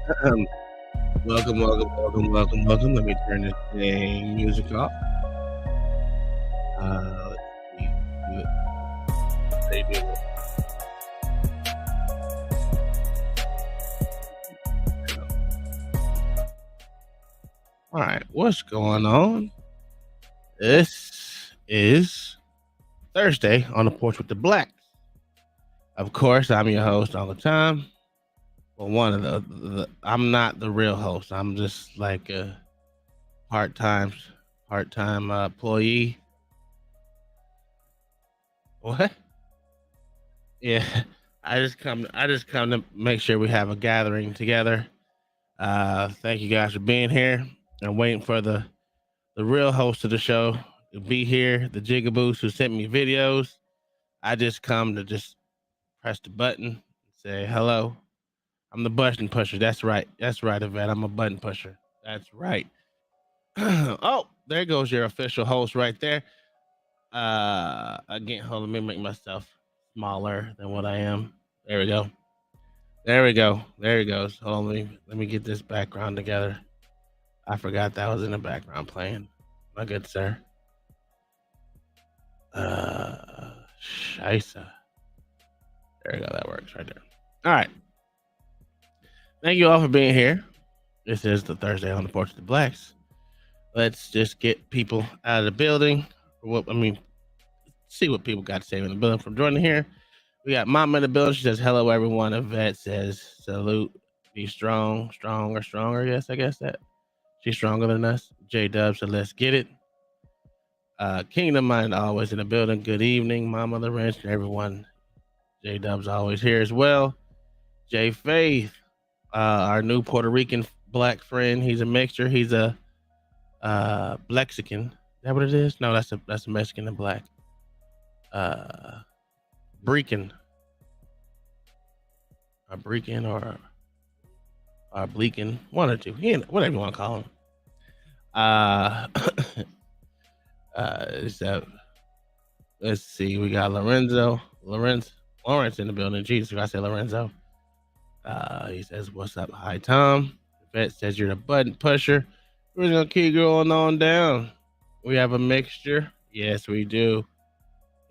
Um, welcome. Let me turn this dang music off. Let's see. Do it. They do it. All right, what's going on? This is Thursday on the Porch with the Blacks. Of course, I'm your host all the time. Well, one of I'm not the real host. I'm just like a part-time part-time employee. What? Yeah, I just come to make sure we have a gathering together. Thank you guys for being here. I'm waiting for the real host of the show to be here, the Jigaboos who sent me videos. I just come to just press the button and say hello. I'm the button pusher. That's right. That's right, Yvette. I'm a button pusher. That's right. Oh, there goes your official host right there. Again, hold on, let me make myself smaller than what I am. There we go. There we go. There he goes. Hold on, let me get this background together. I forgot that was in the background playing. My good sir. Scheisse. There we go. That works right there. All right. Thank you all for being here. This is the Thursday on the Porch of the Blacks. Let's just get people out of the building. See what people got to say in the building from joining here. We got Mama in the building. She says, hello, everyone. Yvette says, salute. Be strong, stronger, stronger. Yes, I guess that. She's stronger than us. J Dub said, let's get it. Kingdom Mind always in the building. Good evening, Mama the Wrench, and everyone. J Dub's always here as well. J Faith, our new Puerto Rican black friend. He's a mixture. He's a Blexican. Is that what it is? No, that's a Mexican and black. Brecan. A Brecan or Bleakin. One or two. Whatever you want to call him. So let's see. We got Lawrence in the building. Jesus, I said Lorenzo. He says, "What's up? Hi, Tom." Vet says you're the button pusher. We're gonna keep going on down. We have a mixture. Yes, we do.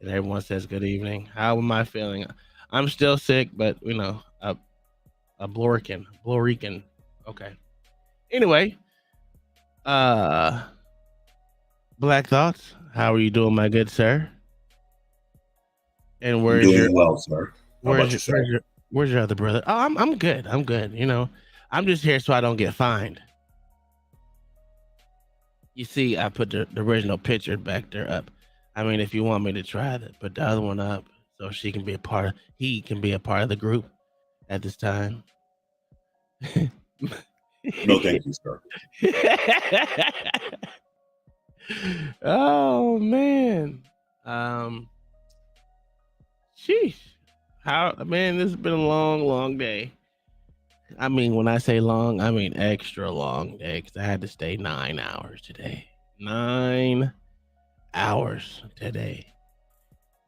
And everyone says good evening. How am I feeling? I'm still sick, but a Blorican. Okay. Anyway, uh, Black Thoughts. How are you doing, my good sir? And I'm doing well, sir. How about yourself? where's your other brother? Oh, I'm good. I'm good. I'm just here so I don't get fined. You see, I put the original picture back there up. I mean, if you want me to try that, put the other one up so he can be a part of the group at this time. No, thank you, sir. Oh man. Um Sheesh. How man, this has been a long day. I mean, when I say long, I mean extra long day because I had to stay 9 hours today. 9 hours today.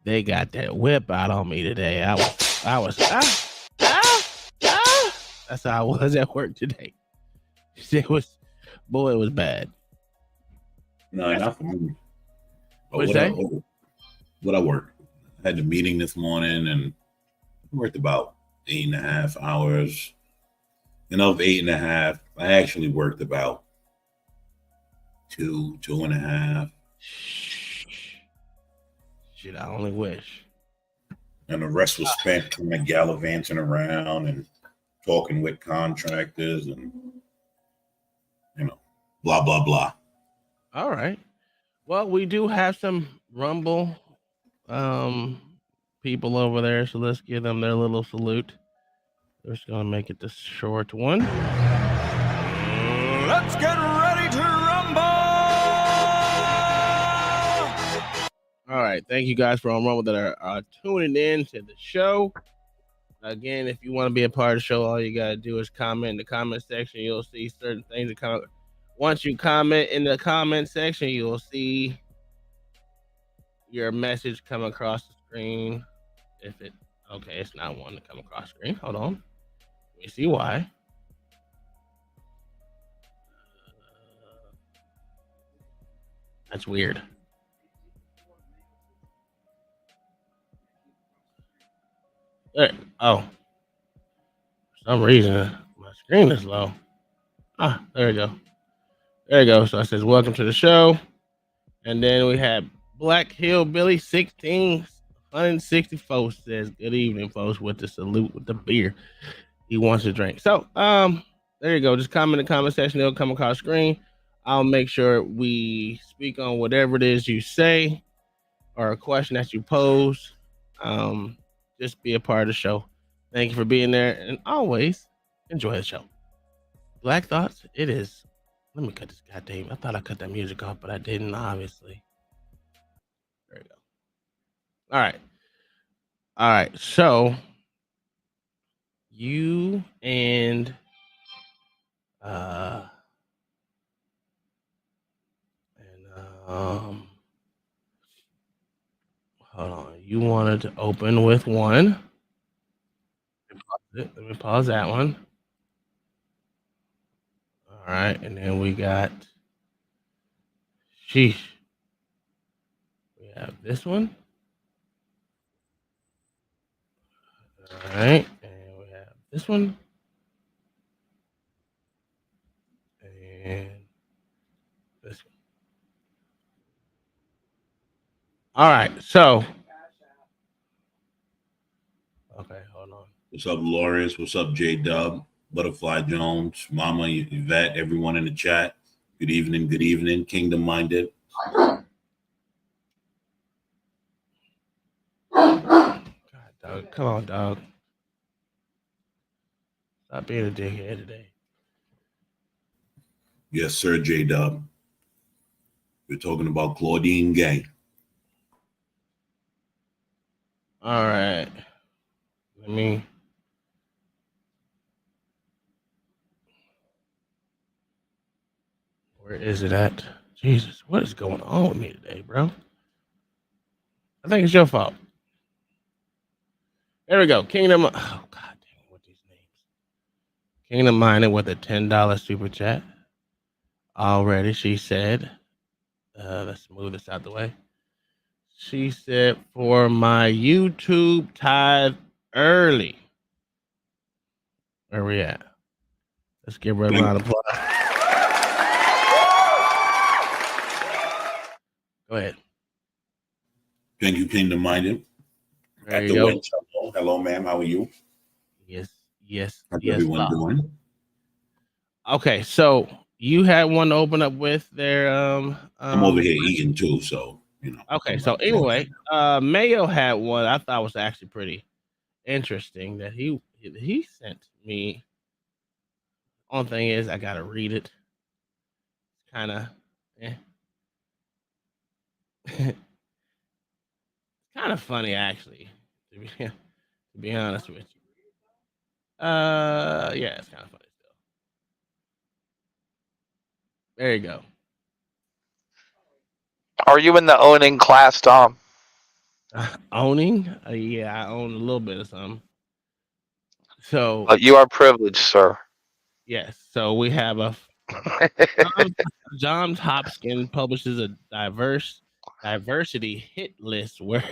They got that whip out on me today. I was That's how I was at work today. It was boy, it was bad. No, not for me. But What'd you say? what I worked. I had the meeting this morning and worked about 8.5 hours. And of 8.5, I actually worked about two and a half. Shit, I only wish. And the rest was spent kind of gallivanting around and talking with contractors and, blah, blah, blah. All right. Well, we do have some Rumble people over there, so let's give them their little salute. We're just gonna make it this short one. Let's get ready to rumble! All right, thank you guys for on Rumble that are tuning in to the show. Again, if you want to be a part of the show, all you gotta do is comment in the comment section. You'll see certain things that come. Once you comment in the comment section, you'll see your message come across the screen. It's not one to come across the screen. Hold on. Let me see why. That's weird. Oh, for some reason my screen is low. Ah, there we go. There you go. So it says, "Welcome to the show." And then we have Black Hillbilly 1664 says, "Good evening, folks," with the salute with the beer he wants to drink. So, there you go. Just comment in the comment section. It'll come across screen. I'll make sure we speak on whatever it is you say or a question that you pose. Um, just be a part of the show. Thank you for being there, and always enjoy the show. Black Thoughts. It is. Let me cut this goddamn. I thought I cut that music off, but I didn't. Obviously. There you go. All right. All right. So you uh and hold on. You wanted to open with one. Let me pause that one. All right, and then we got sheesh. We have this one. All right, and we have this one. And this one. All right, so okay, hold on. What's up, Lawrence? What's up, J Dub, Butterfly Jones, Mama, Yvette, everyone in the chat? Good evening, Kingdom Minded. God, dog, come on, dog. Stop being a dickhead today. Yes, sir, J Dub. We're talking about Claudine Gay. All right. Let me. Where is it at? Jesus, what is going on with me today, bro? I think it's your fault. There we go. Kingdom. Oh, God dang it, with these names. Kingdom Minded with a $10 super chat. Already, she said. Let's move this out the way. She said, "For my YouTube tithe early." Where we at? Let's give her a round of applause. Go ahead. Thank you, Kingdom Minded. There At you the go. winch. Hello, ma'am. How are you? Yes. How's Yes. everyone doing? Okay, so you had one to open up with there. I'm over here eating too, so Okay, so anyway, Mayo had one I thought was actually pretty interesting that he sent me. Only thing is, I gotta read it. Kind of, it's kind of funny actually. To be honest with you, yeah, it's kind of funny still. There you go. Are you in the owning class, Tom? Owning? Yeah, I own a little bit of something. So You are privileged, sir. yes, so we have a Johns Hopkins publishes a diversity hit list where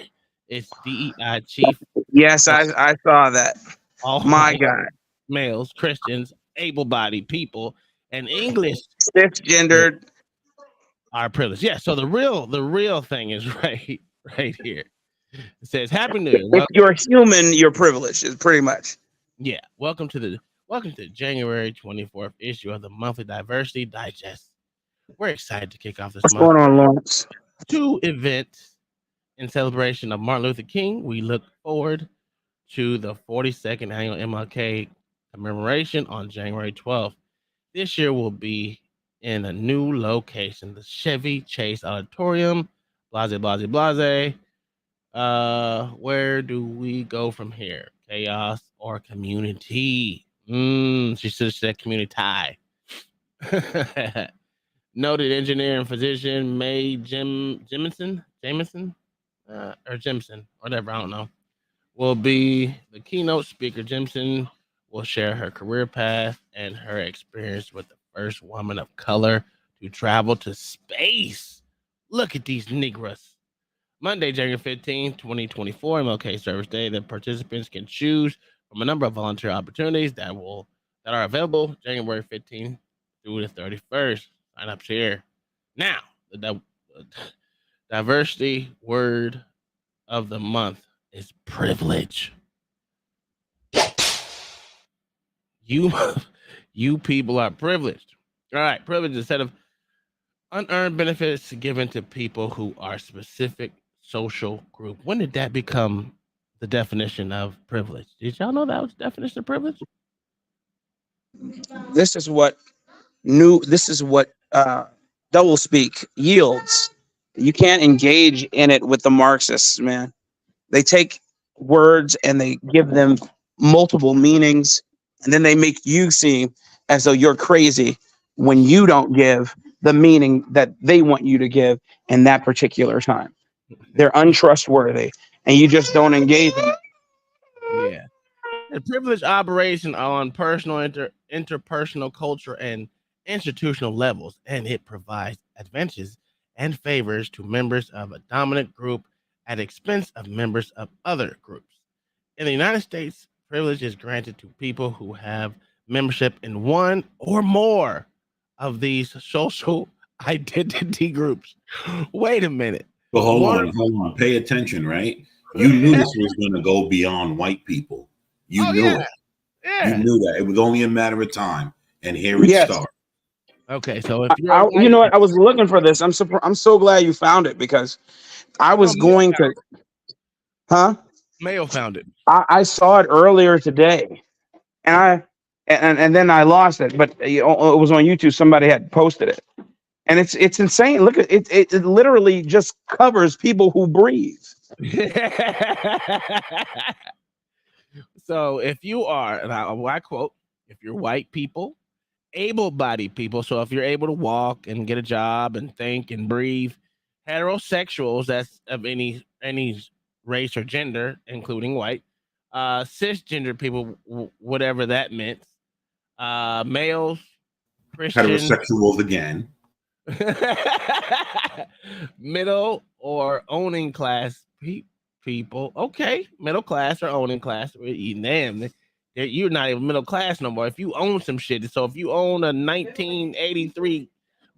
it's DEI chief. Yes, I saw that. All My white God, males, Christians, able-bodied people, and English cisgendered. are privileged. Yeah. So the real thing is right here. It says, "Happy New Year." If you're human, you're privileged. Is pretty much. Yeah. Welcome to the January 24th issue of the Monthly Diversity Digest. We're excited to kick off this What's month. going on, Lawrence? 2 events in celebration of Martin Luther King. We look forward to the 42nd annual MLK commemoration on January 12th. This year will be in a new location, the Chevy Chase Auditorium. Blase, blase, blase. Where do we go from here? Chaos or community? She should have said community. Noted engineer and physician May Jamison, or Jimson, whatever, I don't know, will be the keynote speaker. Jimson will share her career path and her experience with the first woman of color to travel to space. Look at these Negroes. Monday, January 15th, 2024, MLK Service Day. The participants can choose from a number of volunteer opportunities that are available January 15th through the 31st. Sign up here. Now, the diversity word of the month is privilege. You you people are privileged. All right, privilege is a set of unearned benefits given to people who are specific social group. When did that become the definition of privilege? Did y'all know that was the definition of privilege? This is what double speak yields. You can't engage in it with the Marxists, man. They take words and they give them multiple meanings, and then they make you seem as though you're crazy when you don't give the meaning that they want you to give in that particular time. They're untrustworthy, and you just don't engage in it. Yeah. The privilege operation on personal, interpersonal, culture, and institutional levels, and it provides advantages and favors to members of a dominant group at expense of members of other groups. In the United States, privilege is granted to people who have membership in one or more of these social identity groups. Wait a minute. But hold One- on. Pay attention, right? You knew this was going to go beyond white people. You knew it. Yeah. You knew that. It was only a matter of time. And here it Yes. starts. Okay, so if you're You know what? I was looking for this. I'm so glad you found it, because I was going to. Huh? Mayo found it. I saw it earlier today, and then I lost it. But it was on YouTube. Somebody had posted it, and it's insane. Look at it. It literally just covers people who breathe. So if you are, and I quote, if you're white people, able-bodied people, so if you're able to walk and get a job and think and breathe, heterosexuals, that's of any race or gender, including white, cisgender people, whatever that meant, males, Christian, Heterosexuals again. middle or owning class people. Okay, middle class or owning class. Damn, you're not even middle class no more. If you own some shit, so if you own a 1983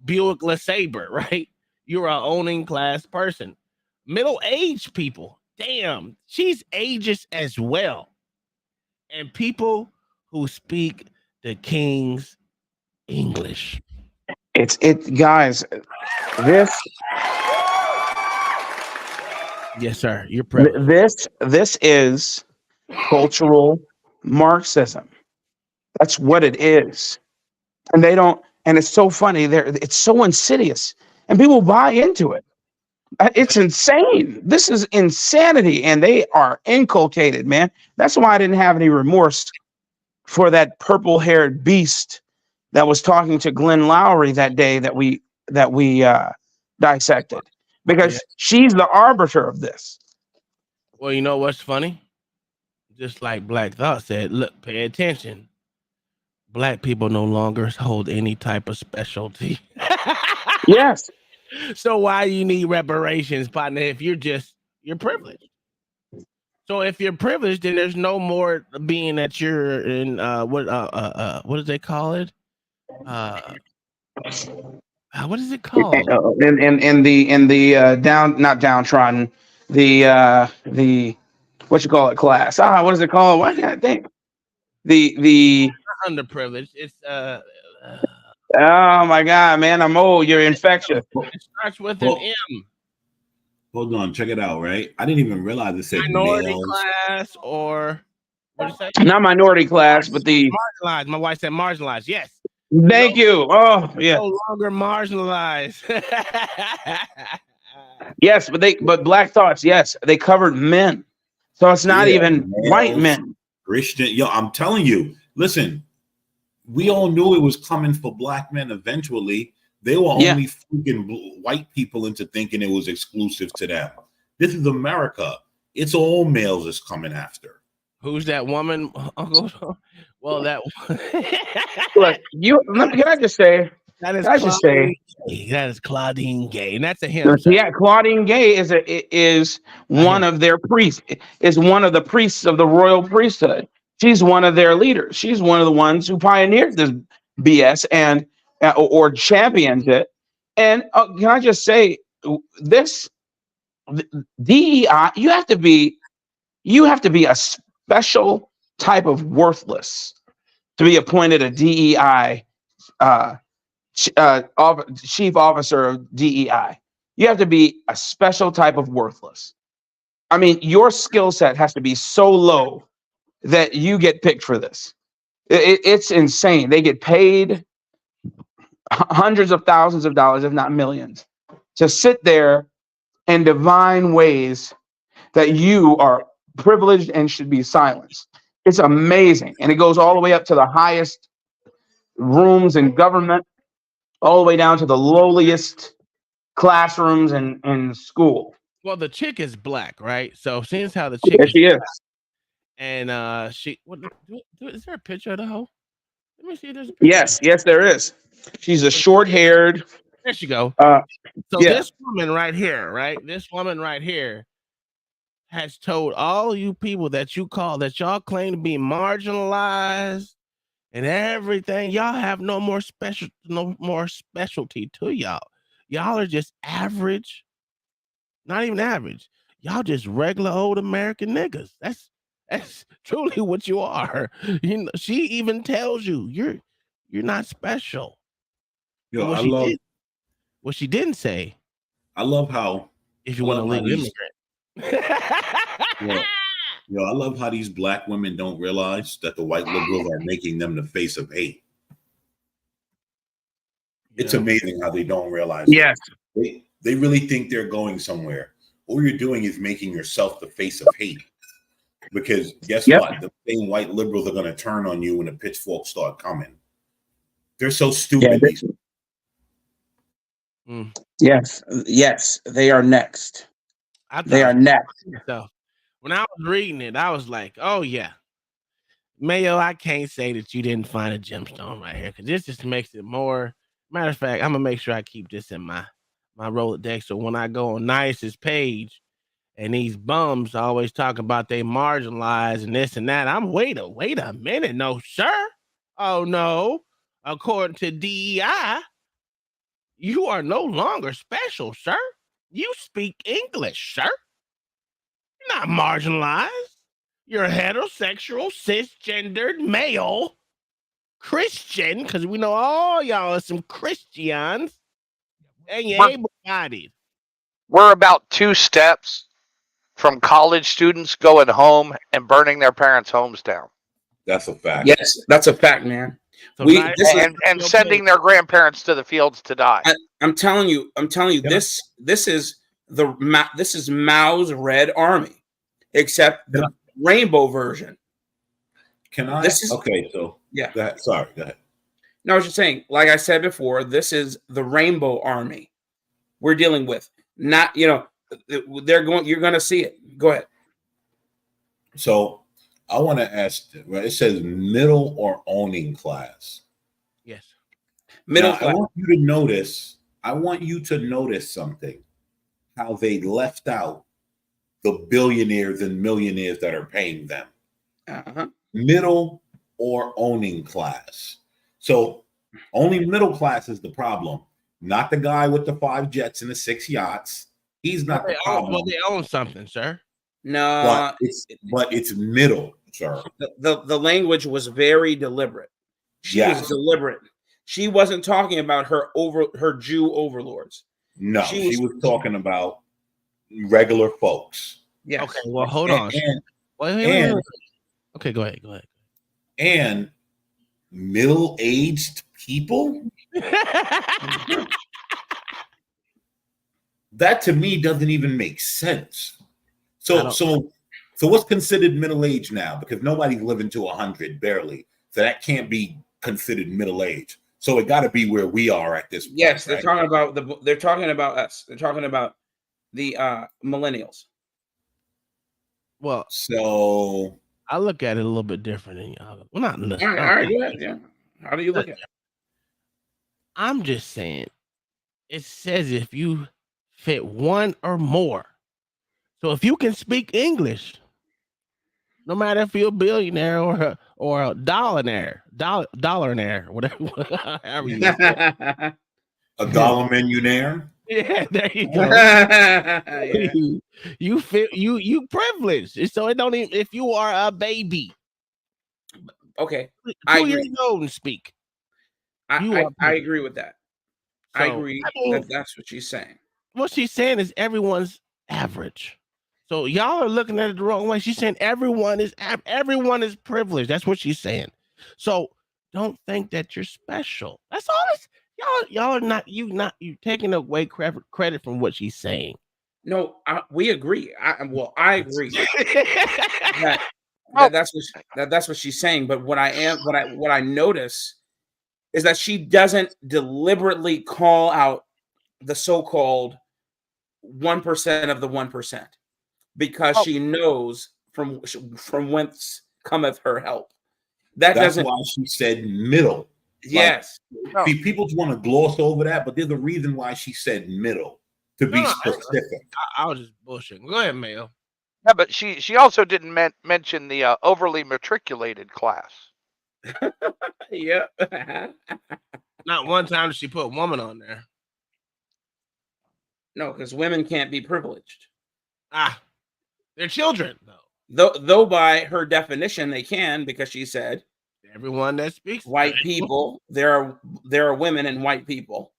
Buick LeSabre, right, you're a owning class person. Middle-aged people, damn, she's ageist as well. And people who speak the King's English. Guys. This Yes, sir. You're privileged. this is cultural Marxism. That's what it is. And they don't. And it's so funny. It's so insidious, and people buy into it. It's insane. This is insanity, and they are inculcated, man. That's why I didn't have any remorse for that purple-haired beast that was talking to Glenn Lowry that day that we dissected, because she's the arbiter of this. Well, you know what's funny? Just like Black Thought said, look, pay attention. Black people no longer hold any type of specialty. Yes. So why you need reparations, partner, if you're privileged? So if you're privileged, then there's no more being that you're in what do they call it? What is it called? In the not downtrodden, the what you call it, class. What is it called? Why can't I think? The Underprivileged. It's oh my God, man, I'm old. You're infectious. it starts with an M. Hold on, check it out, right? I didn't even realize it said Minority males. class, or what did you say? Not minority class, but the marginalized. My wife said marginalized. Yes. Thank you. Oh, yeah. No longer marginalized. Yes, but Black Thoughts, yes, they covered men. So it's not even males, white men. Christian. Yo, I'm telling you, listen, we all knew it was coming for black men eventually. They were only freaking white people into thinking it was exclusive to them. This is America. It's all males is coming after. Who's that woman? Well, that Look, can I just say, That is Can I just say, That is Claudine Gay, and that's a him. Sir. yeah, Claudine Gay is one of their priests, is one of the priests of the royal priesthood. She's one of their leaders. She's one of the ones who pioneered this BS and or champions it. And can I just say, this DEI, you have to be a special type of worthless to be appointed a DEI chief officer of DEI. You have to be a special type of worthless. I mean, your skill set has to be so low that you get picked for this. It's insane. They get paid hundreds of thousands of dollars, if not millions, to sit there and divine ways that you are privileged and should be silenced. It's amazing. And it goes all the way up to the highest rooms in government, all the way down to the lowliest classrooms in school. Well, the chick is black, right? So since how the chick Yes, she is. And she is there a picture of the hoe? Let me see if there's a picture. Yes, there is. She's a short-haired. There she go. So yeah. this woman right here, right? This woman right here has told all you people that y'all claim to be marginalized and everything, y'all have no more specialty to y'all. Y'all are just average, not even average. Y'all just regular old American niggas. That's truly what you are. You know, she even tells you you're not special. Yo, what she didn't say. I love how if you want to leave immigrant. Yo, I love how these black women don't realize that the white liberals are making them the face of hate. It's amazing how they don't realize. Yes. They really think they're going somewhere. All you're doing is making yourself the face of hate. Because guess what? The same white liberals are going to turn on you when the pitchforks start coming. They're so stupid. Yes, they are next. They are next. So when I was reading it, I was like, oh yeah. Mayo, I can't say that you didn't find a gemstone right here, because this just makes it more. Matter of fact, I'm gonna make sure I keep this in my Rolodex, so when I go on Nice's page and these bums always talk about they marginalized and this and that, I'm wait a minute, no sir, oh no, according to DEI, you are no longer special, sir. You speak English, sir. You're not marginalized. You're a heterosexual, cisgendered male Christian, because we know all y'all are some Christians, and you're able-bodied. We're about 2 steps from college students going home and burning their parents' homes down. That's a fact. Yes, that's a fact, man. So and sending their grandparents to the fields to die. I'm telling you, this is Mao's Red Army, except the rainbow version. Can I? Okay, so yeah. Go ahead. Sorry, go ahead. No, I was just saying, like I said before, this is the rainbow army we're dealing with. Not, you're going to see it. Go ahead. So I want to ask, it says middle or owning class. Yes. Middle now, class. I want you to notice something, how they left out the billionaires and millionaires that are paying them. Middle or owning class. So only middle class is the problem, not the guy with the 5 jets and the 6 yachts. He's not the problem. Well, they own something, sir. No, but it's middle, sir. The language was very deliberate. She was deliberate. She wasn't talking about her Jew overlords. No, she was talking about regular folks. Yes. Okay, well, hold on. Wait. Okay, go ahead. And middle-aged people? That to me doesn't even make sense. So what's considered middle age now? Because nobody's living to 100 barely. So that can't be considered middle age. So it got to be where we are at this point. Yes, they're talking about they're talking about us. They're talking about the millennials. Well, so I look at it a little bit different than y'all. Well, not all right, go ahead. Yeah. How do you look at it? I'm just saying, it says if you fit one or more. So if you can speak English, no matter if you're a billionaire or a dollaraire, whatever, however you want. A dollar millionaire. Yeah, there you go. Yeah. You feel you privileged. So it don't even if you are a baby, Okay, I 2 agree. years old and speak, you I are privileged. agree with that. I So agree I mean, that that's what she's saying. what she's saying is everyone's average. So y'all are looking at it the wrong way. She's saying everyone is privileged. That's what she's saying. So don't think that you're special. That's all. Y'all are not you taking away credit from what she's saying. No, we agree. I agree that, Oh. that's what she's saying. But what I notice is that she doesn't deliberately call out the so-called 1% of the 1% because Oh. she knows from whence cometh her help. That That's doesn't. why she said middle. Yes. No. See, people just want to gloss over that, but there's a reason why she said middle to be specific. I was just bullshitting. Go ahead, Mayo. Yeah, but she also didn't mention the overly matriculated class. Yeah. Not one time did she put woman on there. No, because women can't be privileged. They're children though. Though by her definition they can, because she said Everyone that speaks white people, there are women and white people.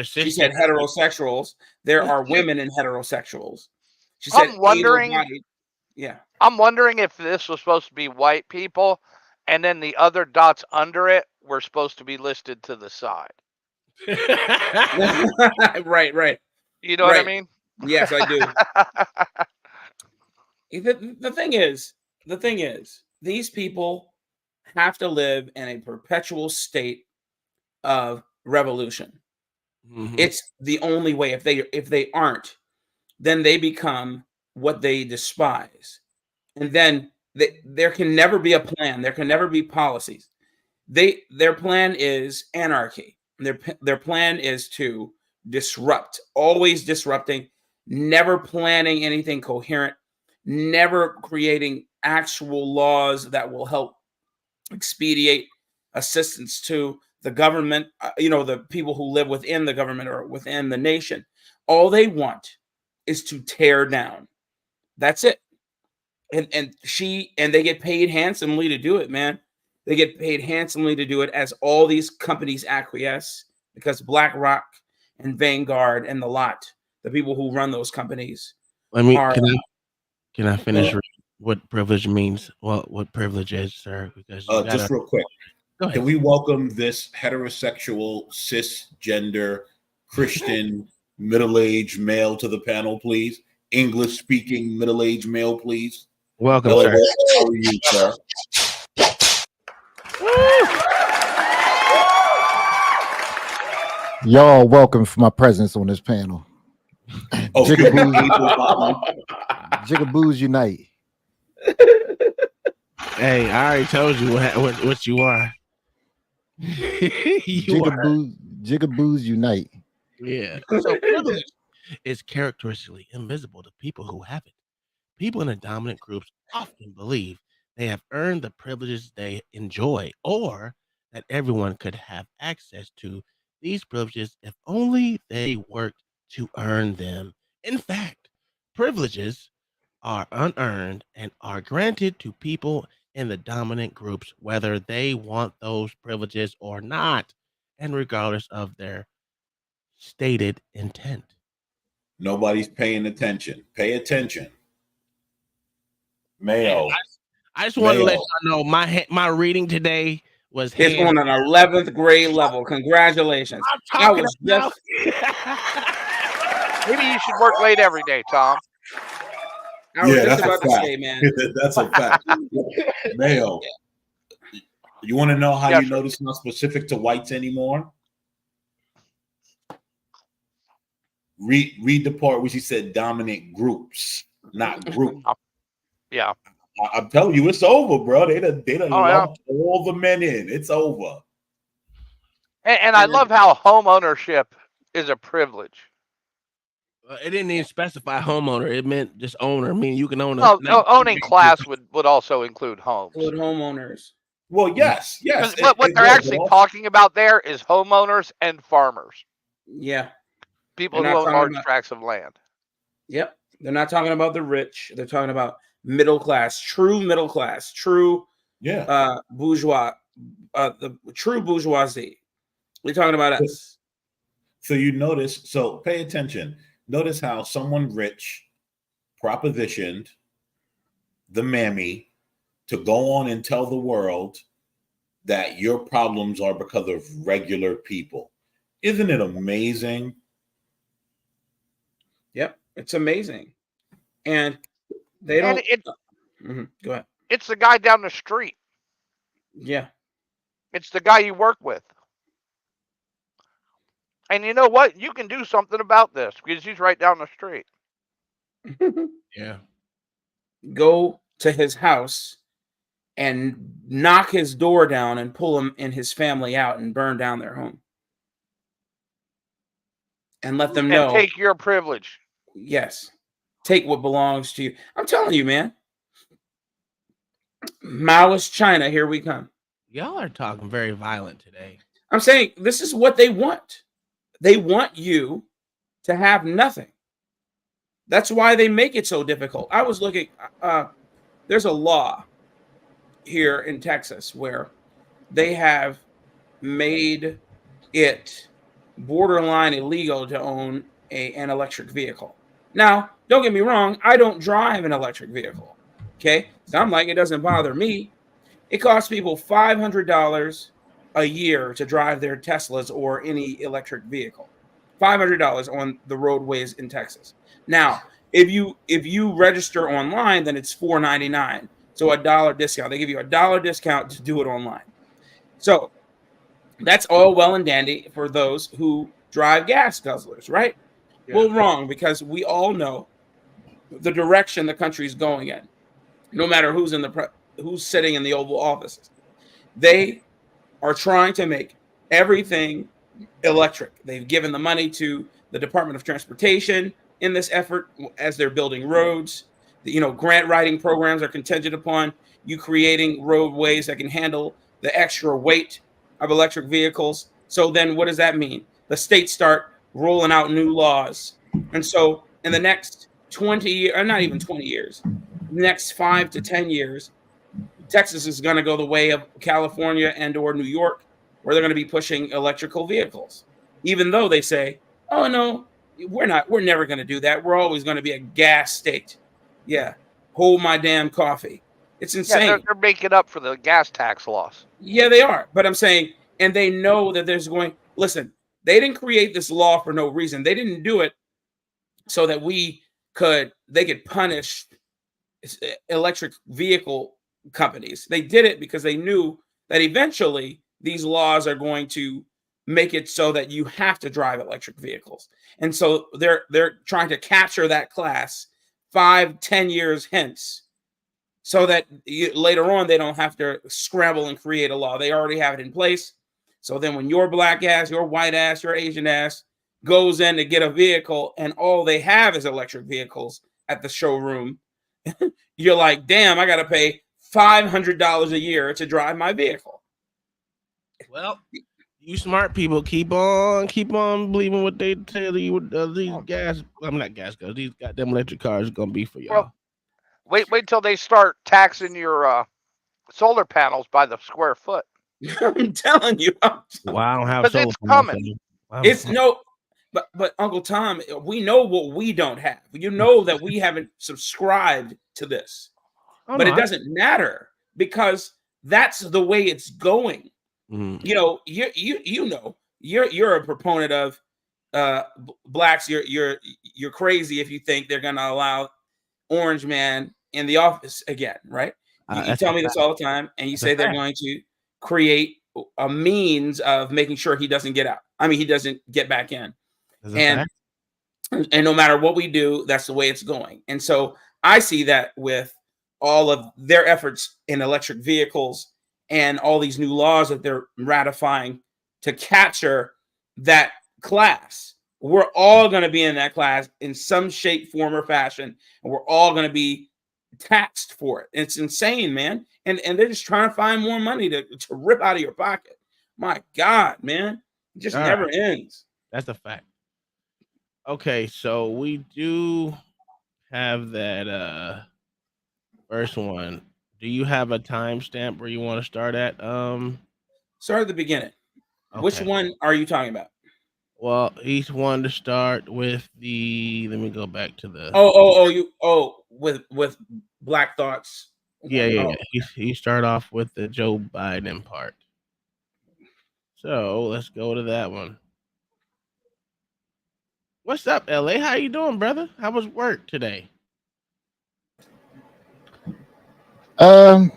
She said heterosexuals, there are women and heterosexuals. She said I'm wondering. Yeah. I'm wondering if this was supposed to be white people, and then the other dots under it were supposed to be listed to the side. Right. You know what I mean? Yes, I do. The thing is, these people have to live in a perpetual state of revolution. Mhm. It's the only way. If they aren't, then they become what they despise, and then there can never be a plan. There can never be policies. Their plan is anarchy. Their plan is to disrupt, always disrupting, never planning anything coherent, never creating actual laws that will help expedite assistance to the government, the people who live within the government or within the nation. All they want is to tear down. That's it. And they get paid handsomely to do it, man. They get paid handsomely to do it, as all these companies acquiesce, because BlackRock and Vanguard and the people who run those companies Can I finish what privilege means? Well, what privilege is, sir? Because Just real quick, go ahead. can we welcome this heterosexual, cisgender, Christian, middle-aged male to the panel, please? English-speaking middle-aged male, please. Welcome, Hello, sir. how are you, sir? Y'all welcome for my presence on this panel. Oh, Jigaboos unite. Hey, I already told you what you are. Jigaboos unite. Yeah. So privilege is characteristically invisible to people who have it. People in the dominant groups often believe they have earned the privileges they enjoy, or that everyone could have access to these privileges if only they worked to earn them. In fact, privileges are unearned and are granted to people in the dominant groups, whether they want those privileges or not, and regardless of their stated intent. Nobody's paying attention. Pay attention. Mayo. I just want to let y'all know my reading today was It's on an 11th grade level. Congratulations. I was just Maybe you should work late every day, Tom. I was just about to say, man. That's a fact. Mayo. You want to know how you know it's not specific to whites anymore? Read the part where she said dominant groups, not group. Yeah. I'm telling you, it's over, bro. They done lumped all the men in. It's over. And I love how home ownership is a privilege. It didn't even specify homeowner. It meant just owner. I mean, you can own a. Well, owning class would also include homes. Include homeowners. Well, yes. Because what they're actually talking about there is homeowners and farmers. Yeah. People who own large tracts of land. Yep. They're not talking about the rich. They're talking about middle class, true bourgeois, the true bourgeoisie. We're talking about us. So you notice, so pay attention. Notice how someone rich propositioned the mammy to go on and tell the world that your problems are because of regular people. Isn't it amazing? Yep, it's amazing. And they don't. Go ahead. It's the guy down the street. Yeah. It's the guy you work with. And you know what? You can do something about this because he's right down the street. Yeah. Go to his house and knock his door down and pull him and his family out and burn down their home. And let them know. Take your privilege. Yes. Take what belongs to you. I'm telling you, man. Maoist China, here we come. Y'all are talking very violent today. I'm saying this is what they want. They want you to have nothing. That's why they make it so difficult. I was looking, there's a law here in Texas where they have made it borderline illegal to own an electric vehicle. Now, don't get me wrong, I don't drive an electric vehicle. Okay? So I'm like, it doesn't bother me. It costs people $500 a year to drive their Teslas or any electric vehicle. $500 on the roadways in Texas. Now, if you register online, then it's $4.99. So $1 discount. They give you $1 discount to do it online. So that's all well and dandy for those who drive gas guzzlers, right? Yeah. Well, wrong, because we all know the direction the country is going in. No matter who's who's sitting in the Oval Office, they are trying to make everything electric. They've given the money to the Department of Transportation in this effort as they're building roads. Grant writing programs are contingent upon you creating roadways that can handle the extra weight of electric vehicles. So then what does that mean? The states start rolling out new laws. And so in the next 20 years, or not even 20 years, next 5 to 10 years, Texas is going to go the way of California and or New York, where they're going to be pushing electrical vehicles, even though they say, oh, no, we're never going to do that. We're always going to be a gas state. Yeah. Hold my damn coffee. It's insane. Yeah, they're making up for the gas tax loss. Yeah, they are. But I'm saying, and they know that listen, they didn't create this law for no reason. They didn't do it so that they could punish electric vehicle companies. They did it because they knew that eventually these laws are going to make it so that you have to drive electric vehicles. And so they're trying to capture that class 5-10 years hence so that later on they don't have to scramble and create a law. They already have it in place. So then when your black ass, your white ass, your Asian ass goes in to get a vehicle and all they have is electric vehicles at the showroom, you're like, damn, I got to pay $500 a year to drive my vehicle. Well, you smart people keep on believing what they tell you. These these goddamn electric cars are gonna be for y'all. Well, wait till they start taxing your solar panels by the square foot. I'm telling you. Well, I don't have solar it's coming. It's no, but Uncle Tom, we know what we don't have. You know that we haven't subscribed to this, but it doesn't matter because that's the way it's going. Mm-hmm. You're a proponent of blacks. You're crazy if you think they're going to allow Orange Man in the office again, right? You tell me this all the time, and you say they're going to create a means of making sure he doesn't get out. I mean, he doesn't get back in. And no matter what we do, that's the way it's going. And so I see that with all of their efforts in electric vehicles and all these new laws that they're ratifying to capture that class. We're all going to be in that class in some shape, form, or fashion, and we're all going to be taxed for it. It's insane, man. And they're just trying to find more money to rip out of your pocket. My God, man. It just never ends. That's a fact. Okay, so we do have that first one. Do you have a timestamp where you want to start at? Start at the beginning. Okay. Which one are you talking about? Well, each one to start with the. Let me go back to the. With Black Thoughts. Yeah. He start off with the Joe Biden part. So let's go to that one. What's up, LA? How you doing, brother? How was work today? I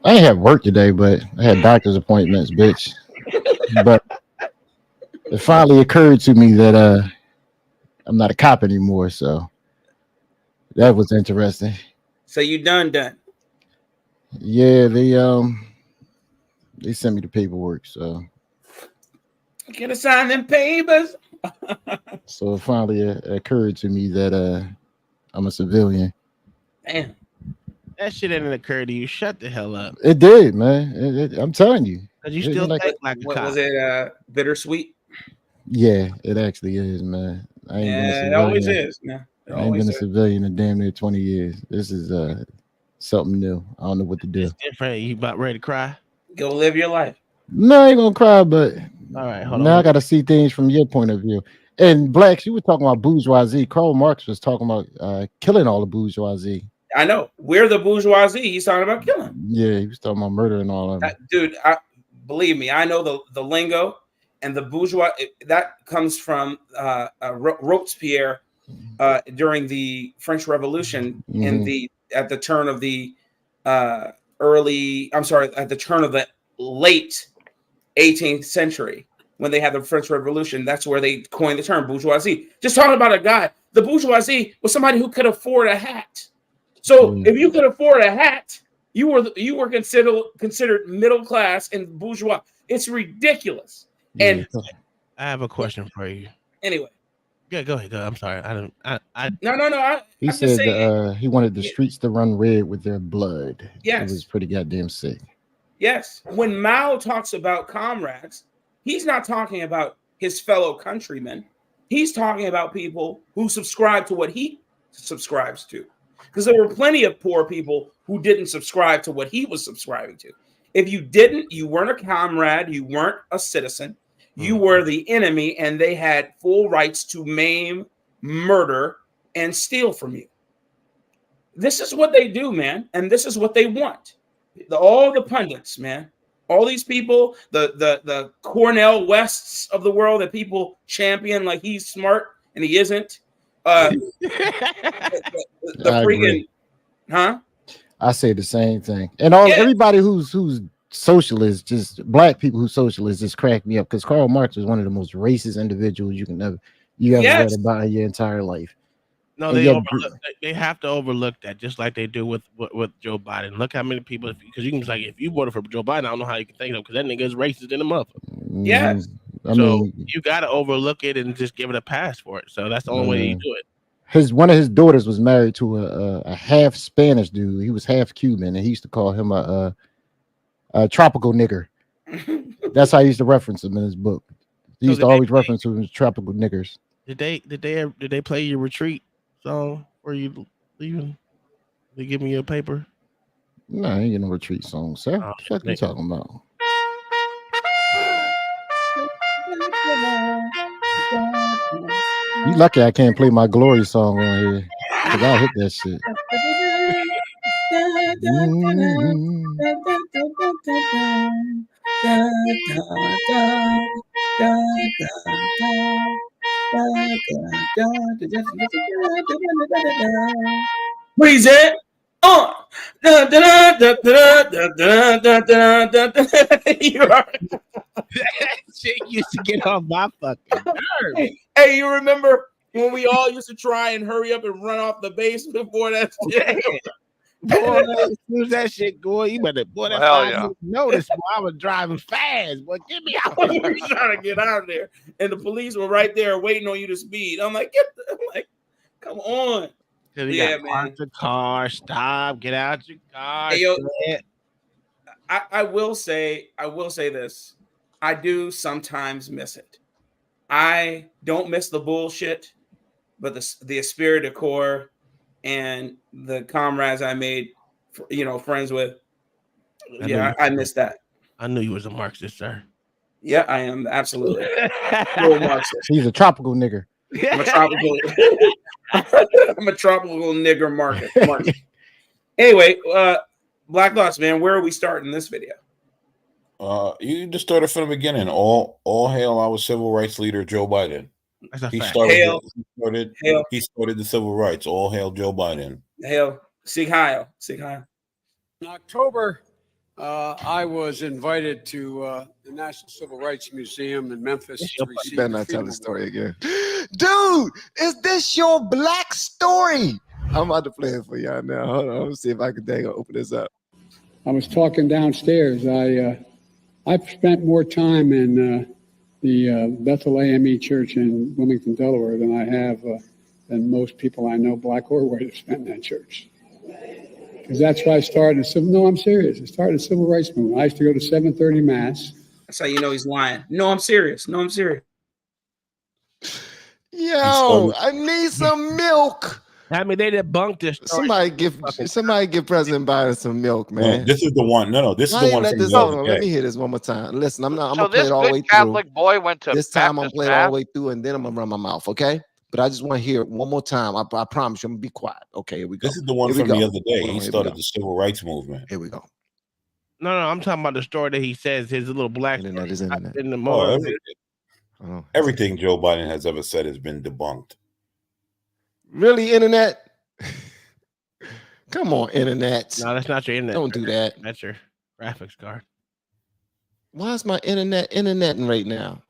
didn't have work today, but I had doctor's appointments, bitch. But it finally occurred to me that I'm not a cop anymore, so that was interesting. So you done? Yeah, they sent me the paperwork, so Get us sign them papers. so it finally occurred to me that I'm a civilian. Damn. That shit didn't occur to you. Shut the hell up. It did, man. I'm telling you. Because you still think like a cop. Was it bittersweet? Yeah, it actually is, man. I ain't been a civilian. It always is, man. I ain't been a civilian in damn near 20 years. This is something new. I don't know what to do. It's different. You about ready to cry? Go live your life. No, I ain't gonna cry, but all right, hold now on. I gotta see things from your point of view. And Blacks, you were talking about bourgeoisie. Karl Marx was talking about killing all the bourgeoisie. I know. We're the bourgeoisie. He's talking about killing. Yeah, he was talking about murder and all of them. Dude, believe me, I know the lingo and the bourgeois. That comes from Robespierre during the French Revolution at the turn of the late 18th century, when they had the French Revolution. That's where they coined the term bourgeoisie. Just talking about a guy. The bourgeoisie was somebody who could afford a hat. So if you could afford a hat, you were considered middle class and bourgeois. It's ridiculous. Yeah. And I have a question for you. Anyway. Yeah, go ahead. I'm sorry. No. He said he wanted the streets to run red with their blood. Yes. It was pretty goddamn sick. Yes. When Mao talks about comrades, he's not talking about his fellow countrymen. He's talking about people who subscribe to what he subscribes to. Because there were plenty of poor people who didn't subscribe to what he was subscribing to. If you didn't, you weren't a comrade, you weren't a citizen, you were the enemy, and they had full rights to maim, murder, and steal from you. This is what they do, man, and this is what they want. All the pundits, man, all these people, the Cornell Wests of the world that people champion like he's smart and he isn't. The freaking, huh? I say the same thing, and everybody who's socialist, just black people who's socialist, just crack me up, because Karl Marx was one of the most racist individuals you ever read about in your entire life. No, they have to overlook that, just like they do with Joe Biden. Look how many people, because you can be like, if you voted for Joe Biden, I don't know how you can think of him, because that nigga is racist in the motherfucker. Yes. I mean, you got to overlook it and just give it a pass for it. So that's the only way you do it. One of his daughters was married to a half Spanish dude. He was half Cuban, and he used to call him a tropical nigger. That's how he used to reference him in his book. He used to always reference him as tropical niggers. Did they play your retreat song for you leaving? They give me your paper? No, I ain't getting no retreat song, sir. What the fuck are you talking about? You lucky I can't play my glory song on here, because I'll hit that shit. Present on. That shit used to get on my fucking nerves. Hey, you remember when we all used to try and hurry up and run off the base before that shit? Boy, as soon as that shit going, you better, boy, that Hell 5 yeah. minutes notice, boy, I was driving fast. Boy, get me out We're here. trying to get out of there, and the police were right there waiting on you to speed. I'm like, come on. Because he Yeah, got man. park the car, stop, get out your car. Hey, yo, shit. I will say this. I do sometimes miss it. I don't miss the bullshit, but the spirit of core and the comrades I made, friends with. Yeah, I miss that. I knew you was a Marxist, sir. Yeah, I am absolutely full Marxist. He's a tropical nigger. I'm a tropical. I'm a tropical nigger Marxist. Anyway, Black Thoughts, man. Where are we starting this video? You just started from the beginning. All hail our civil rights leader, Joe Biden. That's a He fact. started. Hail. He started the civil rights. All hail Joe Biden. Hail. Sig Heil. Sig Heil. In October, I was invited to the National Civil Rights Museum in Memphis to receive. You better the not tell Freedom the story Award. again. Dude, is this your black story? I'm about to play it for y'all now. Hold on. Let's see if I can open this up. I was talking downstairs. I've spent more time in the Bethel AME Church in Wilmington, Delaware, than I have than most people I know, black or white, have spent in that church. Because that's why I started. No, I'm serious. I started a civil rights movement. I used to go to 7:30 Mass. That's how you know he's lying. No, I'm serious. Yo, I need some milk. I mean, they debunked this. Somebody give President Biden some milk, man. No, this is the one. No, this is the one from the hold other on. day. Let me hear this one more time. Listen, I'm So gonna play this it all the way good Catholic boy went to through. This time I'm Baptist playing it all Mass? the way through, and then I'm gonna run my mouth, okay? But I just want to hear it one more time. I promise you, I'm gonna be quiet. Okay, here we go. This is the one Here we from the go. other day. Hold on, He here we started go. the civil rights movement. Here we go. No, I'm talking about the story that he says his little black Internet is internet. in the Oh, morning. everything Joe Biden has ever said has been debunked. Really, internet? Come on, internet. No, that's not your internet. Don't do that. That's your graphics card. Why is my interneting right now?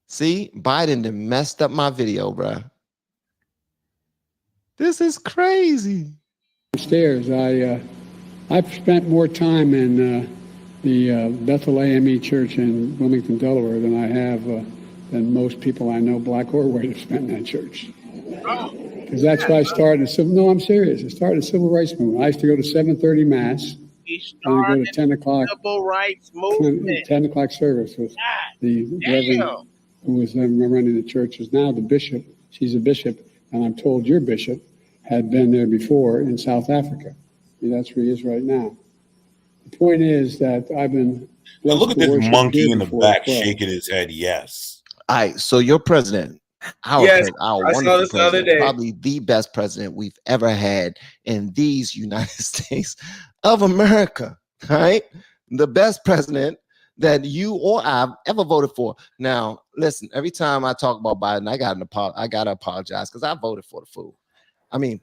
See, Biden done messed up my video, bruh. This is crazy. Downstairs, I've spent more time in the Bethel AME Church in Wilmington, Delaware, than I have than most people I know, black or white, have spent in that church. Because that's why I started No, I'm serious. I started a civil rights movement. I used to go to 7:30 Mass. He And I go to started 10 o'clock. civil rights movement. 10 o'clock service with the Reverend who was then running the church is now the bishop. She's a bishop, and I'm told your bishop had been there before in South Africa. That's where he is right now. The point is that I've been. Now look at this monkey in the back shaking his head. Yes. All right, so your president, our Yes, our I saw wonderful this the other president, day. probably the best president we've ever had in these United States of America, right? The best president that you or I've ever voted for. Now, listen, every time I talk about Biden, I gotta apologize because I voted for the fool. I mean,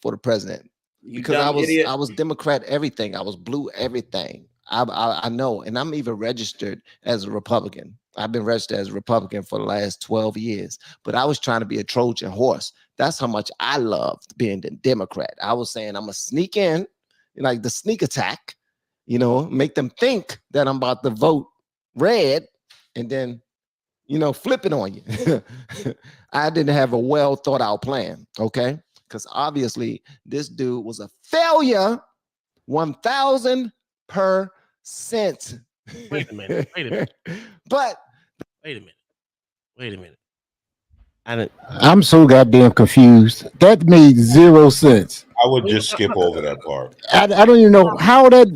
for the president. Because I was Democrat everything. I was blue everything. I know, and I'm even registered as a Republican. I've been registered as a Republican for the last 12 years, but I was trying to be a Trojan horse. That's how much I loved being the Democrat. I was saying I'm gonna sneak in, like the sneak attack, make them think that I'm about to vote red, and then, flip it on you. I didn't have a well thought out plan, okay? Because obviously this dude was a failure, 1,000%. Wait a minute. But Wait a minute. I'm so goddamn confused. That made zero sense. I would just skip over that part. I don't even know how that.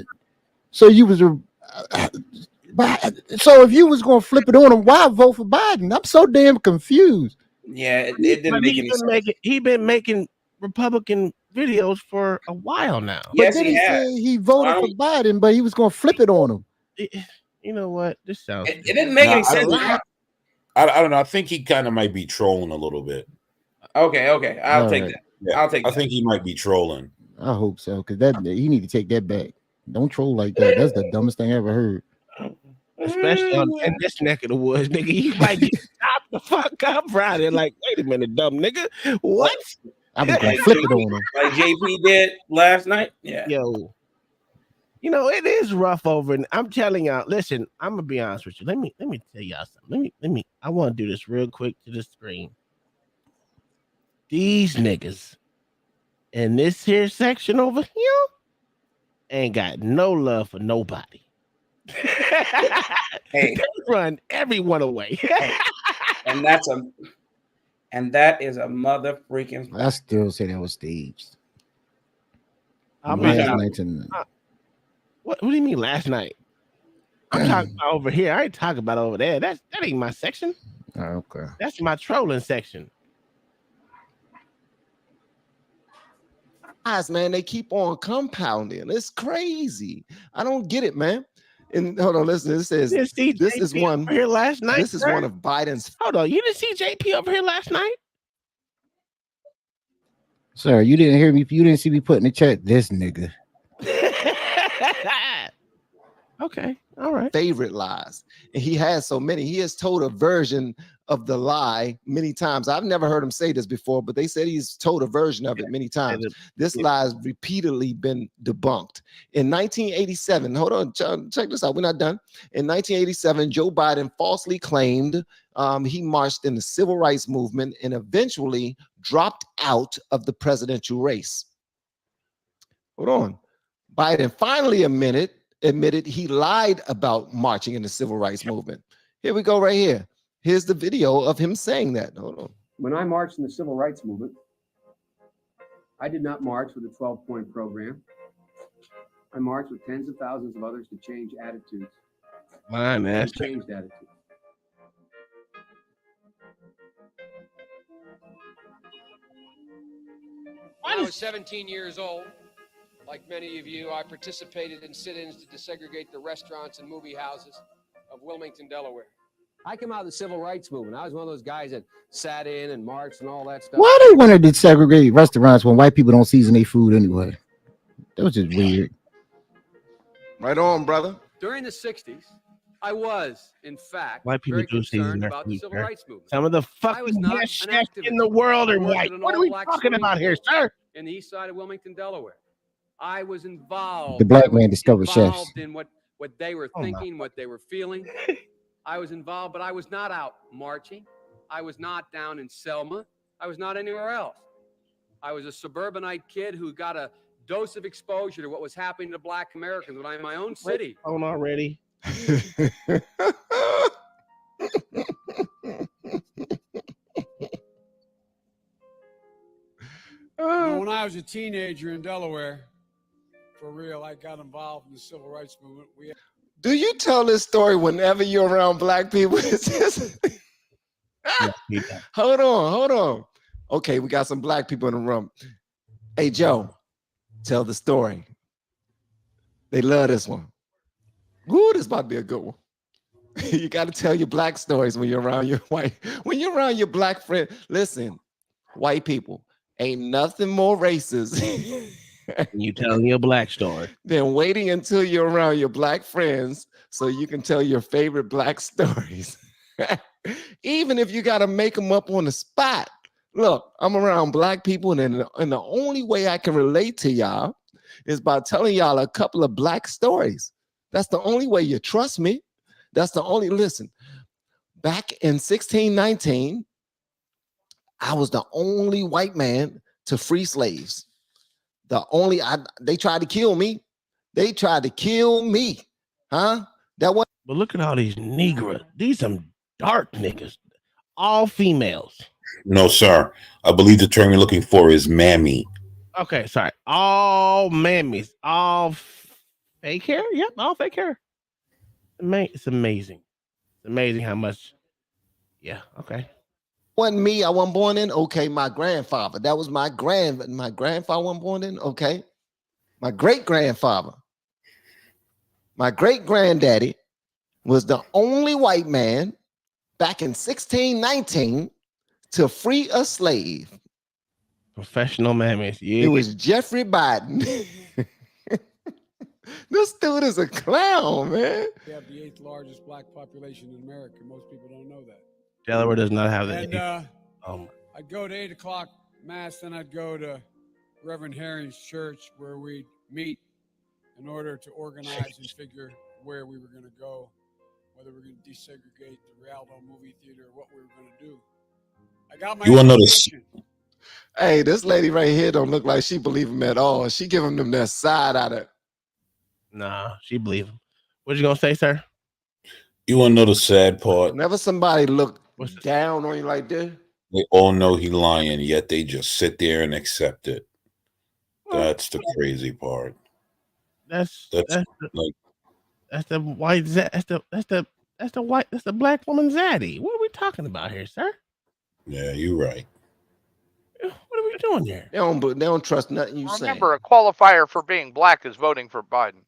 So you was so if you was going to flip it on him, why vote for Biden? I'm so damn confused. Yeah, it didn't make any sense. He been making Republican videos for a while now. Yes, but then he he has. said he voted for Biden, but he was going to flip it on him. You know what? This sounds. It didn't make any sense. I don't know. I think he kind of might be trolling a little bit. Okay. I'll take that. Yeah, I'll take that. I think he might be trolling. I hope so, because he need to take that back. Don't troll like that. That's the dumbest thing I ever heard. Especially in this neck of the woods, nigga. You might get stopped the fuck up right there. Like, wait a minute, dumb nigga. What? I was gonna flip it on him. Like JP did last night. Yeah. Yo, you know, it is rough over, and I'm telling y'all. Listen, I'm gonna be honest with you. Let me tell y'all something. Let me. I want to do this real quick to the screen. These niggas in this here section over here ain't got no love for nobody. Hey, They run everyone away. and that is a mother freaking. I still say that was staged. I mean, Last night tonight. what do you mean last night? I'm talking about over here. I ain't talking about over there. That ain't my section. Oh, okay. That's my trolling section. Guys, man, they keep on compounding. It's crazy. I don't get it, man. And hold on, listen. It says You didn't see this JP is one over here last night. This is sir? one of Biden's. Hold on, you didn't see JP over here last night? Sir, you didn't hear me. You didn't see me put in the chat. This nigga. Okay, all right. Favorite lies, and he has so many. He has told a version of the lie many times. I've never heard him say this before, but they said he's told a version of it many times. This lie has repeatedly been debunked. In 1987, hold on, check this out. We're not done. In 1987, Joe Biden falsely claimed he marched in the civil rights movement and eventually dropped out of the presidential race. Hold on. Biden finally admitted he lied about marching in the civil rights movement. Here we go right here. Here's the video of him saying that. Hold on. When I marched in the civil rights movement, I did not march with a 12-point program. I marched with tens of thousands of others to change attitudes. Mine, and changed attitudes. When I was 17 years old, like many of you, I participated in sit-ins to desegregate the restaurants and movie houses of Wilmington, Delaware. I came out of the civil rights movement. I was one of those guys that sat in and marched and all that stuff. Why they want to desegregate restaurants when white people don't season their food anyway? That was just weird. Right on, brother. During the 60s, I was, in fact, white people very do season concerned their about food. the civil rights movement. Some of the I was fucking not best an chefs activist. in the world I are worked white. at an What are we all-black talking swimming about here, pool sir? in the east side of Wilmington, Delaware. I was involved. The black I was man discovered chefs. involved in what they were thinking, what they were feeling. I was involved, but I was not out marching. I was not down in Selma. I was not anywhere else. I was a suburbanite kid who got a dose of exposure to what was happening to black Americans when I'm in my own city. On already. When I was a teenager in Delaware, for real, I got involved in the civil rights movement. Do you tell this story whenever you're around black people? It's just... Hold on. Okay, we got some black people in the room. Hey, Joe, tell the story. They love this one. Ooh, this about to be a good one. You got to tell your black stories when you're around your white, when you're around your black friend. Listen, white people ain't nothing more racist. You telling your black story. Then waiting until you're around your black friends so you can tell your favorite black stories. Even if you got to make them up on the spot. Look, I'm around black people, and the only way I can relate to y'all is by telling y'all a couple of black stories. That's the only way you trust me. That's the only, listen, back in 1619, I was the only white man to free slaves. They tried to kill me. They tried to kill me. Huh? That was. But look at all these Negroes. These some dark niggas. All females. No, sir. I believe the term you're looking for is mammy. Okay, sorry. All mammies. All fake hair? Yep, all fake hair. It's amazing. It's amazing how much. Yeah, okay. Wasn't me. I wasn't born in. Okay, my grandfather. That was my grandfather wasn't born in. Okay. My great-grandfather. My great-granddaddy was the only white man back in 1619 to free a slave. Professional mammies. Yeah. It was Jeffrey Biden. This dude is a clown, man. We have the 8th largest black population in America. Most people don't know that. Delaware does not have that. And I'd go to 8 o'clock Mass, then I'd go to Reverend Herring's church where we'd meet in order to organize and figure where we were going to go, whether we were going to desegregate the Rialto movie theater, what we were going to do. I got my education. Hey, this lady right here don't look like she believe him at all. She giving them that side out of. Nah, she believe him. What you gonna say, sir? You want to know the sad part? Whenever somebody look down on you like this, they all know he lying, yet they just sit there and accept it. That's the crazy part. That's like the white that's the black woman zaddy. What are we talking about here, sir? Yeah, you're right. What are we doing here? They don't trust nothing you say. Remember, a qualifier for being black is voting for Biden.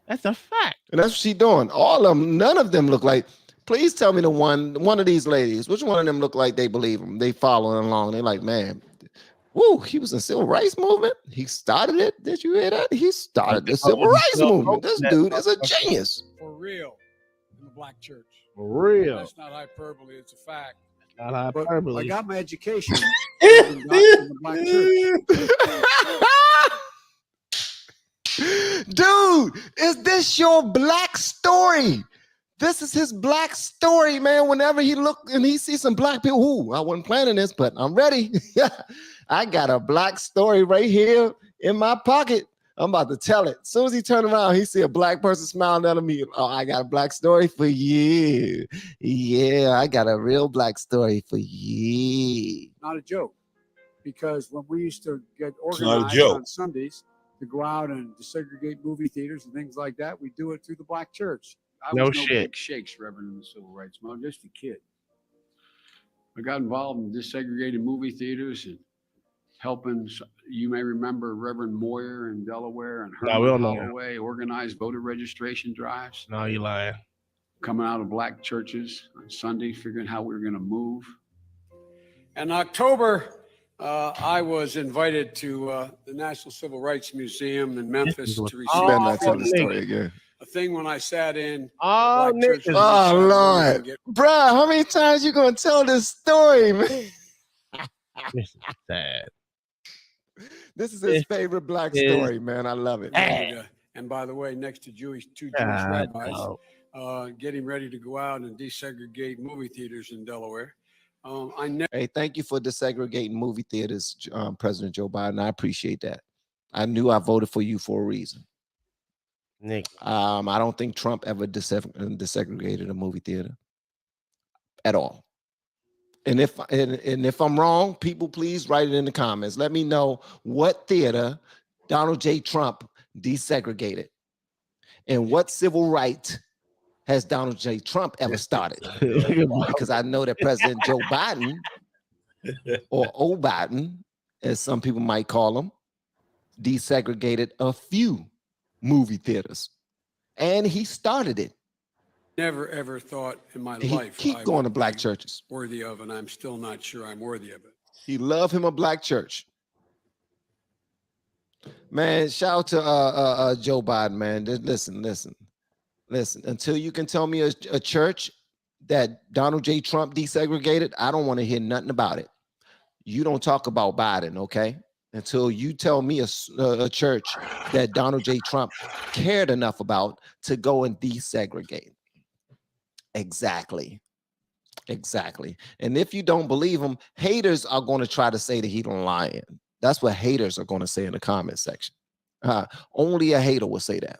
That's a fact. And that's what she doing. All of them, none of them look like. Please tell me one of these ladies, which one of them look like they believe him? They following along. They like, man, woo, he was in the civil rights movement. He started it. Did you hear that? He started the civil rights movement. This dude is a genius. For real, in the black church. For real. That's not hyperbole. It's a fact. Not hyperbole. I got my education in the black church. Dude, is this your black story? This is his black story, man. Whenever he look and he sees some black people, ooh, I wasn't planning this, but I'm ready. I got a black story right here in my pocket. I'm about to tell it. As soon as he turned around, he see a black person smiling at me. Oh, I got a black story for you. Yeah, I got a real black story for you. Not a joke. Because when we used to get organized on Sundays to go out and desegregate movie theaters and things like that, we do it through the black church. I was no big shakes, Reverend, in the civil rights movement. Just a kid. I got involved in desegregated movie theaters and helping. You may remember Reverend Moyer in Delaware and Herman Holloway organized voter registration drives. No, you lying. Coming out of black churches on Sunday, figuring how we were going to move. In October, I was invited to the National Civil Rights Museum in Memphis to receive a thing when I sat in. Oh, Lord. Bruh, how many times you going to tell this story, man? This is sad. This is his favorite black story, man. I love it. And by the way, next to two Jewish rabbis getting ready to go out and desegregate movie theaters in Delaware. Hey, thank you for desegregating movie theaters, President Joe Biden. I appreciate that. I knew I voted for you for a reason. Nick. I don't think Trump ever desegregated a movie theater at all. And if I'm wrong, people please write it in the comments. Let me know what theater Donald J. Trump desegregated and what civil right has Donald J. Trump ever started. Because I know that President Joe Biden, or O Biden, as some people might call him, desegregated a few movie theaters, and he started it. Never ever thought in my life keep going to black churches worthy of, and I'm still not sure I'm worthy of it. He loved him a black church. Man, shout out to Joe Biden, man. Listen. Until you can tell me a church that Donald J. Trump desegregated, I don't want to hear nothing about it. You don't talk about Biden, okay? Until you tell me a church that Donald J. Trump cared enough about to go and desegregate. Exactly. And if you don't believe him, haters are going to try to say that he don't lying. That's what haters are going to say in the comment section. Only a hater will say that.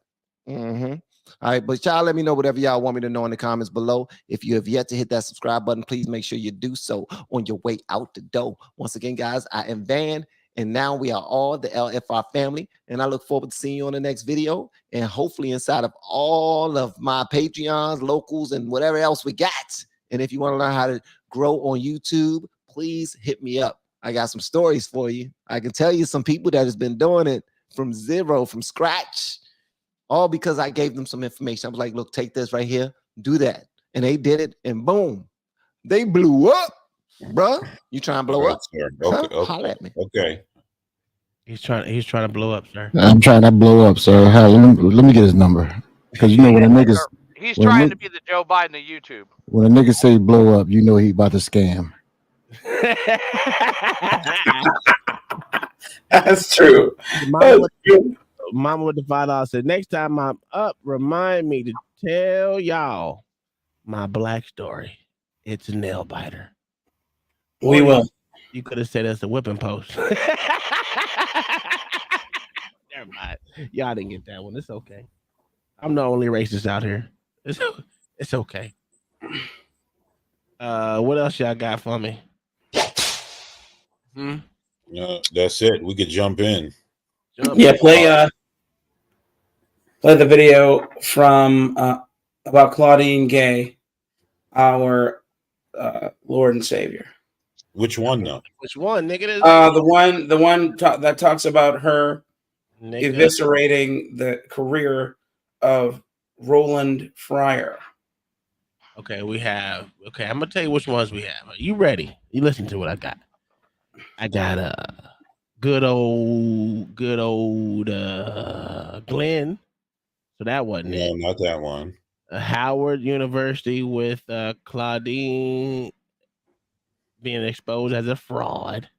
All right, but y'all let me know whatever y'all want me to know in the comments below. If you have yet to hit that subscribe button, please make sure you do so on your way out the door. Once again, guys, I am Van, and now we are all the LFR family, and I look forward to seeing you on the next video, and hopefully inside of all of my Patreons, locals, and whatever else we got. And if you want to learn how to grow on YouTube, please hit me up. I got some stories for you. I can tell you some people that has been doing it from zero, from scratch, all because I gave them some information. I was like, look, take this right here, do that. And they did it, and boom, they blew up, bruh. You trying to blow up? Okay. Holler at me. Okay. He's trying to blow up, sir. I'm trying to blow up, sir. Let me get his number. Because you know when a niggas... He's trying to be the Joe Biden of YouTube. When a nigga say blow up, you know he about to scam. That's true. Mama with the $5 said, next time I'm up, remind me to tell y'all my black story. It's a nail biter. We will. You could have said it's a whipping post. Never mind. Y'all didn't get that one. It's okay. I'm the only racist out here. It's okay. What else y'all got for me? That's it. We could jump in. Play the video from about Claudine Gay, our Lord and Savior. Which one though? Which one, nigga? The one that talks about her eviscerating the career of Roland Fryer. Okay, I'm gonna tell you which ones we have. Are you ready? You listen to what I got. I got good old Glenn. So that wasn't it. No, not that one. Howard University with Claudine being exposed as a fraud.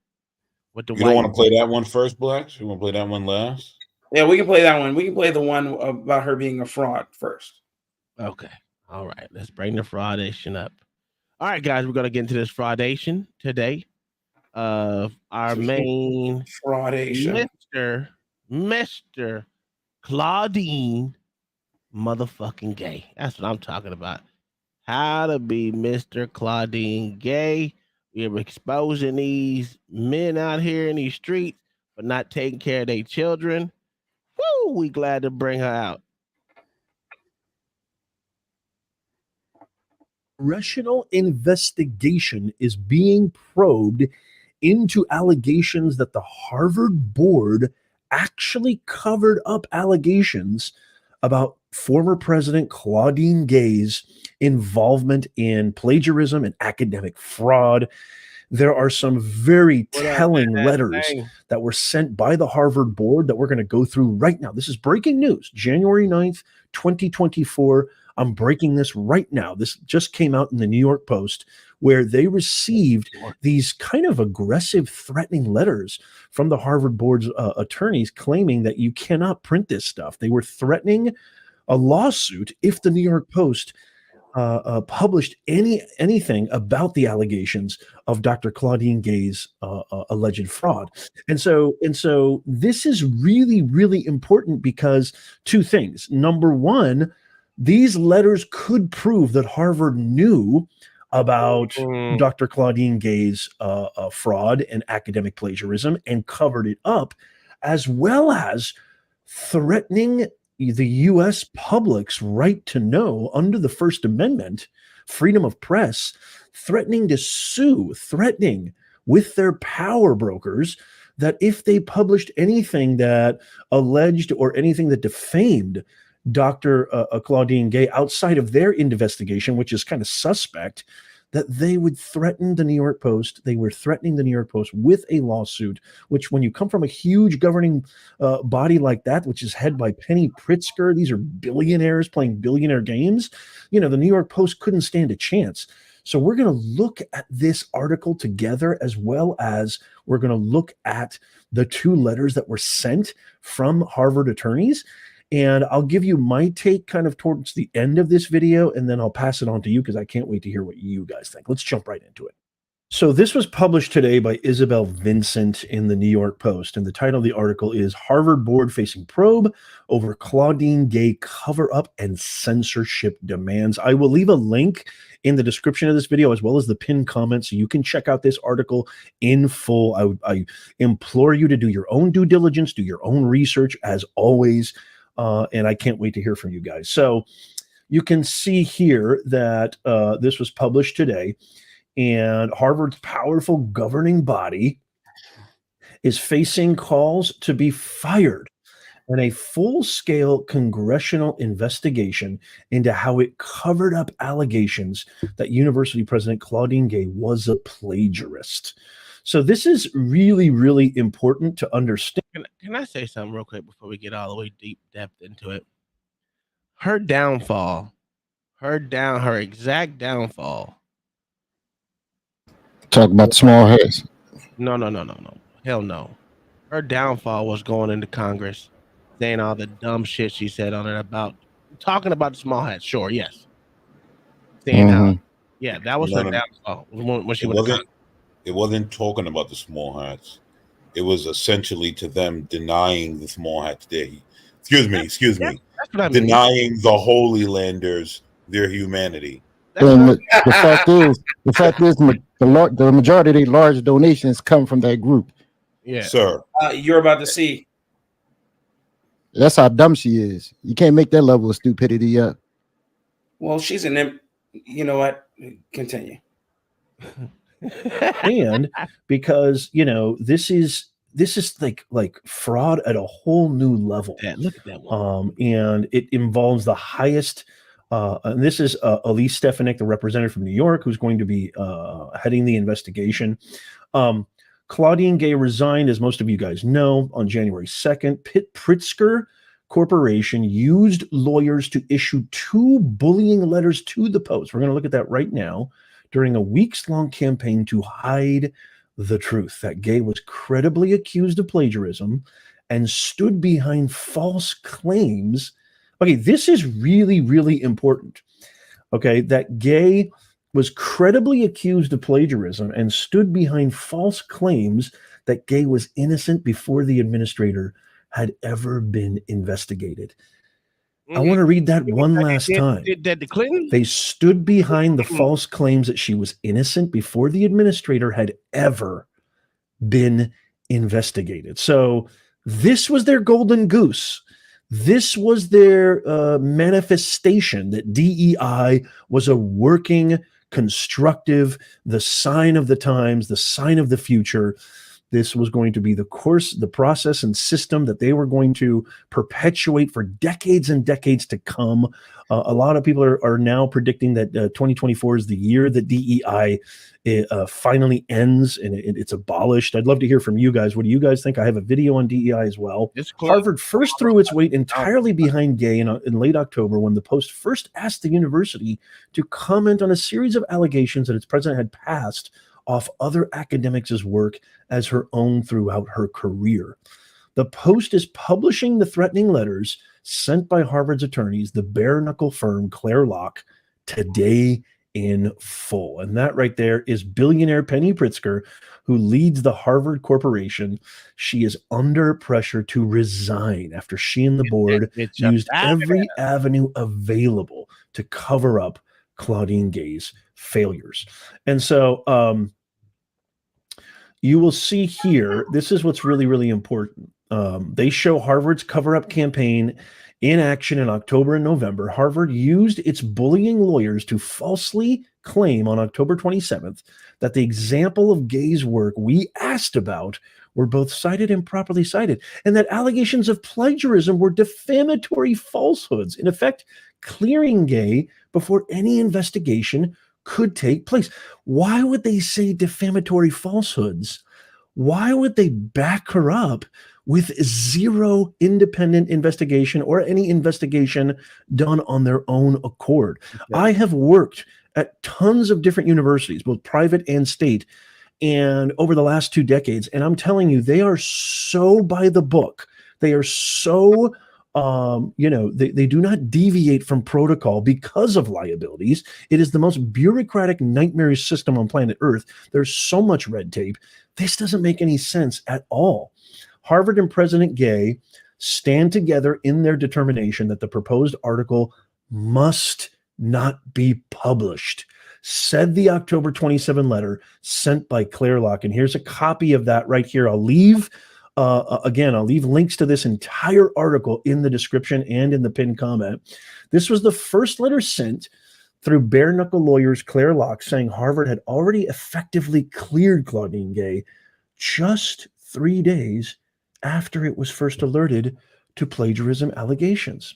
With the You don't want to play that one first, Blacks? You want to play that one last? Yeah, we can play that one. We can play the one about her being a fraud first. Okay. All right. Let's bring the fraudation up. All right, guys, we're gonna get into this fraudation today. Of our main fraudation, Mr. Claudine motherfucking Gay. That's what I'm talking about. How to be Mr. Claudine Gay. We're exposing these men out here in these streets for not taking care of their children. Woo, we glad to bring her out. Congressional investigation is being probed into allegations that the Harvard board actually covered up allegations about former President Claudine Gay's involvement in plagiarism and academic fraud. There are some very telling letters that were sent by the Harvard board that we're going to go through right now. This is breaking news, January 9th, 2024. I'm breaking this right now. This just came out in the New York Post, where they received these kind of aggressive, threatening letters from the Harvard board's attorneys claiming that you cannot print this stuff. They were threatening a lawsuit if the New York Post published anything about the allegations of Dr. Claudine Gay's alleged fraud. And so this is really, really important because two things. Number one, these letters could prove that Harvard knew about Dr. Claudine Gay's fraud and academic plagiarism and covered it up, as well as threatening the U.S. public's right to know under the First Amendment, freedom of press, threatening to sue, threatening with their power brokers that if they published anything that alleged or anything that defamed Dr. Claudine Gay outside of their investigation, which is kind of suspect, that they would threaten the New York Post. They were threatening the New York Post with a lawsuit, which when you come from a huge governing body like that, which is headed by Penny Pritzker, these are billionaires playing billionaire games, the New York Post couldn't stand a chance. So we're going to look at this article together, as well as we're going to look at the two letters that were sent from Harvard attorneys. And I'll give you my take kind of towards the end of this video, and then I'll pass it on to you because I can't wait to hear what you guys think. Let's jump right into it. So this was published today by Isabel Vincent in the New York Post, and the title of the article is Harvard Board Facing Probe Over Claudine Gay Cover-Up and Censorship Demands. I will leave a link in the description of this video as well as the pinned comment so you can check out this article in full. I implore you to do your own due diligence, do your own research as always. And I can't wait to hear from you guys. So you can see here that this was published today, and Harvard's powerful governing body is facing calls to be fired in a full-scale congressional investigation into how it covered up allegations that University President Claudine Gay was a plagiarist. So this is really, really important to understand. Can I say something real quick before we get all the way deep depth into it? Her downfall, her exact downfall Talk about the small hats. No. Hell no. Her downfall was going into Congress, saying all the dumb shit she said on it about talking about the small hats. Sure, yes. Saying how, Mm-hmm. yeah, that was No, her no, no. downfall when she It went to Congress. wasn't. It wasn't talking about the small hats. It was essentially to them denying the small hats excuse Yeah, me, that's what I mean. denying the Holy Landers their humanity. That's what And I the fact is, the majority of the large donations come from that group. Yeah. Sir. You're about to see. That's how dumb she is. You can't make that level of stupidity up. Well, she's an. You know what? Continue. And because this is like fraud at a whole new level. Yeah, look at that one. And it involves the highest and this is Elise Stefanik, the representative from New York, who's going to be heading the investigation. Claudine Gay resigned, as most of you guys know, on January 2nd. Pitt Pritzker Corporation used lawyers to issue 2 bullying letters to the Post. We're going to look at that right now. During a weeks-long campaign to hide the truth that Gay was credibly accused of plagiarism and stood behind false claims. Okay, this is really, really important. Okay, that Gay was credibly accused of plagiarism and stood behind false claims that Gay was innocent before the administrator had ever been investigated. I want to read that one last time. Did the Clinton? They stood behind the false claims that she was innocent before the administrator had ever been investigated. So this was their golden goose. This was their manifestation that DEI was a working, constructive, the sign of the times, the sign of the future. This was going to be the course, the process and system that they were going to perpetuate for decades and decades to come. A lot of people are now predicting that 2024 is the year that DEI finally ends and it's abolished. I'd love to hear from you guys. What do you guys think? I have a video on DEI as well. Harvard first threw its weight entirely behind Gay in late October when the Post first asked the university to comment on a series of allegations that its president had passed off other academics' work as her own throughout her career. The Post is publishing the threatening letters sent by Harvard's attorneys, the bare-knuckle firm Claire Locke, today in full. And that right there is billionaire Penny Pritzker, who leads the Harvard Corporation. She is under pressure to resign after she and the board used every avenue available to cover up Claudine Gay's failures. And so you will see here, this is what's really, really important. They show Harvard's cover-up campaign in action in October and November. Harvard used its bullying lawyers to falsely claim on October 27th that the example of Gay's work we asked about were both cited and properly cited, and that allegations of plagiarism were defamatory falsehoods, in effect clearing Gay before any investigation could take place. Why would they say defamatory falsehoods? Why would they back her up with zero independent investigation or any investigation done on their own accord? Okay. I have worked at tons of different universities, both private and state, and over the last 2 decades, and I'm telling you, they are so by the book. They are so they do not deviate from protocol because of liabilities. It is the most bureaucratic, nightmarish system on planet Earth. There's so much red tape. This doesn't make any sense at all. Harvard and President Gay stand together in their determination that the proposed article must not be published, said the October 27 letter sent by Claire Locke. And here's a copy of that right here. I'll leave links to this entire article in the description and in the pinned comment. This was the first letter sent through bare-knuckle lawyers Claire Locke saying Harvard had already effectively cleared Claudine Gay just 3 days after it was first alerted to plagiarism allegations.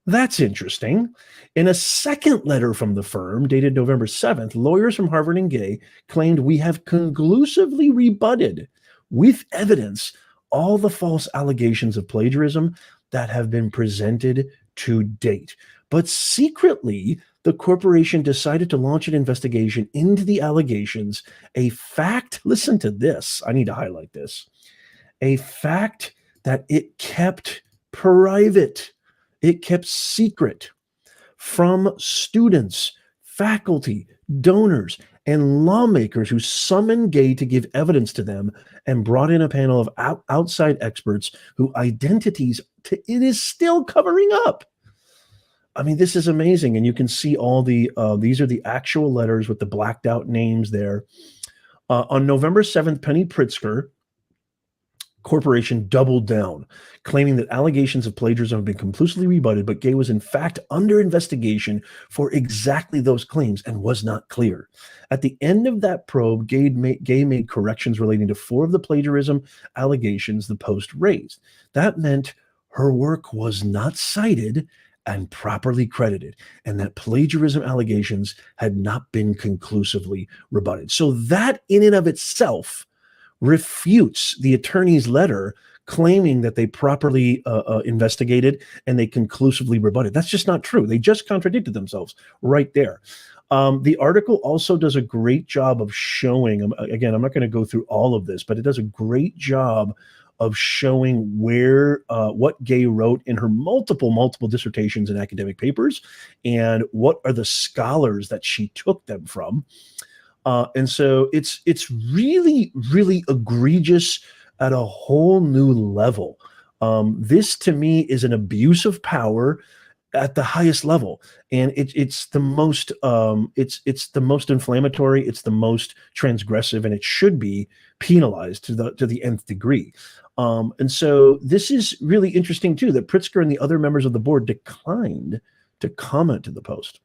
That's interesting. In a second letter from the firm, dated November 7th, lawyers from Harvard and Gay claimed we have conclusively rebutted with evidence all the false allegations of plagiarism that have been presented to date. But secretly, the corporation decided to launch an investigation into the allegations, a fact, listen to this, I need to highlight this, a fact that it kept private, it kept secret from students, faculty, donors, and lawmakers who summoned Gay to give evidence to them and brought in a panel of outside experts who identities it is still covering up. I mean, this is amazing. And you can see all the, these are the actual letters with the blacked out names there. On November 7th, Penny Pritzker Corporation doubled down, claiming that allegations of plagiarism have been conclusively rebutted, but Gay was in fact under investigation for exactly those claims and was not clear. At the end of that probe, Gay made corrections relating to 4 of the plagiarism allegations the Post raised. That meant her work was not cited and properly credited, and that plagiarism allegations had not been conclusively rebutted. So that in and of itself refutes the attorney's letter claiming that they properly investigated and they conclusively rebutted. That's just not true. They just contradicted themselves right there. The article also does a great job of showing, again, I'm not going to go through all of this, but it does a great job of showing where what Gay wrote in her multiple dissertations and academic papers, and what are the scholars that she took them from. And so it's really, really egregious at a whole new level. This to me is an abuse of power at the highest level, and it's the most it's the most inflammatory, it's the most transgressive, and it should be penalized to the nth degree. And so this is really interesting too, that Pritzker and the other members of the board declined to comment to the Post.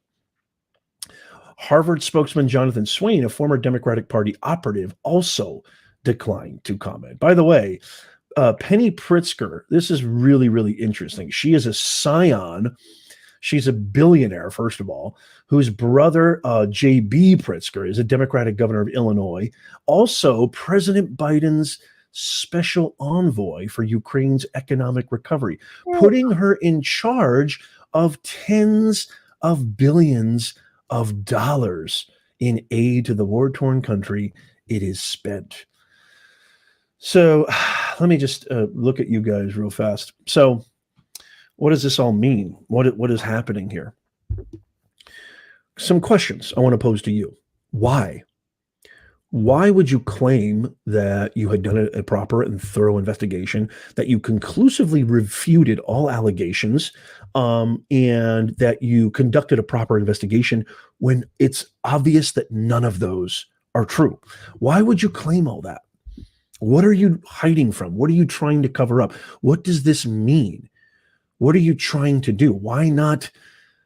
Harvard spokesman Jonathan Swain, a former Democratic Party operative, also declined to comment. By the way, Penny Pritzker, this is really, really interesting. She is a scion. She's a billionaire, first of all, whose brother, J.B. Pritzker, is a Democratic governor of Illinois, also President Biden's special envoy for Ukraine's economic recovery, putting her in charge of tens of billions of dollars in aid to the war-torn country it is spent. So let me just look at you guys real fast. So what does this all mean? What is happening here? Some questions I want to pose to you. Why? Why would you claim that you had done a proper and thorough investigation, that you conclusively refuted all allegations, and that you conducted a proper investigation when it's obvious that none of those are true? Why would you claim all that? What are you hiding from? What are you trying to cover up? What does this mean? What are you trying to do? Why not?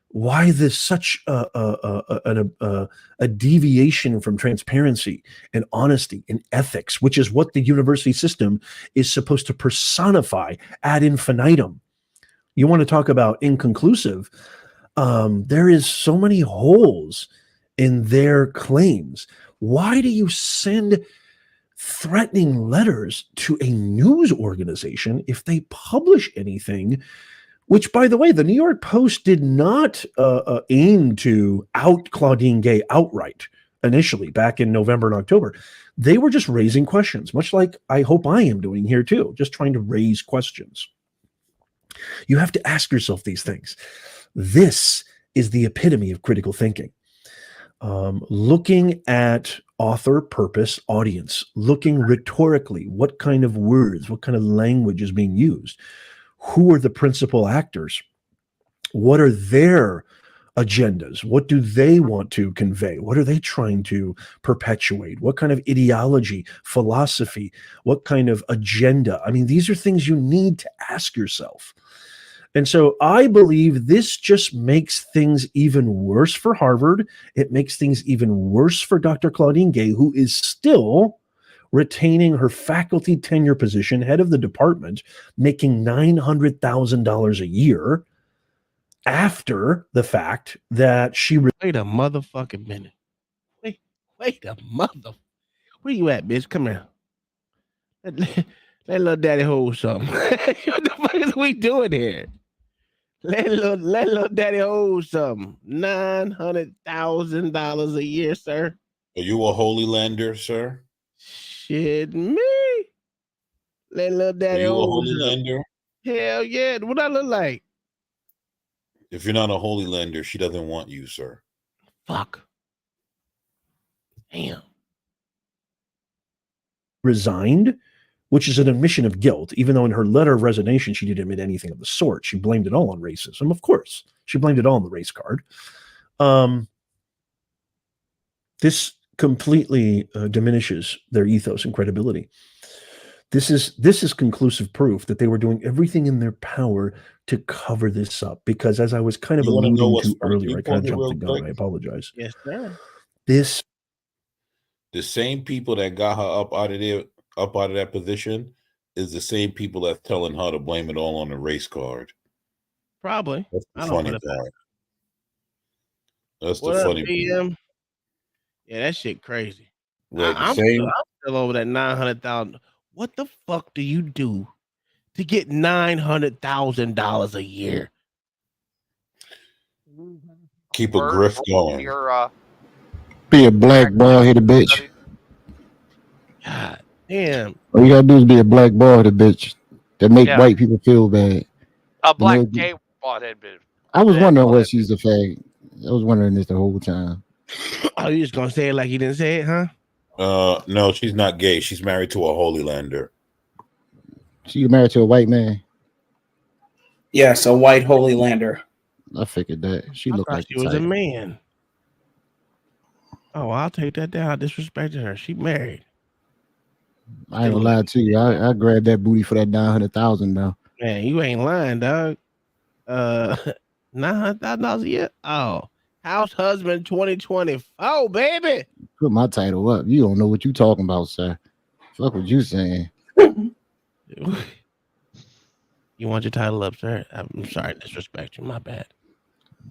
Why this such a deviation from transparency and honesty and ethics, which is what the university system is supposed to personify ad infinitum? You want to talk about inconclusive? There is so many holes in their claims. Why do you send threatening letters to a news organization if they publish anything? Which, by the way, the New York Post did not aim to out Claudine Gay outright initially back in November and October. They were just raising questions, much like I hope I am doing here too, just trying to raise questions. You have to ask yourself these things. This is the epitome of critical thinking. Looking at author, purpose, audience, looking rhetorically, what kind of words, what kind of language is being used? Who are the principal actors? What are their agendas? What do they want to convey? What are they trying to perpetuate? What kind of ideology, philosophy, what kind of agenda? I mean, these are things you need to ask yourself. And so I believe this just makes things even worse for Harvard. It makes things even worse for Dr. Claudine Gay, who is still retaining her faculty tenure position, head of the department, making $900,000 a year after the fact that she... Wait a motherfucking minute. Wait a mother... Where you at, bitch? Come here. Let little daddy hold something. What the fuck is we doing here? Let little daddy hold something. $900,000 a year, sir. Are you a Holy Lander, sir? Shit, me. Let little Are daddy you a hold Holy something. Lander? Hell yeah. What I look like? If you're not a Holy Lander, she doesn't want you, sir. Fuck. Damn. Resigned, which is an admission of guilt, even though in her letter of resignation, she didn't admit anything of the sort. She blamed it all on racism. Of course, she blamed it all on the race card. This completely diminishes their ethos and credibility. This is conclusive proof that they were doing everything in their power to cover this up. Because as I was kind of alluding to earlier, I kind of jumped the gun. I apologize. Yes, sir. The same people that got her up out of that position is the same people that's telling her to blame it all on the race card. Probably. That's the I funny don't part. That's what the up, funny BM? part. Yeah, that shit crazy. Right, I'm still over that 900,000. What the fuck do you do to get $900,000 a year? Keep a grift going. Be a black bald-headed bitch. God damn. All you gotta do is be a black bald-headed bitch that make white people feel bad. A black gay bald-headed bitch. I was wondering what she's a fag. I was wondering this the whole time. Oh, you just gonna say it like you didn't say it, huh? No, she's not gay. She's married to a Holy Lander. She married to a white man. Yes, a white Holy Lander. I figured that. She I looked thought like she the was type. a man. Oh, I'll take that down. I disrespected her. She married. I ain't gonna lie to you. I grabbed that booty for that 900,000 now. Man, you ain't lying, dog. $900,000 a year. Oh, house husband 2024, baby. Put my title up. You don't know what you talking about, sir. Fuck what you saying. You want your title up, sir? I'm sorry to disrespect you. My bad.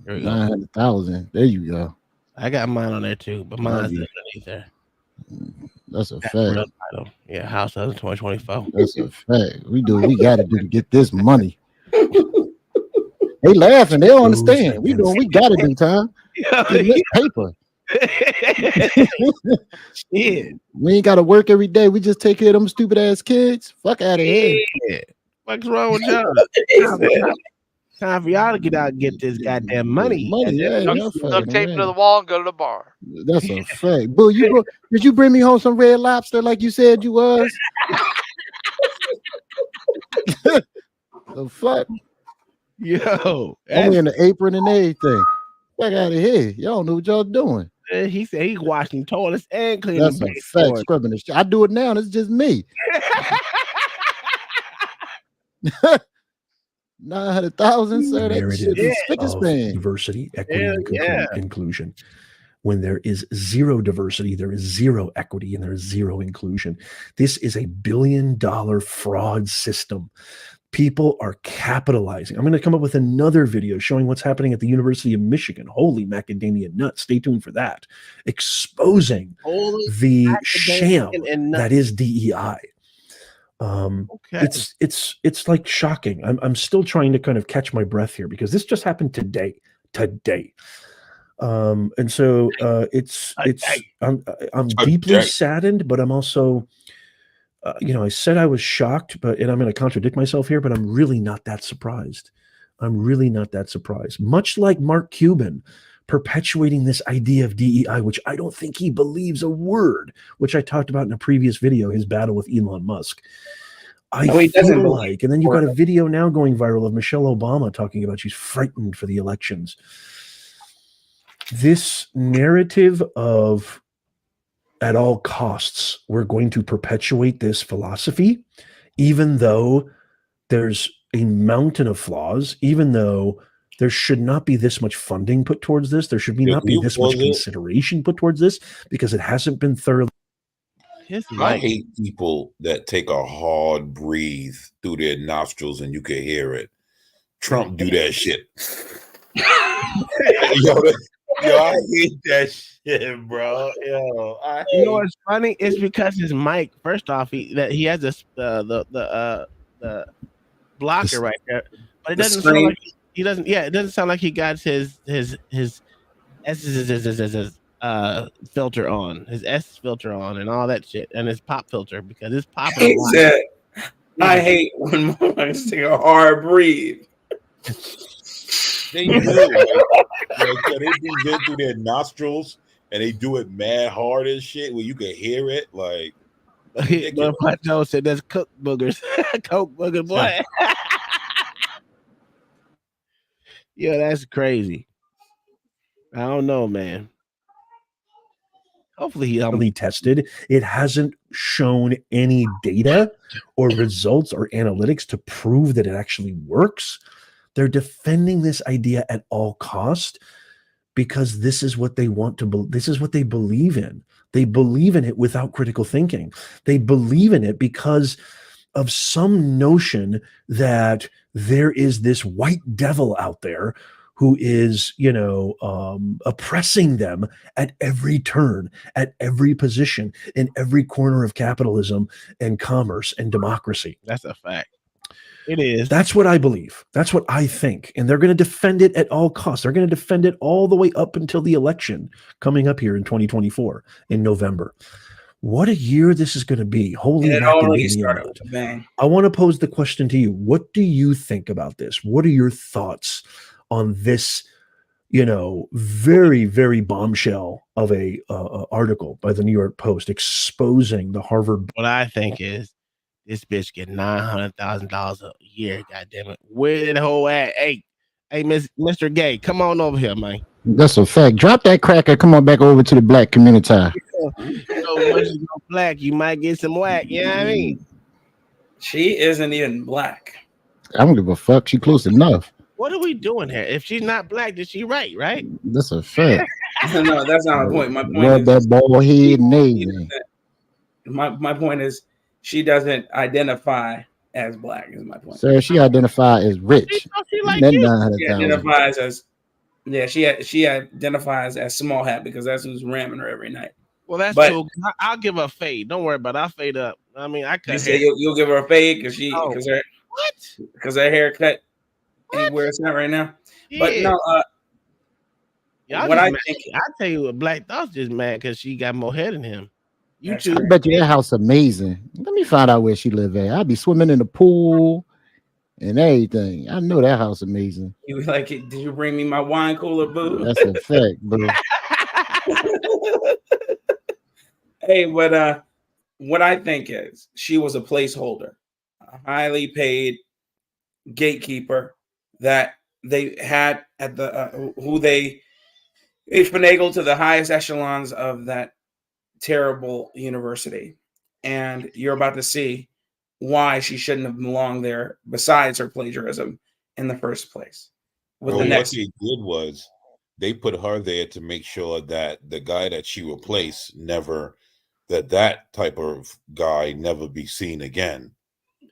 Here we go. 900,000. There you go. I got mine on there too, but mine's underneath there. That's a fact. Real title. Yeah, house husband 2024. That's a fact. We do what we gotta do to get this money. They laughing. They don't understand. We do what we gotta do, Tom. Get this paper. Shit. We ain't gotta work every day. We just take care of them stupid ass kids. Fuck out of here. Yeah. What's wrong with y'all? Time for y'all to get out and get this goddamn money. Duct tape to the wall and go to the bar. That's a fact. Boo, did you bring me home some Red Lobster like you said you was? The fuck? Yo. I'm wearing the apron and everything. Fuck out of here. Y'all know what y'all doing. He said he's washing toilets and cleaning. That's a fact. Scrubbing the shit. I do it now, and it's just me. 900,000, sir. That shit is spick and span. Diversity, equity, and inclusion. When there is zero diversity, there is zero equity, and there is zero inclusion. This is a $1 billion fraud system. People are capitalizing. I'm going to come up with another video showing what's happening at the University of Michigan. Holy macadamia nuts. Stay tuned for that. Exposing the sham that is DEI. It's like shocking. I'm still trying to kind of catch my breath here because this just happened today. And so I'm deeply saddened, but I'm also I said I was shocked, and I'm going to contradict myself here, but I'm really not that surprised. Much like Mark Cuban perpetuating this idea of DEI, which I don't think he believes a word, which I talked about in a previous video, his battle with Elon Musk. I feel like, and then you've got a video now going viral of Michelle Obama talking about she's frightened for the elections. This narrative of at all costs, we're going to perpetuate this philosophy, even though there's a mountain of flaws, even though there should not be this much funding put towards this. There should not be this much consideration put towards this because it hasn't been thoroughly. I hate people that take a hard breathe through their nostrils and you can hear it. Trump do that shit. Yo, I hate that shit, bro. Yo, you know what's funny? It's because his mic. First off, he has this the blocker right there, but it doesn't sound like He doesn't. Yeah, it doesn't sound like he got his filter on, his S filter on, and all that shit, and his pop filter because it's popping a He lot. said, "I hate when motherfuckers take a hard breathe." They do. Like, so they breathe in through their nostrils and they do it mad hard and shit where you can hear it. Like, ridiculous. But Joe said that's coke boogers, coke booger boy. Yeah, that's crazy. I don't know, man. Hopefully he tested. It hasn't shown any data or results or analytics to prove that it actually works. They're defending this idea at all cost because this is what they want to this is what they believe in. They believe in it without critical thinking. They believe in it because of some notion that there is this white devil out there who is, oppressing them at every turn, at every position, in every corner of capitalism and commerce and democracy. That's a fact. It is. That's what I believe. That's what I think. And they're going to defend it at all costs. They're going to defend it all the way up until the election coming up here in 2024 in November. What a year this is going to be. Holy And it already macadamia started nut. with a bang. I want to pose the question to you. What do you think about this? What are your thoughts on this, very, very bombshell of a article by the New York Post exposing the Harvard? What I think is this bitch get $900,000 a year. God damn it! Where did the whole at? Hey, Mr. Gay, come on over here, man. That's a fact. Drop that cracker. Come on back over to the black community. Once you go black, you might get some whack. You know what I mean? She isn't even black. I don't give a fuck. She close enough. What are we doing here? If she's not black, then she right? That's a fact. No, that's not my point. My point Love is that bald head and everything. my point is she doesn't identify as black. Is my point. Sir, she identified as rich. She like That you. She identifies as she identifies as small hat because that's who's ramming her every night. Well, that's But- cool. I'll give her a fade. Don't worry about it. I'll fade up. I mean, I You cut say hair. you'll give her a fade because What? because her haircut ain't where it's at right now. But no, Y'all what just I mad. think I tell you what, Black Thought's just mad because she got more hair than him. You That's two. I bet you that house amazing. Let me find out where she live at. I'll be swimming in the pool and everything. I know that house amazing. you like it. Did you bring me my wine cooler, boo? That's a fact, bro. Hey, but what I think is she was a placeholder, a highly paid gatekeeper that they had at the who they finagled to the highest echelons of that terrible university. And you're about to see why she shouldn't have belonged there besides her plagiarism in the first place. With Well, the next what they did was they put her there to make sure that the guy that she replaced that type of guy never be seen again.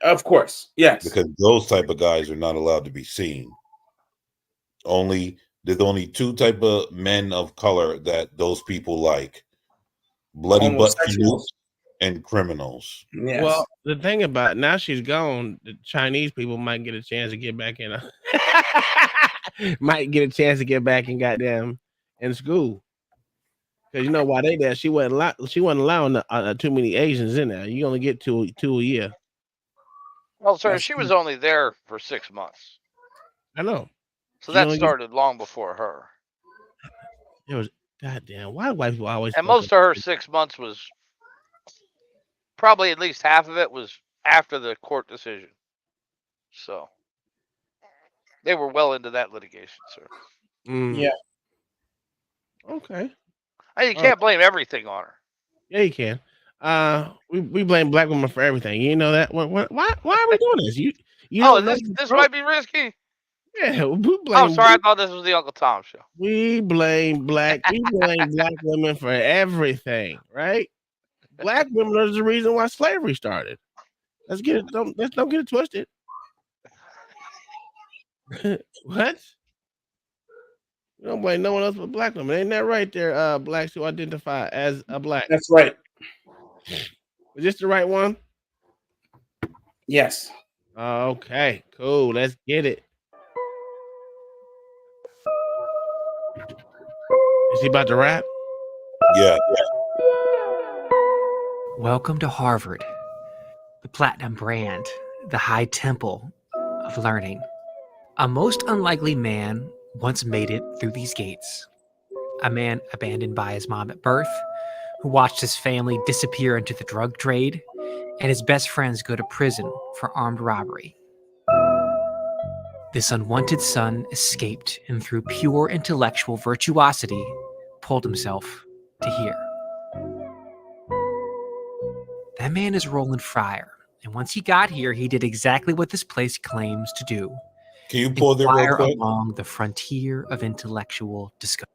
Of course, yes. Because those type of guys are not allowed to be seen. There's only two type of men of color that those people like: bloody butt Homosexuals. and criminals. Yes. Well, the thing about now she's gone, the Chinese people might get a chance to get back in. Might get a chance to get back in goddamn in school. Because you know why they there? She wasn't allowing too many Asians in there. You only get two a year. Well, sir, she was only there for 6 months. I know. So She that only started long before her. It was goddamn. Why do white people always? And most of her 6 months was probably at least half of it was after the court decision. So they were well into that litigation, sir. Yeah. Okay. Hey, you can't blame everything on her. Yeah, you can. We blame black women for everything. You know that? Why are we doing this? You Oh, don't know this might be risky. Yeah, we blame. I'm sorry, I thought this was the Uncle Tom show. We blame black women for everything, right? Black women are the reason why slavery started. Let's don't get it twisted. What? We don't blame no one else but black women. Ain't that right there, blacks who identify as a black? That's right. Is this the right one? Yes. Okay, cool. Let's get it. Is he about to rap? Yeah. Welcome to Harvard, the platinum brand, the high temple of learning. A most unlikely man once made it through these gates. A man abandoned by his mom at birth, who watched his family disappear into the drug trade, and his best friends go to prison for armed robbery. This unwanted son escaped and through pure intellectual virtuosity pulled himself to here. That man is Roland Fryer, and once he got here, he did exactly what this place claims to do. Can you pause it real Inquire quick? along the frontier of intellectual discovery.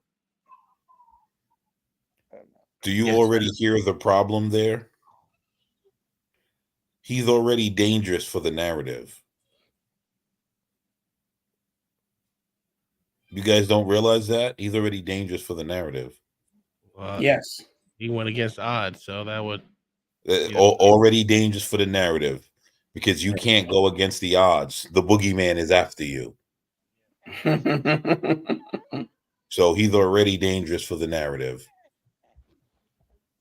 Do you already hear the problem there? He's already dangerous for the narrative. You guys don't realize that? He's already dangerous for the narrative. Yes. He went against odds, so that would Already dangerous for the narrative because you can't go against the odds. The boogeyman is after you. So he's already dangerous for the narrative.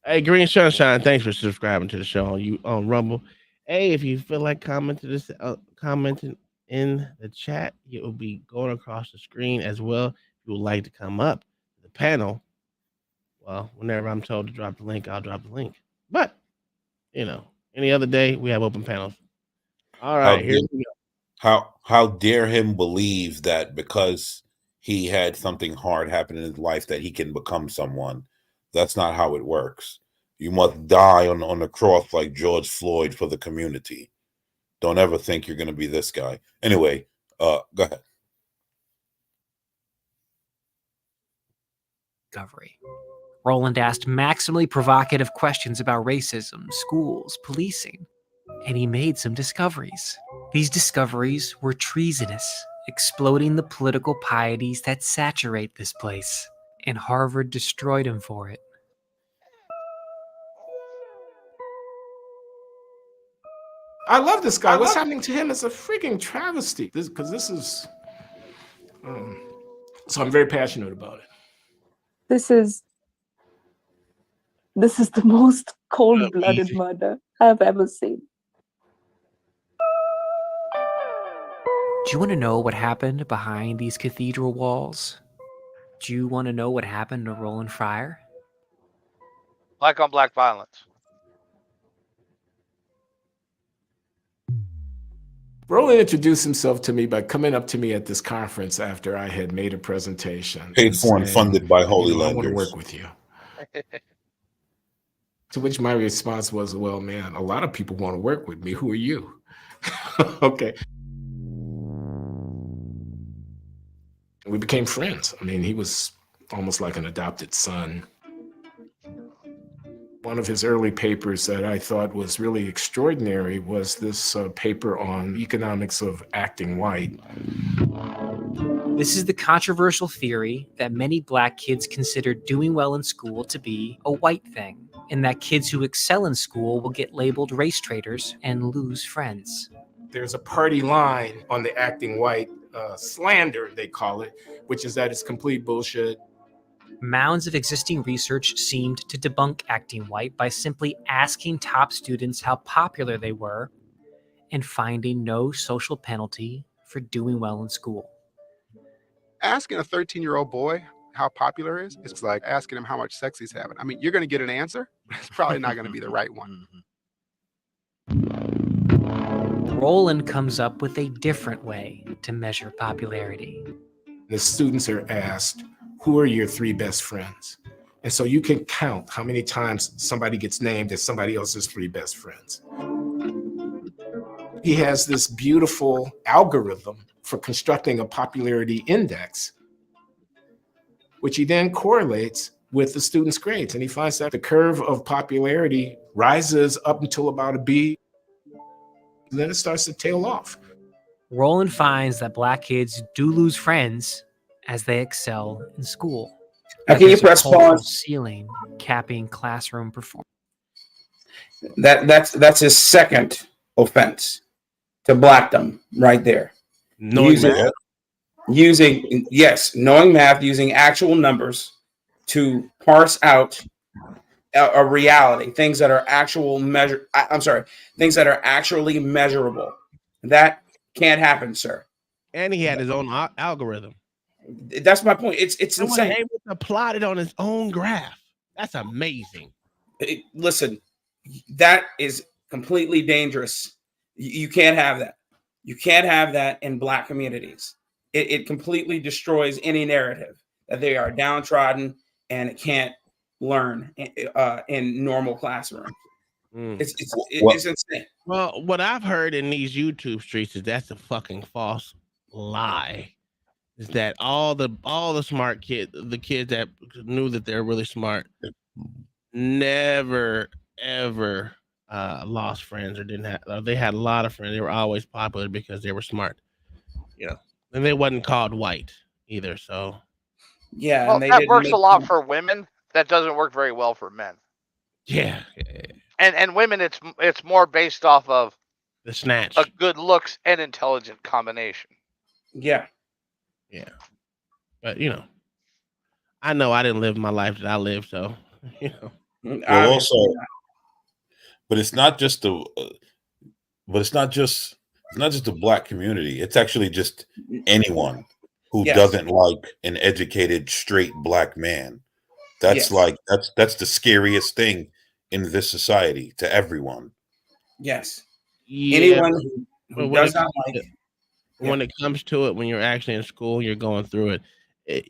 Hey, Green Sunshine, thanks for subscribing to the show on Rumble. Hey, if you feel like commenting in the chat, it will be going across the screen as well. If you would like to come up to the panel, well, whenever I'm told to drop the link, I'll drop the link. But any other day we have open panels. All right, here we go. How dare him believe that because he had something hard happen in his life that he can become someone? That's not how it works. You must die on the cross like George Floyd for the community. Don't ever think you're going to be this guy. Anyway, go ahead. Discovery. Roland asked maximally provocative questions about racism, schools, policing, and he made some discoveries. These discoveries were treasonous, exploding the political pieties that saturate this place, and Harvard destroyed him for it. I love this guy. What's happening to him is a freaking travesty. This is so I'm very passionate about it. This is the most cold-blooded murder I've ever seen. Do you want to know what happened behind these cathedral walls? Do you want to know what happened to Roland Fryer? Black on black violence. Roland introduced himself to me by coming up to me at this conference after I had made a presentation. Paid for and funded by holy I want to lenders. work with you. To which my response was, well, man, a lot of people want to work with me. Who are you? Okay. We became friends. I mean, he was almost like an adopted son. One of his early papers that I thought was really extraordinary was this paper on economics of acting white. This is the controversial theory that many Black kids consider doing well in school to be a white thing, and that kids who excel in school will get labeled race traitors and lose friends. There's a party line on the acting white slander, they call it, which is that it's complete bullshit. Mounds of existing research seemed to debunk acting white by simply asking top students how popular they were and finding no social penalty for doing well in school. Asking a 13-year-old boy how popular is, it's like asking him how much sex he's having. I mean, you're going to get an answer, but it's probably not going to be the right one. Roland comes up with a different way to measure popularity. The students are asked, who are your 3 best friends? And so you can count how many times somebody gets named as somebody else's 3 best friends. He has this beautiful algorithm for constructing a popularity index, which he then correlates with the student's grades. And he finds that the curve of popularity rises up until about a B, and then it starts to tail off. Roland finds that Black kids do lose friends as they excel in school. Can you There's a press cultural pause? ceiling capping classroom performance. That's his second offense to blackdom right there. No, Use it. knowing math, using actual numbers to parse out a reality, things that are things that are actually measurable. That can't happen, sir. And he had his own algorithm. That's my point. It's And was insane. able to plot it on his own graph. That's amazing. Listen, that is completely dangerous. You can't have that. You can't have that in Black communities. It completely destroys any narrative that they are downtrodden and can't learn in normal classrooms. It's insane. Well, what I've heard in these YouTube streets is that's a fucking false lie. Is that all the smart kids, the kids that knew that they're really smart, never ever lost friends or didn't have. They had a lot of friends. They were always popular because they were smart. And they wasn't called white either. So yeah, well, and they that didn't works make a lot for women. That doesn't work very well for men. Yeah. And women, it's more based off of the snatch, a good looks and intelligent combination. Yeah. But I know I didn't live my life that I lived, so Well, also, but it's not just the, it's not just the Black community. It's actually just anyone who doesn't like an educated, straight Black man. That's that's the scariest thing in this society to everyone. Yes. Yeah, Anyone who does not like. When it comes to it, when you're actually in school, you're going through it.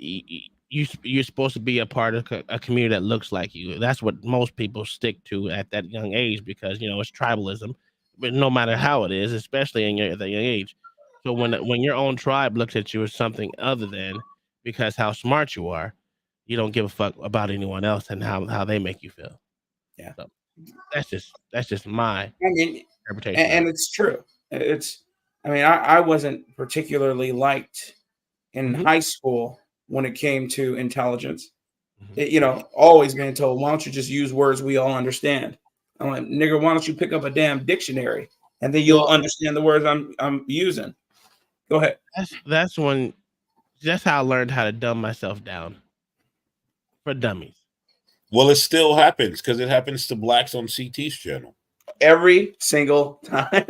You're supposed to be a part of a community that looks like you. That's what most people stick to at that young age because it's tribalism. But no matter how it is, especially at that young age. So when your own tribe looks at you as something other than because how smart you are, you don't give a fuck about anyone else and how they make you feel. Yeah, so that's just my interpretation. And it's true. I wasn't particularly liked in high school when it came to intelligence. Always being told, why don't you just use words we all understand? I'm like, nigga, why don't you pick up a damn dictionary and then you'll understand the words I'm using. Go ahead. That's how I learned how to dumb myself down for dummies. Well, it still happens because it happens to Blacks on CT's channel every single time.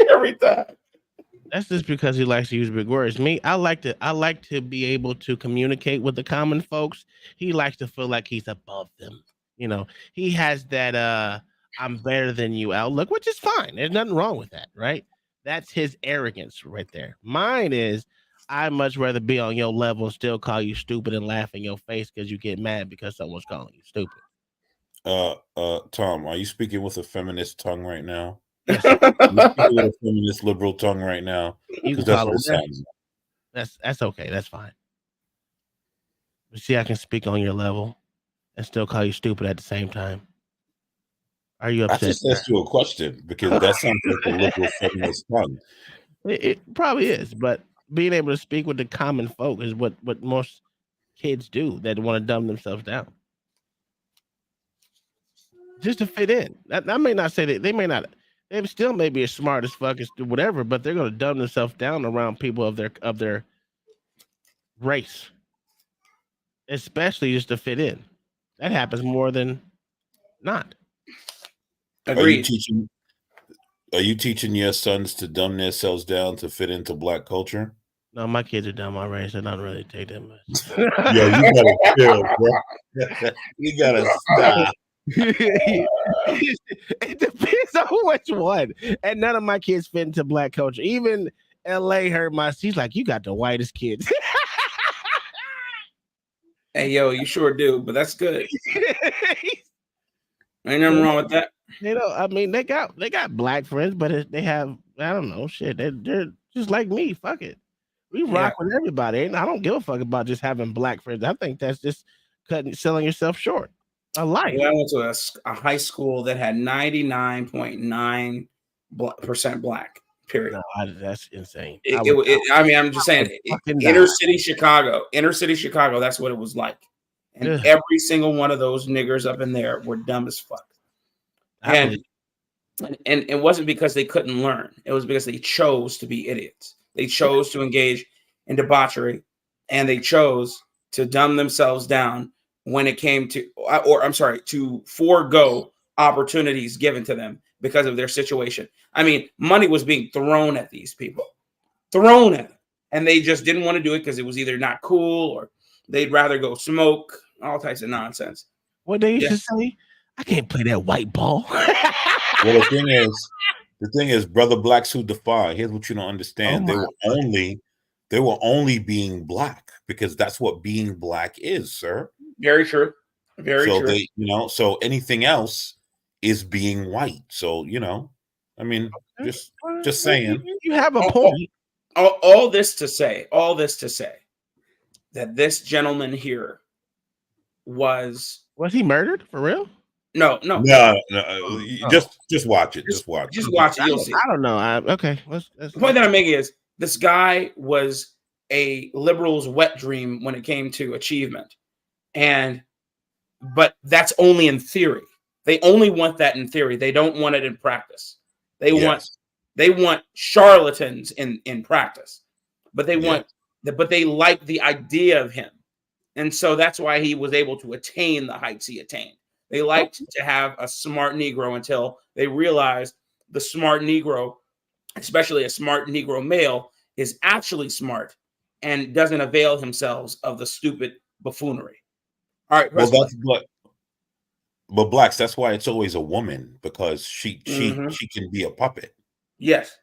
Every time. That's just because he likes to use big words. Me, I like to be able to communicate with the common folks. He likes to feel like he's above them. He has that I'm better than you outlook, which is fine. There's nothing wrong with that, right? That's his arrogance right there. Mine is I'd much rather be on your level and still call you stupid and laugh in your face because you get mad because someone's calling you stupid. Tom, are you speaking with a feminist tongue right now? Yes. You're speaking with a feminist liberal tongue right now. You can call it that's okay. That's fine. But see, I can speak on your level and still call you stupid at the same time. Are you upset? I just asked you a question because that sounds like a liberal feminist tongue. It probably is, but being able to speak with the common folk is what most kids do that want to dumb themselves down. Just to fit in. I may not say that they may not. They still may be as smart as fuck as whatever, but they're going to dumb themselves down around people of their race, especially just to fit in. That happens more than not. Agreed. Are you teaching your sons to dumb themselves down to fit into Black culture? No, my kids are dumb already, so I don't really take that much. Yo, you gotta chill, bro. You gotta stop. It depends on which one. And none of my kids fit into Black culture. Even LA heard she's like, you got the whitest kids. Hey, yo, you sure do, but that's good. Ain't nothing wrong with that. They got Black friends, but they have, I don't know, shit. They're just like me. Fuck it. We rock with everybody. And I don't give a fuck about just having Black friends. I think that's just selling yourself short. I went to a high school that had 99.9% Black. Period. No, that's insane. I'm just saying, inner city Chicago. That's what it was like, and every single one of those niggers up in there were dumb as fuck. And it wasn't because they couldn't learn; it was because they chose to be idiots. They chose to engage in debauchery, and they chose to dumb themselves down when it came to, to forego opportunities given to them because of their situation. I mean, money was being thrown at these people, and they just didn't want to do it because it was either not cool or they'd rather go smoke, all types of nonsense. What they used to say, I can't play that white ball. Well, the thing is, brother blacks who defy. Here's what you don't understand: they were only being black because that's what being black is, sir. Very true. Very so true. They, so anything else is being white. So I mean, just saying. You have a point. All this to say that this gentleman here was he murdered for real? No. Just watch it. Just watch it. You'll see. I don't know. Okay. The point that I'm making is this guy was a liberal's wet dream when it came to achievement, but that's only in theory. They only want that in theory. They don't want it in practice. They want charlatans in practice, but they like the idea of him, and so that's why he was able to attain the heights he attained. They liked to have a smart Negro until they realized the smart Negro, especially a smart Negro male, is actually smart and doesn't avail himself of the stupid buffoonery. All right. But blacks, that's why it's always a woman, because she can be a puppet. Yes.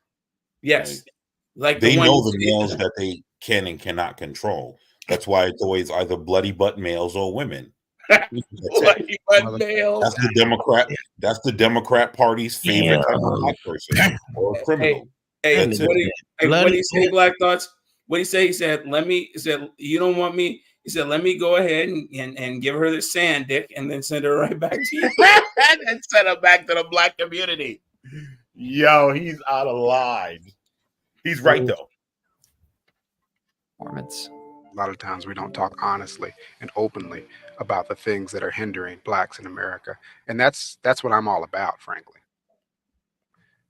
Like they know the males that they can and cannot control. That's why it's always either bloody butt males or women. Bloody butt males. That's the Democrat Party's favorite type of black person or a criminal. Hey, what do you say, Black Thoughts? What do you say? He said, you don't want me. He said, let me go ahead and give her the sand dick and then send her right back to you. And send her back to the black community. Yo, he's out of line. He's right, though. Performance. A lot of times we don't talk honestly and openly about the things that are hindering blacks in America. And that's what I'm all about, frankly.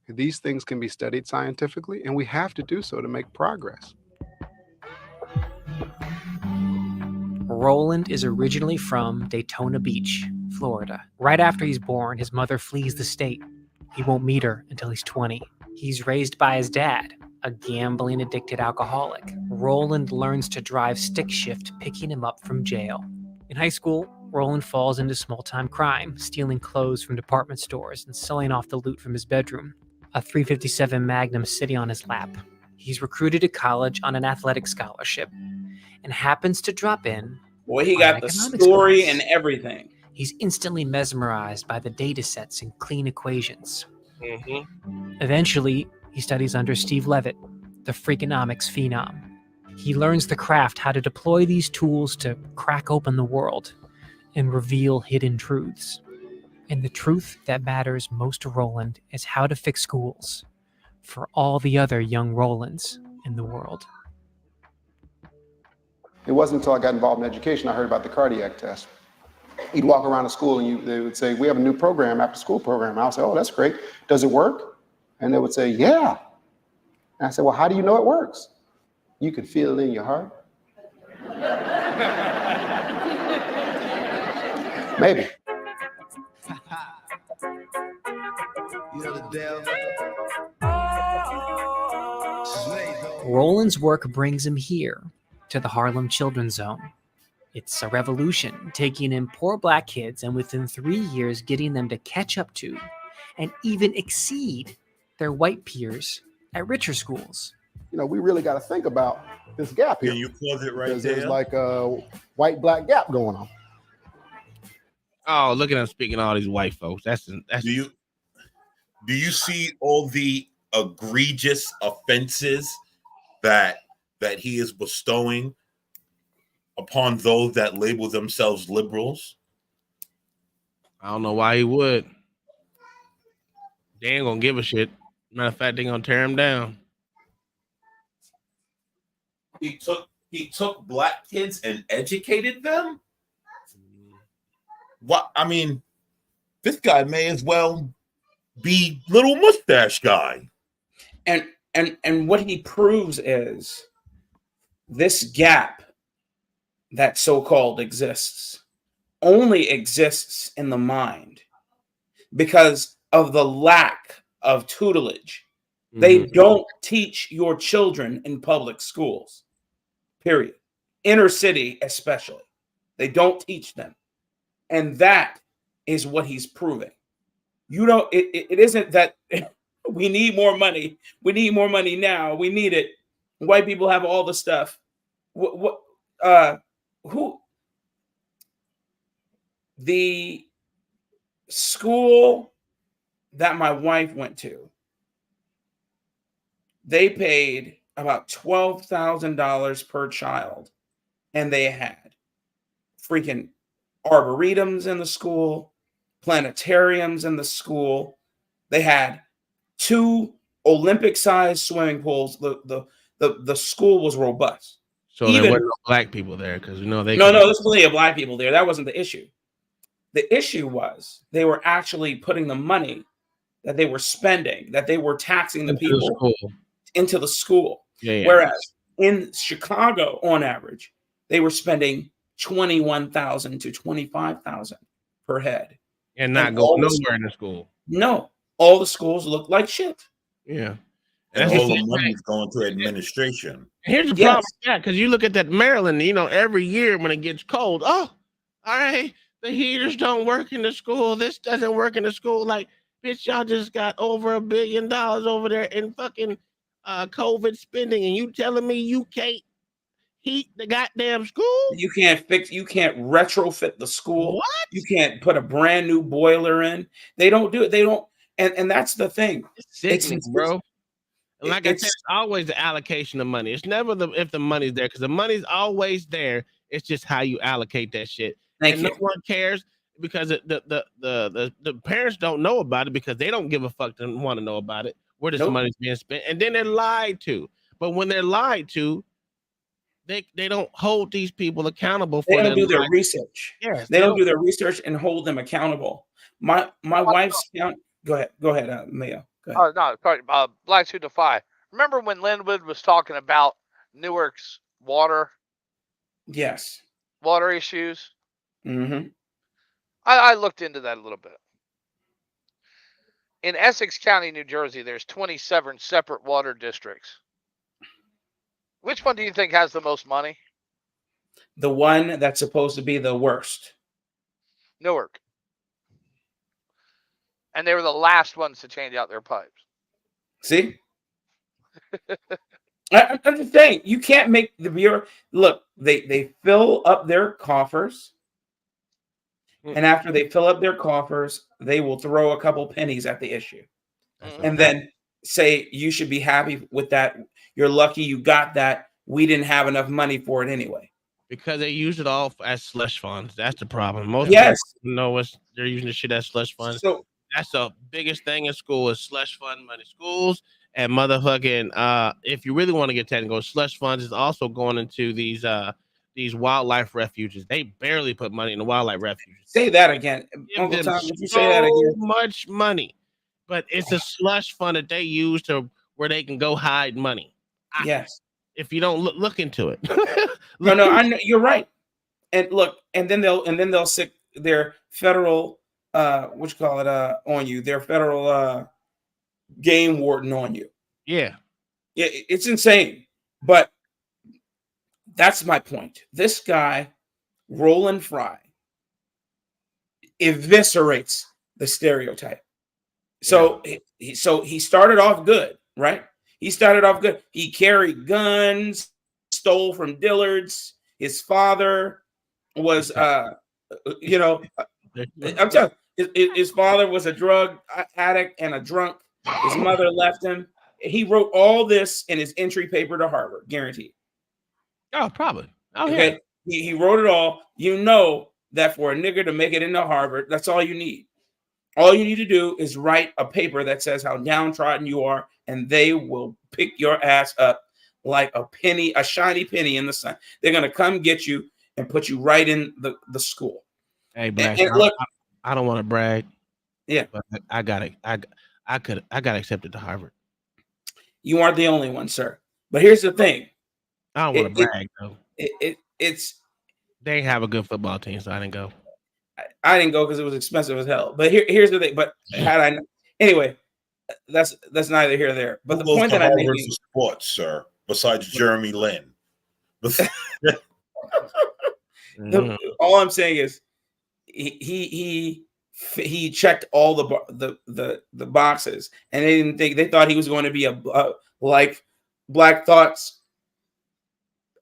These things can be studied scientifically, and we have to do so to make progress. Roland is originally from Daytona Beach, Florida. Right after he's born, his mother flees the state. He won't meet her until he's 20. He's raised by his dad, a gambling-addicted alcoholic. Roland learns to drive stick shift, picking him up from jail. In high school, Roland falls into small-time crime, stealing clothes from department stores and selling off the loot from his bedroom. A .357 Magnum sitting on his lap. He's recruited to college on an athletic scholarship and happens to drop in. Boy, he got the story and everything. He's instantly mesmerized by the data sets and clean equations. Mm-hmm. Eventually, he studies under Steve Levitt, the Freakonomics phenom. He learns the craft, how to deploy these tools to crack open the world and reveal hidden truths. And the truth that matters most to Roland is how to fix schools for all the other young Rolands in the world. It wasn't until I got involved in education I heard about the cardiac test. You'd walk around a school and they would say, we have a new program, after school program. I'll say, oh, that's great. Does it work? And they would say, yeah. And I said, well, how do you know it works? You can feel it in your heart. Maybe. Roland's work brings him here to the Harlem Children's Zone. It's a revolution, taking in poor black kids and within 3 years getting them to catch up to and even exceed their white peers at richer schools. We really got to think about this gap here. Can you pause it right there? There's like a white-black gap going on. Oh, look at him speaking to all these white folks. Do you see all the egregious offenses that he is bestowing upon those that label themselves liberals? I don't know why he would. They ain't gonna give a shit. Matter of fact, they gonna tear him down. He took black kids and educated them? What? I mean, this guy may as well be Little Mustache Guy. And And what he proves is this gap that so-called exists only exists in the mind because of the lack of tutelage. They don't teach your children in public schools, period. Inner city especially. They don't teach them. And that is what he's proving. You know, it isn't that we need more money. We need more money now. We need it. White people have all the stuff. Who the school that my wife went to, they paid about $12,000 per child, and they had freaking arboretums in the school, planetariums in the school. They had 2 Olympic-sized swimming pools. The school was robust. So there weren't no black people there because they no, there's plenty of black people there. That wasn't the issue. The issue was they were actually putting the money that they were spending, that they were taxing the people into the school. Yeah. Whereas in Chicago, on average, they were spending $21,000 to $25,000 per head, and not going nowhere in the school. No, all the schools look like shit. Yeah, and all the money is going to administration. Here's the problem with that, because you look at that Maryland, every year when it gets cold, all right, the heaters don't work in the school. This doesn't work in the school. Like, bitch, y'all just got over $1 billion over there in fucking COVID spending, and you telling me you can't heat the goddamn school? You can't retrofit the school. What? You can't put a brand new boiler in. They don't do it. They don't, and that's the thing. It's sickening, bro. And like I said, it's always the allocation of money. It's never if the money's there, because the money's always there. It's just how you allocate that shit. No one cares, because the parents don't know about it, because they don't give a fuck to want to know about it, where this money's being spent. And then they're lied to. But when they're lied to, they don't hold these people accountable for they don't do their research. Yes, they don't do their research and hold them accountable. My wife's go ahead, Mayo. Go ahead. No, sorry. Blacks Who Defy. Remember when Linwood was talking about Newark's water? Yes. Water issues. Mm-hmm. I looked into that a little bit. In Essex County, New Jersey, there's 27 separate water districts. Which one do you think has the most money? The one that's supposed to be the worst. Newark. And they were the last ones to change out their pipes. See? I'm just saying, you can't make the Bureau. Look, they fill up their coffers. And after they fill up their coffers, they will throw a couple pennies at the issue. And then say, you should be happy with that. You're lucky you got that. We didn't have enough money for it anyway. Because they use it all as slush funds. That's the problem. Most people know they're using the shit as slush funds. So that's the biggest thing in school is slush fund money. Schools and motherfucking if you really want to get technical, slush funds is also going into these wildlife refuges. They barely put money in the wildlife refuges. Say that again. Uncle Tom, would you say that again? Much money. But it's a slush fund that they use to where they can go hide money. Yes. If you don't look into it. No, I know you're right. And look, and then they'll stick their federal on you, their federal game warden on you. Yeah. Yeah, it's insane. But that's my point. This guy, Roland Fry, eviscerates the stereotype. So he started off good, right? He started off good. He carried guns, stole from Dillard's. His father was, I'm telling you, his father was a drug addict and a drunk. His mother left him. He wrote all this in his entry paper to Harvard, guaranteed. Oh, probably. Oh, okay. Yeah. He wrote it all. You know that for a nigger to make it into Harvard, that's all you need. All you need to do is write a paper that says how downtrodden you are, and they will pick your ass up like a shiny penny in the sun. They're going to come get you and put you right in the school. Hey, Black, and look, I don't want to brag. Yeah. But I got accepted to Harvard. You aren't the only one, sir. But here's the thing. I don't want to brag though. It's they have a good football team, so I didn't go. I didn't go because it was expensive as hell. But here's the thing. But had I anyway, that's neither here nor there. But the point that I'm making for sports, sir, besides Jeremy Lin. All I'm saying is he checked all the boxes, and they thought he was going to be a like Black Thoughts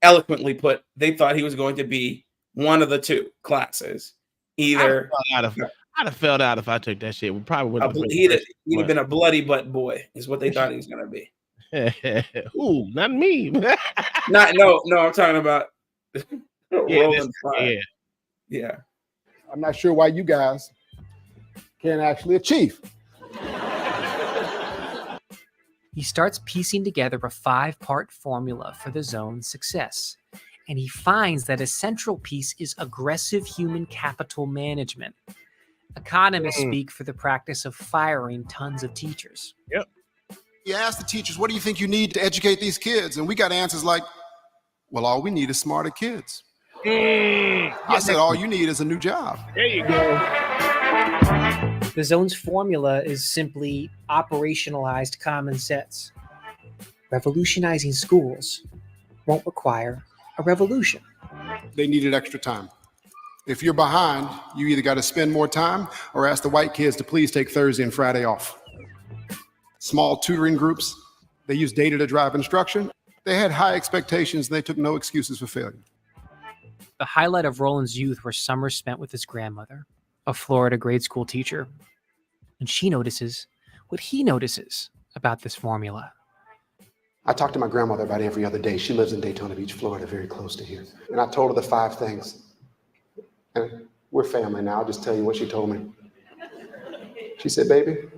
eloquently put, they thought he was going to be one of the two classes. Either I'd have felled out if I took that shit. We probably would have. He'd have been a bloody butt boy, is what they thought he was going to be. Ooh, not me. No, I'm talking about Roland Fryer. Yeah. I'm not sure why you guys can't actually achieve. He starts piecing together a 5-part formula for the zone's success, and he finds that a central piece is aggressive human capital management. Economists speak for the practice of firing tons of teachers. Yep. You ask the teachers, what do you think you need to educate these kids? And we got answers like, well, all we need is smarter kids. I said, all you need is a new job. There you go. The zone's formula is simply operationalized common sense. Revolutionizing schools won't require a revolution. They needed extra time. If you're behind, you either got to spend more time or ask the white kids to please take Thursday and Friday off. Small tutoring groups, they used data to drive instruction. They had high expectations and they took no excuses for failure. The highlight of Roland's youth were summers spent with his grandmother, a Florida grade school teacher. And she notices what he notices about this formula. I talk to my grandmother about every other day. She lives in Daytona Beach, Florida, very close to here. And I told her the 5 things. And we're family now. I'll just tell you what she told me. She said, baby,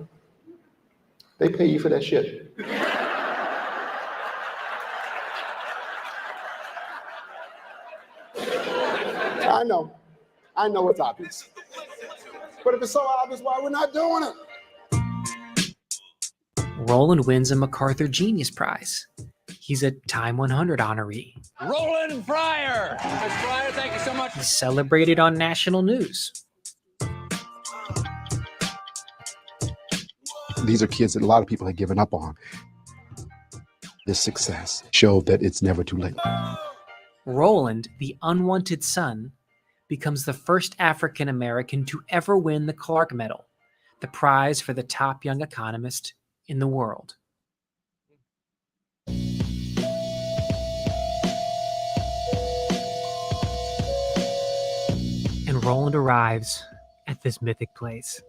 they pay you for that shit. I know it's obvious. But if it's so obvious, why we're not doing it? Roland wins a MacArthur Genius Prize. He's a Time 100 honoree. Roland Fryer! Mr. Fryer, thank you so much. He's celebrated on national news. These are kids that a lot of people had given up on. This success showed that it's never too late. Roland, the unwanted son, becomes the first African American to ever win the Clark Medal, the prize for the top young economist in the world. And Roland arrives at this mythic place.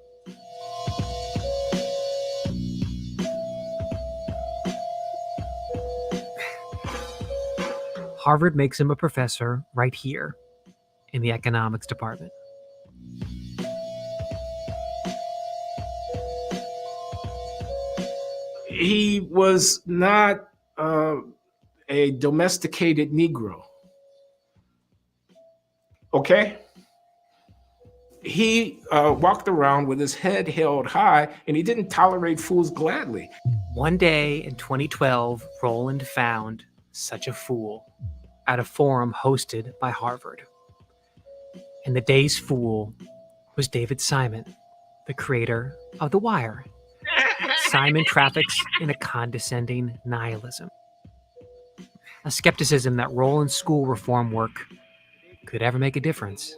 Harvard makes him a professor right here in the economics department. He was not a domesticated Negro. Okay? He walked around with his head held high, and he didn't tolerate fools gladly. One day in 2012, Roland found such a fool at a forum hosted by Harvard. And the day's fool was David Simon, the creator of The Wire. Simon traffics in a condescending nihilism, a skepticism that Roland's school reform work could ever make a difference.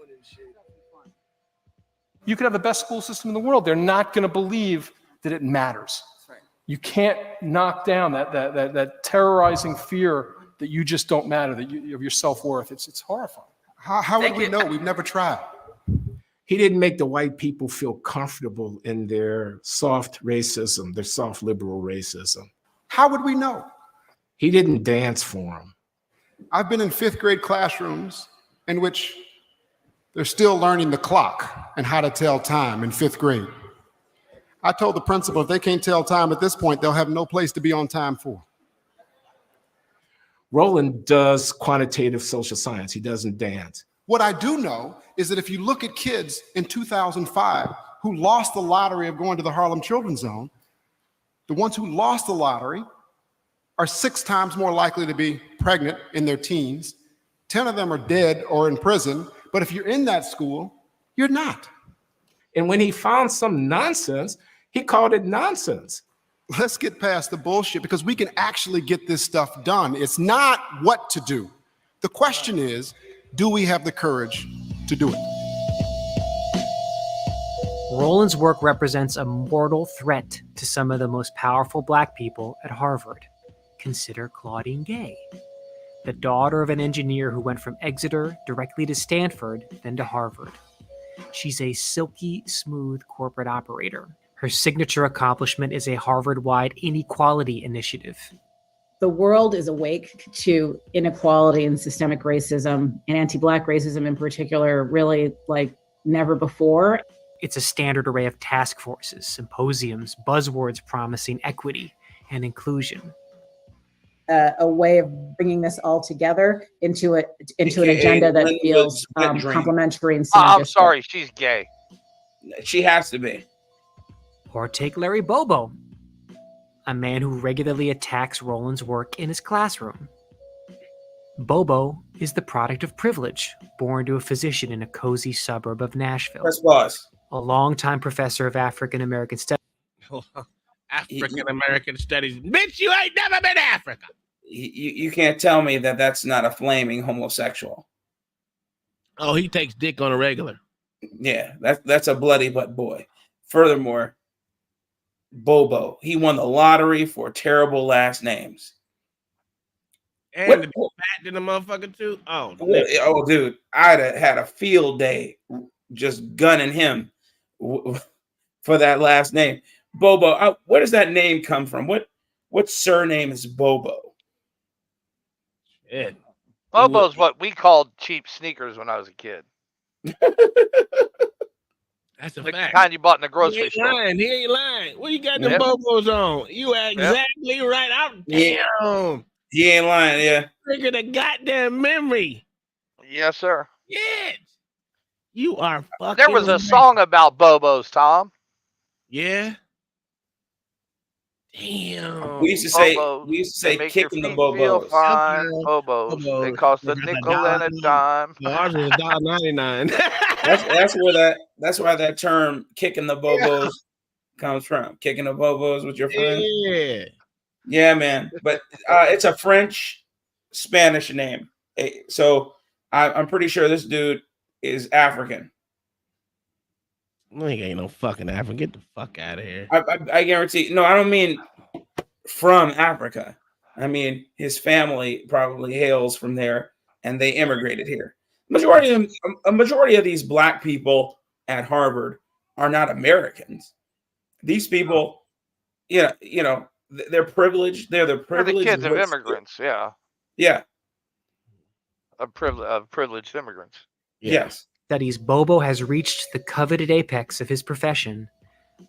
You could have the best school system in the world. They're not going to believe that it matters. You can't knock down that terrorizing fear that you just don't matter, of your self-worth. It's horrifying. How would we know? We've never tried. He didn't make the white people feel comfortable in their soft racism, their soft liberal racism. How would we know? He didn't dance for them. I've been in 5th grade classrooms in which they're still learning the clock and how to tell time in 5th grade. I told the principal if they can't tell time at this point, they'll have no place to be on time for. Roland does quantitative social science. He doesn't dance. What I do know is that if you look at kids in 2005 who lost the lottery of going to the Harlem Children's Zone, the ones who lost the lottery are 6 times more likely to be pregnant in their teens. 10 of them are dead or in prison. But if you're in that school, you're not. And when he found some nonsense, he called it nonsense. Let's get past the bullshit because we can actually get this stuff done. It's not what to do. The question is, do we have the courage to do it? Roland's work represents a mortal threat to some of the most powerful Black people at Harvard. Consider Claudine Gay, the daughter of an engineer who went from Exeter directly to Stanford, then to Harvard. She's a silky smooth corporate operator. Her signature accomplishment is a Harvard-wide inequality initiative. The world is awake to inequality and systemic racism, and anti-Black racism in particular, really like never before. It's a standard array of task forces, symposiums, buzzwords promising equity and inclusion. A way of bringing this all together into an agenda that feels complementary and synergistic. I'm sorry, she's gay. She has to be. Or take Larry Bobo, a man who regularly attacks Roland's work in his classroom. Bobo is the product of privilege, born to a physician in a cozy suburb of Nashville. Let's pause. A longtime professor of African American studies. African American studies. Bitch, you ain't never been to Africa. You can't tell me that that's not a flaming homosexual. Oh, he takes dick on a regular. Yeah, that's a bloody butt boy. Furthermore, Bobo, he won the lottery for terrible last names. And to be fat in the motherfucker too. Oh, dude, I'd have had a field day just gunning him for that last name. Bobo, where does that name come from? What surname is Bobo? Shit. Bobo's what we called cheap sneakers when I was a kid. That's a the fact. kind you bought in the grocery He ain't store. lying. He ain't lying. What you got them Yep. Bobos on? You are exactly right. Damn. He ain't lying, yeah. Trigger the goddamn memory. Yes, sir. Yes. You are fucking. There was a right. song about Bobos, Tom. Yeah. Damn. We used to say They make kicking your the feet feel Bobos. fine. Bobos. They cost a nickel and a dime. Ours was $1.99. That's why that term "kicking the Bobos" comes from. Kicking the Bobos with your friends. Yeah. Yeah, man. But it's a French Spanish name. So I'm pretty sure this dude is African. No, he ain't no fucking African. Get the fuck out of here. I guarantee. No, I don't mean from Africa. I mean his family probably hails from there, and they immigrated here. A majority of these Black people at Harvard are not Americans. These people, they're privileged. They're the privileged. They're the kids of immigrants. Yeah. Yeah. Of privileged immigrants. Yes. Studies Bobo has reached the coveted apex of his profession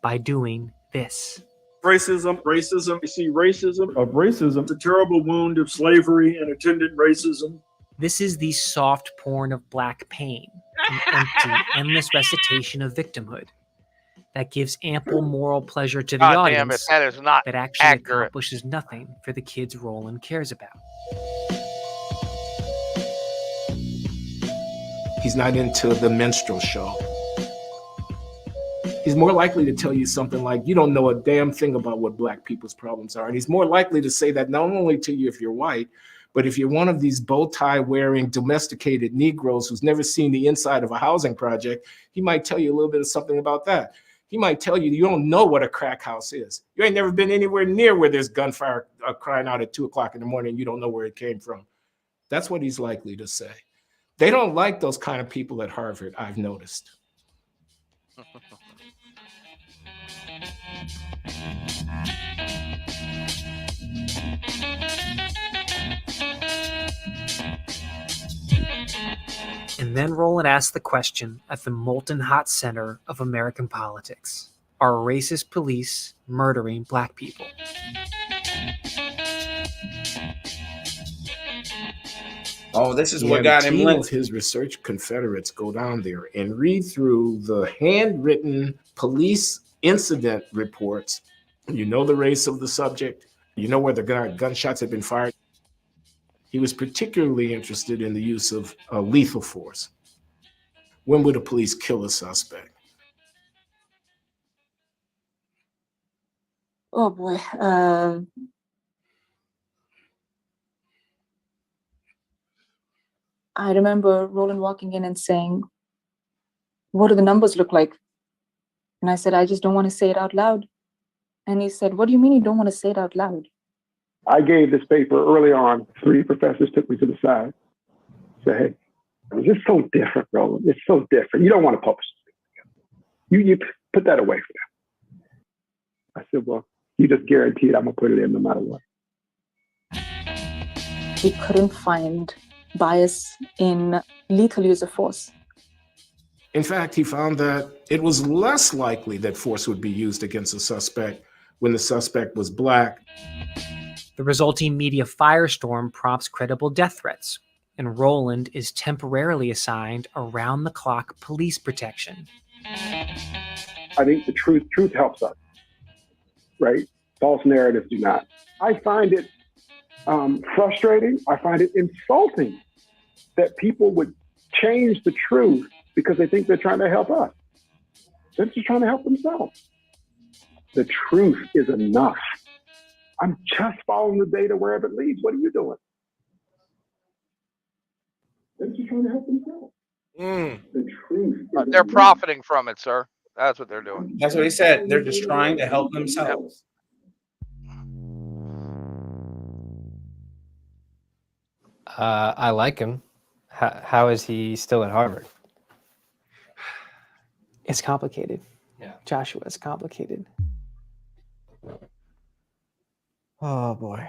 by doing this. Racism. You see racism, the terrible wound of slavery and attendant racism. This is the soft porn of Black pain, an empty, endless recitation of victimhood that gives ample moral pleasure to the God audience, damn it, that is not but actually accurate. accomplishes nothing for the kids Roland cares about. He's not into the minstrel show. He's more likely to tell you something like, you don't know a damn thing about what Black people's problems are. And he's more likely to say that not only to you if you're white, but if you're one of these bow tie wearing domesticated Negroes who's never seen the inside of a housing project, he might tell you a little bit of something about that. He might tell you don't know what a crack house is. You ain't never been anywhere near where there's gunfire crying out at 2 o'clock in the morning. You don't know where it came from. That's what he's likely to say. They don't like those kind of people at Harvard, I've noticed. And then Roland asked the question at the molten hot center of American politics. Are racist police murdering Black people? Oh, this is He what had got a him team lit. of his research Confederates go down there and read through the handwritten police incident reports. You know the race of the subject, You know where the gunshots had been fired? He was particularly interested in the use of lethal force. When would the police kill a suspect? Oh boy. I remember Roland walking in and saying, "What do the numbers look like?" And I said, "I just don't want to say it out loud." And he said, "What do you mean you don't want to say it out loud?" I gave this paper early on. 3 professors took me to the side. Said, "Hey, it's so different, Roland. It's so different. You don't want to publish this. You put that away for them." I said, "Well, you just guaranteed I'm gonna put it in no matter what." He couldn't find bias in lethal use of force. In fact, he found that it was less likely that force would be used against a suspect when the suspect was Black. The resulting media firestorm prompts credible death threats, and Roland is temporarily assigned around-the-clock police protection. I think the truth helps us, right? False narratives do not. I find it frustrating. I find it insulting that people would change the truth because they think they're trying to help us. They're just trying to help themselves. The truth is enough. I'm just following the data wherever it leads. What are you doing? They're just trying to help themselves. The truth. They're profiting from it, sir. That's what they're doing. That's what he said. They're just trying to help themselves. I like him. How is he still at Harvard? It's complicated. Yeah. Joshua, it's complicated. Oh boy.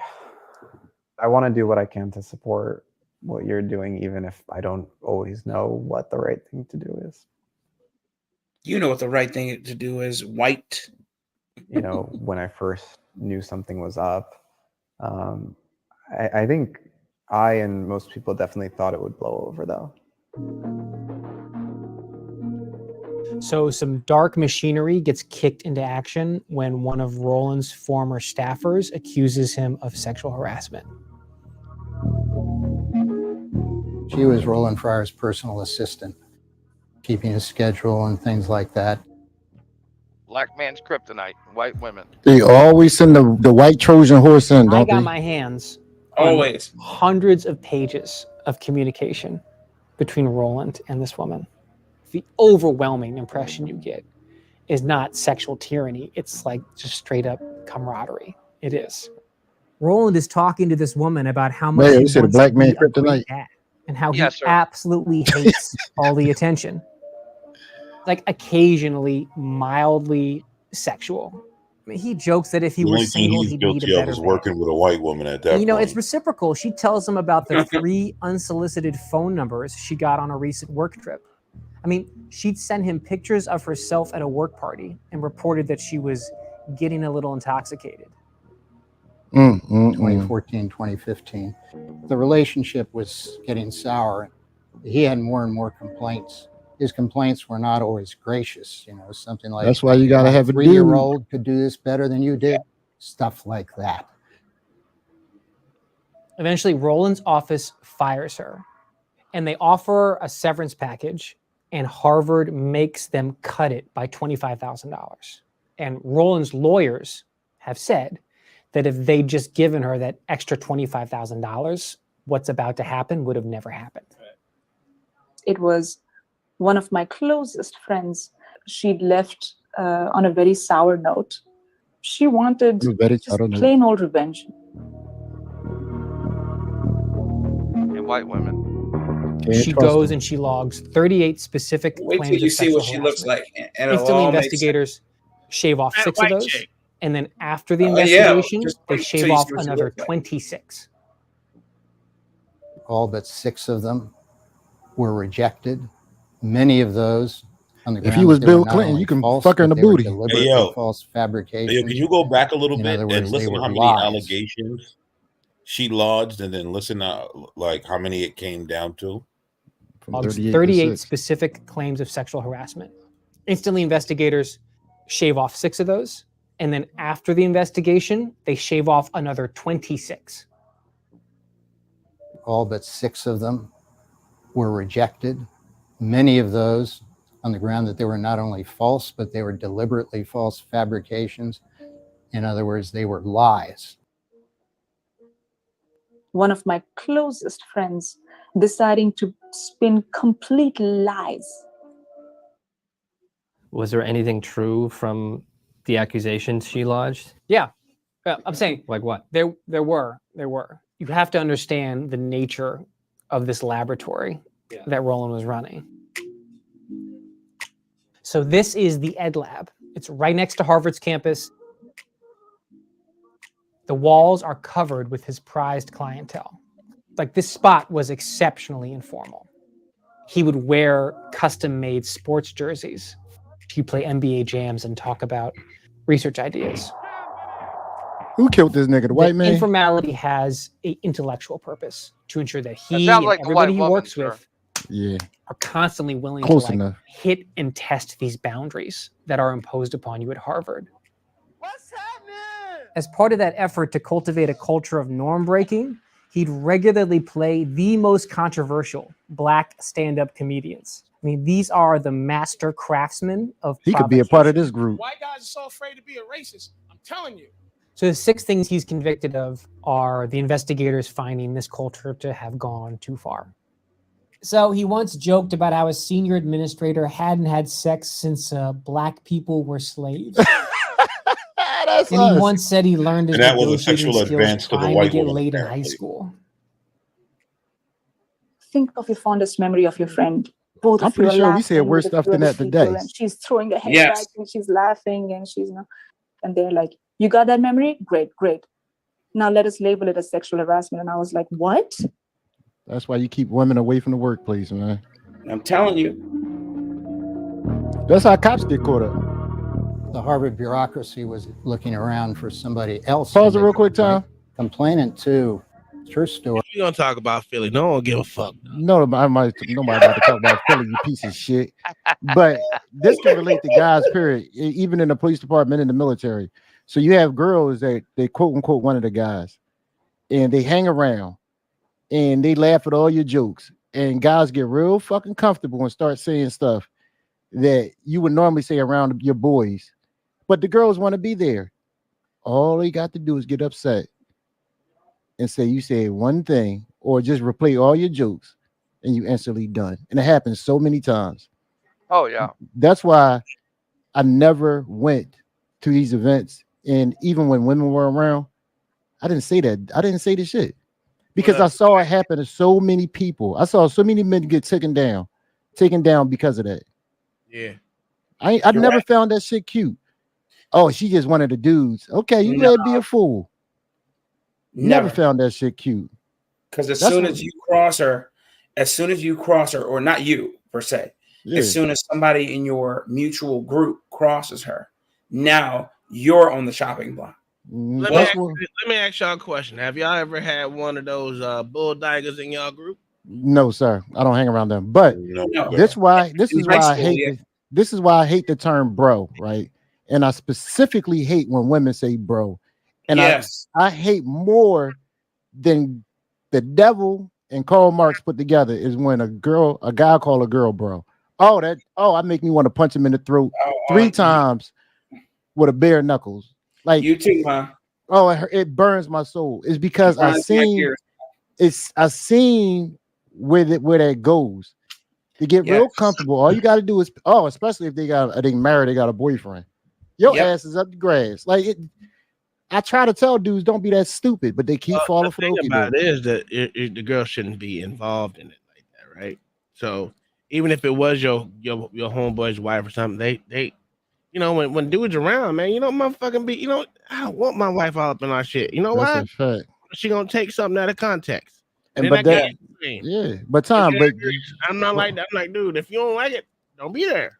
I want to do what I can to support what you're doing, even if I don't always know what the right thing to do is. You know what the right thing to do is, white. You know, when I first knew something was up, I think I and most people definitely thought it would blow over, though. So some dark machinery gets kicked into action when one of Roland's former staffers accuses him of sexual harassment. She was Roland Fryer's personal assistant, keeping his schedule and things like that. Black man's kryptonite. White women. They always send the white Trojan horse in, I don't got they? my hands on Always. hundreds of pages of communication between Roland and this woman. The overwhelming impression you get is not sexual tyranny. It's like just straight up camaraderie. It is. Roland is talking to this woman about how much Man, he you said a wants black to man be a great kryptonite. dad and how Yes, he sir. absolutely hates all the attention. Like occasionally mildly sexual. I mean, he jokes that if he The were only thing single, he's he'd meet a guilty of better is man. working with a white woman at that You know, point. it's reciprocal. She tells him about the 3 unsolicited phone numbers she got on a recent work trip. I mean, she'd send him pictures of herself at a work party and reported that she was getting a little intoxicated. 2014, 2015. The relationship was getting sour. He had more and more complaints. His complaints were not always gracious, you know, something like, That's why you gotta "My have a dude." 3-year-old could do this better than you did. Stuff like that. Eventually, Roland's office fires her, and they offer a severance package, and Harvard makes them cut it by $25,000. And Roland's lawyers have said that if they'd just given her that extra $25,000, what's about to happen would have never happened. It was one of my closest friends. She'd left on a very sour note. She wanted just plain old revenge. And white women. She goes and she logs 38 specific Wait till claims you of see sexual what she looks harassment. like, and it'll Instantly, all make investigators shave off And a 6 of white those, chick. and then after the Yeah, investigation, just they wait till shave you off see what she another looks like. 26. All but 6 of them were rejected. Many of those on the If grounds you was that they were Bill not Clinton, only you can false, fuck her in but the they were booty. deliberately Hey, yo. false Hey, fabrications. can you go back a little In bit other and words, they listen to were how many lies. allegations she lodged, and then listen to like how many it came down to? Logs 38 specific claims of sexual harassment. Instantly, investigators shave off 6 of those, And then after the investigation, they shave off another 26. All but 6 of them were rejected. Many of those on the ground that they were not only false, but they were deliberately false fabrications. In other words, they were lies. One of my closest friends deciding to spin complete lies. Was there anything true from the accusations she lodged? Yeah. I'm saying Like what? there were. You have to understand the nature of this laboratory that Roland was running. So this is the Ed Lab. It's right next to Harvard's campus. The walls are covered with his prized clientele. Like, this spot was exceptionally informal. He would wear custom-made sports jerseys. He'd play NBA jams and talk about research ideas. Who killed this nigga? The white man? Informality has an intellectual purpose to ensure that he sounds and like the everybody white he woman, works sir. with Yeah. are constantly willing Close to enough. hit and test these boundaries that are imposed upon you at Harvard. As part of that effort to cultivate a culture of norm breaking, he'd regularly play the most controversial Black stand-up comedians. I mean, these are the master craftsmen of He could be a part of this group. White guys are so afraid to be a racist. I'm telling you. So the 6 things he's convicted of are the investigators finding this culture to have gone too far. So he once joked about how a senior administrator hadn't had sex since Black people were slaves. That's And he us. once said he learned his And that was a negotiating sexual skills advance to the trying white to get woman, laid in high apparently. school. Think of your fondest memory of your friend. Both I'm of you pretty are sure we said laughing worse with stuff a few than other that people, today. and she's throwing her head Yes. back and she's laughing and she's, and they're like, "You got that memory? Great, great. Now let us label it as sexual harassment." And I was like, "What?" That's why you keep women away from the workplace, man. I'm telling you. That's how cops get caught up. The Harvard bureaucracy was looking around for somebody else. Pause to it real make a quick, Tom. Complainant too. It's her story. We're gonna talk about Philly. No one give a fuck. No, nobody about to talk about Philly, you piece of shit. But this can relate to guys, period, even in the police department, in the military. So you have girls that they quote unquote one of the guys, and they hang around and they laugh at all your jokes. And guys get real fucking comfortable and start saying stuff that you would normally say around your boys. But the girls want to be there. All they got to do is get upset and say you said one thing, or just replay all your jokes, and you instantly done. And it happens so many times. Oh yeah. That's why I never went to these events. And even when women were around, I didn't say that. I didn't say the shit. Because I saw it happen to so many people. I saw so many men get taken down because of that. Yeah. I never found that shit cute. Oh, she just one of the dudes. Okay, you better be a fool. Never found that shit cute. Because as soon as you cross her, or not you per se, as soon as somebody in your mutual group crosses her, now you're on the chopping block. Let me ask y'all a question. Have y'all ever had one of those bull daggers in y'all group? No, sir. I don't hang around them. But this is why I hate the term bro, right? And I specifically hate when women say bro. And I hate more than the devil and Karl Marx put together is when a guy call a girl bro. I make me want to punch him in the throat 3 times with a bare knuckles. Like you too, huh? Oh, it burns my soul. It's because I seen where that goes. To get real comfortable, all you got to do is especially if they married, they got a boyfriend. Your ass is up the grass. Like it. I try to tell dudes don't be that stupid, but they keep falling for the okey about it is that the girl shouldn't be involved in it like that, right? So even if it was your homeboy's wife or something, they when dudes around, man, motherfucking be, I don't want my wife all up in our shit. You know why? That's a fact. She gonna take something out of context. But Tom, but I'm not like that. I'm like, dude, if you don't like it, don't be there.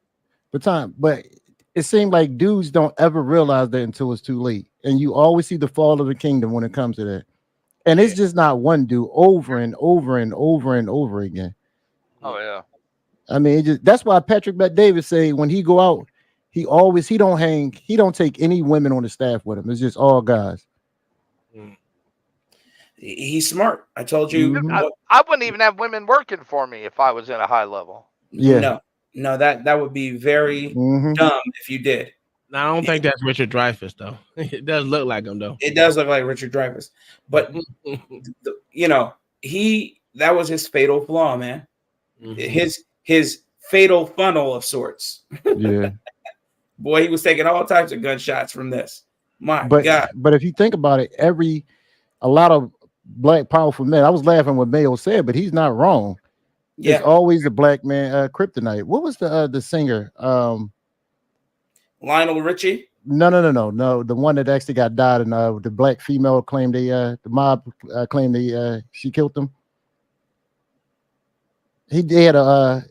But it seemed like dudes don't ever realize that until it's too late. And you always see the fall of the kingdom when it comes to that. And it's just not one dude over and over and over and over again. Oh yeah. I mean, that's why Patrick Bet Davis say when he go out, he don't take any women on the staff with him. It's just all guys. He's smart. I told you. I wouldn't even have women working for me if I was in a high level. Yeah. No, that would be very dumb if you did. No, I don't think that's Richard Dreyfuss though. It does look like him though. It does look like Richard Dreyfuss, but that was his fatal flaw, man. His fatal funnel of sorts. Yeah. Boy, he was taking all types of gunshots from this. My God. But if you think about it, a lot of black powerful men. I was laughing what Mayo said, but he's not wrong. Yeah. It's always the black man kryptonite. What was the singer? Lionel Richie? No. The one that actually got died, and the black female claimed the mob claimed she killed him. They had a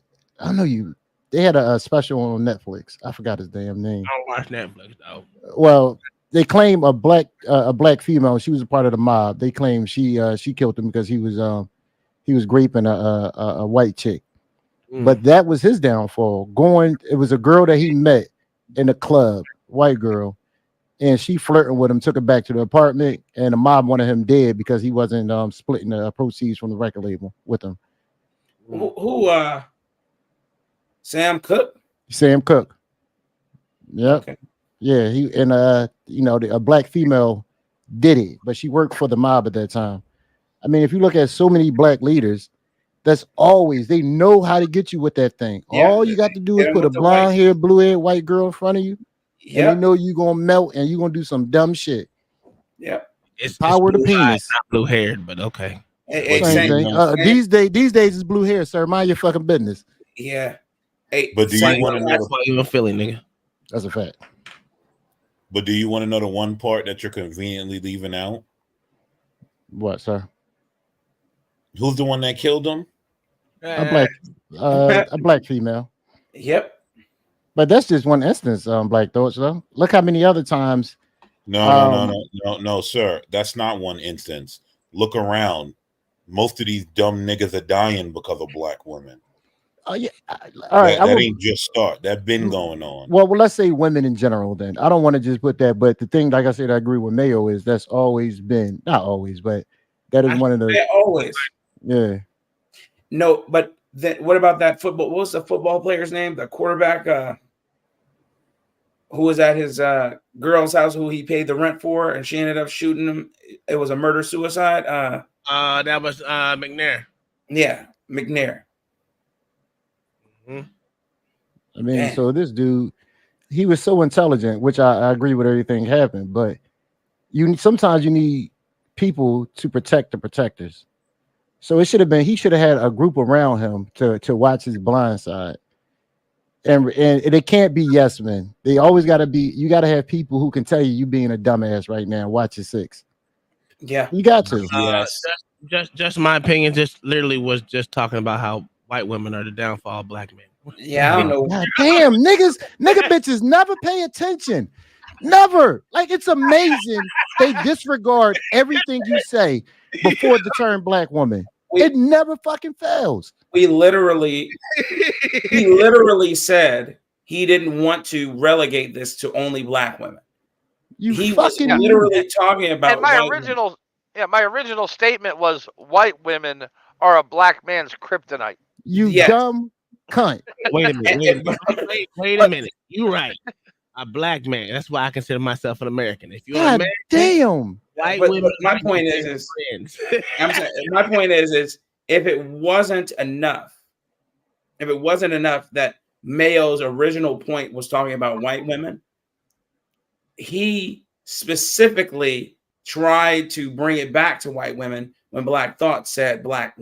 special on Netflix. I forgot his damn name. I don't watch Netflix though. Well, they claim a black female. She was a part of the mob. They claim she killed him because he was raping a white chick. But that was his downfall. It was a girl that he met in a club, white girl, and she flirting with him, took her back to the apartment, and the mob wanted him dead because he wasn't splitting the proceeds from the record label with him. Who Sam Cooke? Sam Cooke. Yep. Okay. Yeah, a black female did it, but she worked for the mob at that time. I mean, if you look at so many black leaders, they know how to get you with that thing. Yeah, all you got to do is put a blonde hair, blue haired white girl in front of you, and they know you're gonna melt and you're gonna do some dumb shit. Yeah. It's power the penis. Not blue haired, but okay. Same thing. These days is blue hair, sir. Mind your fucking business. Yeah. But do you want to know? That's why you're a Philly nigga. That's a fact. But do you want to know the one part that you're conveniently leaving out? What, sir? Who's the one that killed him? A black female. Yep. But that's just one instance, Black Thoughts, though. Look how many other times. No, sir. That's not one instance. Look around. Most of these dumb niggas are dying because of black women. Oh yeah. All right. That ain't just start. That been going on. Well, let's say women in general. Then I don't want to just put that, but the thing, like I said, I agree with Mayo is that's always been not always, but that is one of the always. Yeah. No, but then what about that football? What was the football player's name? The quarterback who was at his girl's house who he paid the rent for, and she ended up shooting him. It was a murder suicide. That was McNair. Yeah, McNair. I mean, so this dude, he was so intelligent, which I agree with everything happened, but sometimes you need people to protect the protectors. So he should have had a group around him to watch his blind side. And it can't be yes men. They always you gotta have people who can tell you being a dumbass right now. Watch your six. Yeah. You got to. Yes. Just my opinion, just literally was just talking about how white women are the downfall of black men. Yeah, I don't know. God damn, nigga bitches never pay attention. Never. Like, it's amazing they disregard everything you say before the term black woman. It never fucking fails. He literally said he didn't want to relegate this to only black women. He was literally talking about. And my original statement was white women are a black man's kryptonite. You dumb cunt. Wait a minute. You're right. A black man. That's why I consider myself an American. If you're God American, damn. white But women. my point is I'm saying, my point is if it wasn't enough that Mayo's original point was talking about white women, he specifically tried to bring it back to white women when Black Thought said black.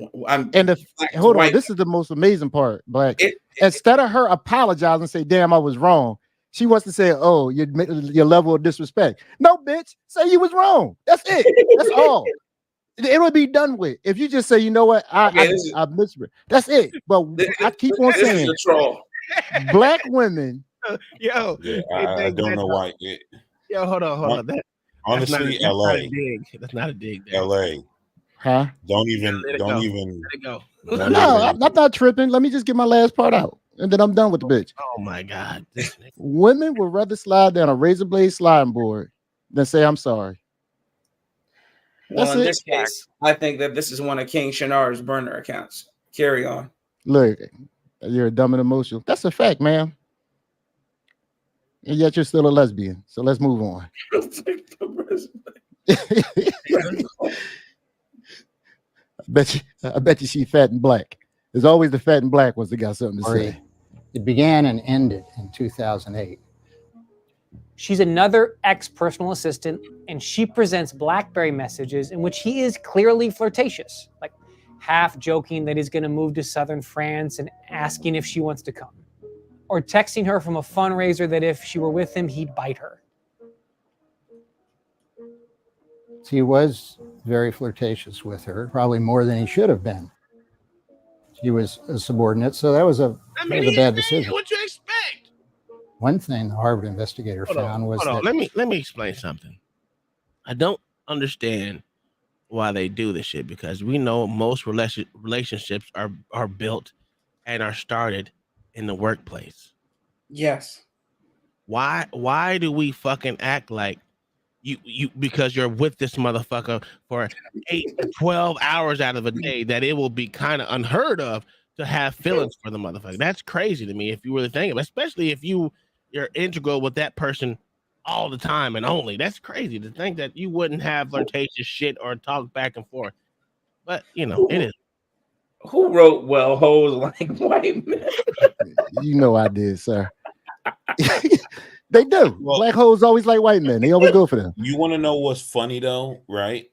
Hold on, this is the most amazing part, Black. Instead of her apologizing and say, "Damn, I was wrong," she wants to say, "Oh, your level of disrespect." No, bitch, say you was wrong. That's it. That's all. It would be done with if you just say, "You know what, I misread." That's it. But I keep on saying, black women. Yo, I don't know why. Yo, hold on. Honestly, LA. That's not a dig. LA. Huh? Don't even. Let it go. No, I'm not tripping. Let me just get my last part out. and then I'm done with the bitch. Oh my God. Women would rather slide down a razor blade sliding board than say I'm sorry. Well, That's in it. this case, I think that this is one of King Shinar's burner accounts. Carry on. Look, you're dumb and emotional. That's a fact, man. And yet you're still a lesbian. So let's move on. I bet you she's fat and black. There's always the fat and black ones that got something to say. It began and ended in 2008. She's another ex-personal assistant, and she presents BlackBerry messages in which he is clearly flirtatious, like half joking that he's going to move to southern France and asking if she wants to come, or texting her from a fundraiser that if she were with him, he'd bite her. He was very flirtatious with her, probably more than he should have been. She was a subordinate, so that was a bad decision. What you expect? One thing the Harvard investigator found was that. Let me explain something. I don't understand why they do this shit, because we know most relationships are built and are started in the workplace. Yes. Why do we fucking act like you because you're with this motherfucker for 8 to 12 hours out of a day that it will be kind of unheard of to have feelings for the motherfucker? That's crazy to me if you really think of it, especially if you're integral with that person all the time and only. That's crazy to think that you wouldn't have flirtatious shit or talk back and forth. But you know, it is. Who wrote "Well, hoes like white men"? You know I did, sir. They do. Well, black hoes always like white men. They always go for them. You want to know what's funny though, right?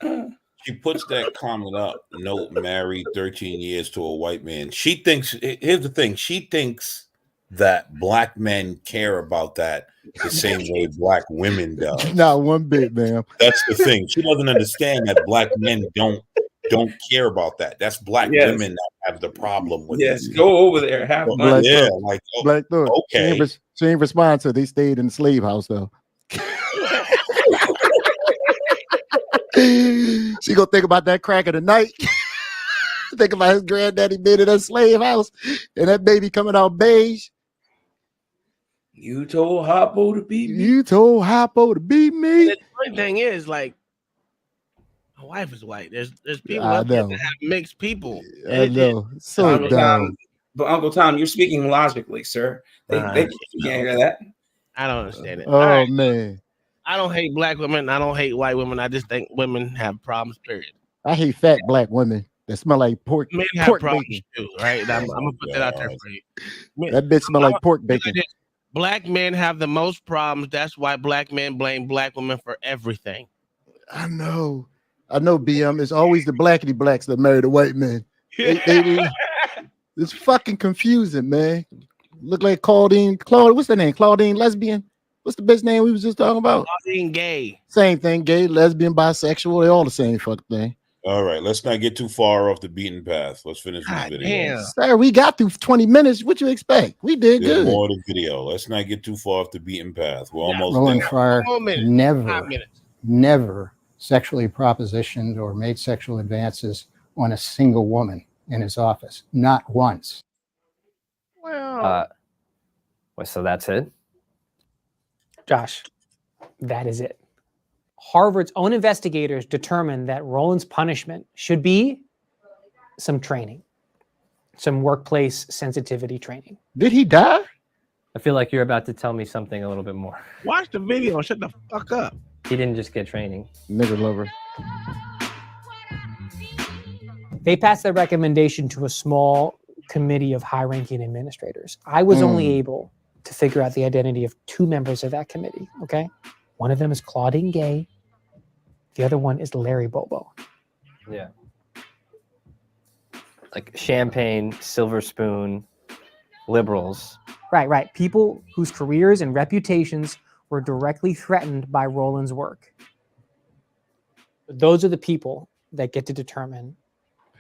She puts that comment up. Note, married 13 years to a white man. She thinks. Here's the thing. She thinks that black men care about that the same way black women do. Not one bit, man. That's the thing. She doesn't understand that black men don't care about that. That's black women that have the problem with it. Go over there. Have fun. Yeah, like Black Thought. okay. She ain't respond to. They stayed in the slave house though. She gonna think about that crack of the night. Think about his granddaddy being in a slave house and that baby coming out beige. You told Hoppo to beat me. You told Hoppo to beat me. The funny thing is, like, my wife is white. There's people I out there know. that have mixed people. I know. So dumb. But Uncle Tom, you're speaking logically, sir. They can't hear that. I don't understand it. Oh man. I don't hate black women. I don't hate white women. I just think women have problems, period. I hate fat black women that smell like pork. Men have pork problems bacon. too, right? I'm gonna put that out there for you. That bitch smell like pork bacon. Black men have the most problems. That's why black men blame black women for everything. I know, BM. It's always the blackity blacks that marry the white men. It's fucking confusing, man. Look like Claudine. What's the name? Claudine lesbian? What's the bitch name we was just talking about? Claudine gay. Same thing, gay, lesbian, bisexual. They all the same fucking thing. All right, let's not get too far off the beaten path. Let's finish this video. Damn. Sir, we got through 20 minutes. What you expect? We did There's good. more of the video. Let's not get too far off the beaten path. We're almost Roland there. Fryer 5 minutes. never sexually propositioned or made sexual advances on a single woman in his office. Not once. Well, so that's it? Josh, that is it. Harvard's own investigators determined that Roland's punishment should be some training, some workplace sensitivity training. Did he die? I feel like you're about to tell me something a little bit more. watch the video and shut the fuck up. He didn't just get training. Nigger lover. They passed their recommendation to a small committee of high-ranking administrators. I was only able to figure out the identity of 2 members of that committee, okay? One of them is Claudine Gay. The other one is Larry Bobo. Yeah. Like champagne, silver spoon, liberals. Right. People whose careers and reputations were directly threatened by Roland's work. Those are the people that get to determine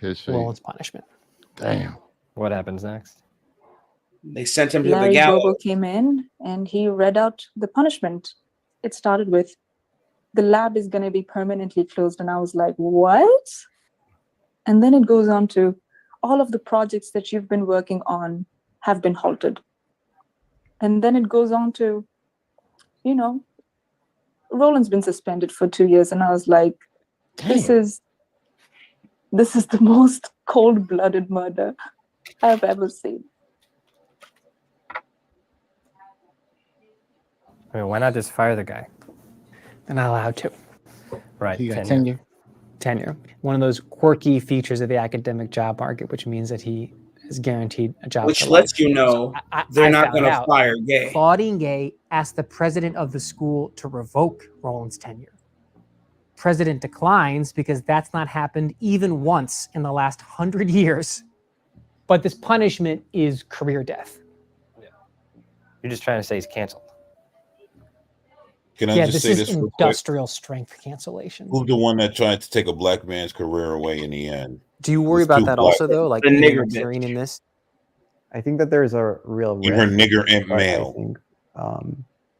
His fate. Roland's punishment. Damn. What happens next? They sent him to the Larry gallows. Bobo came in and he read out the punishment. It started with, the lab is going to be permanently closed. And I was like, what? And then it goes on to, all of the projects that you've been working on have been halted. And then it goes on to, Roland's been suspended for 2 years, and I was like, this is the most cold-blooded murder I've ever seen. I mean, why not just fire the guy? They're not allowed to. Right. He got tenure. Tenure. One of those quirky features of the academic job market, which means that he is guaranteed a job. Which lets you know they're not going to fire Gay. Claudine Gay asked the president of the school to revoke Roland's tenure. President declines because that's not happened even once in the last 100 years. But this punishment is career death. You're just trying to say he's canceled. Can I just say this real quick? Industrial strength cancellation. Who's the one that tried to take a black man's career away in the end? Do you worry about that also, though? Like the nigger appearing in this? I think that there's a real risk. Her nigger and but male. I think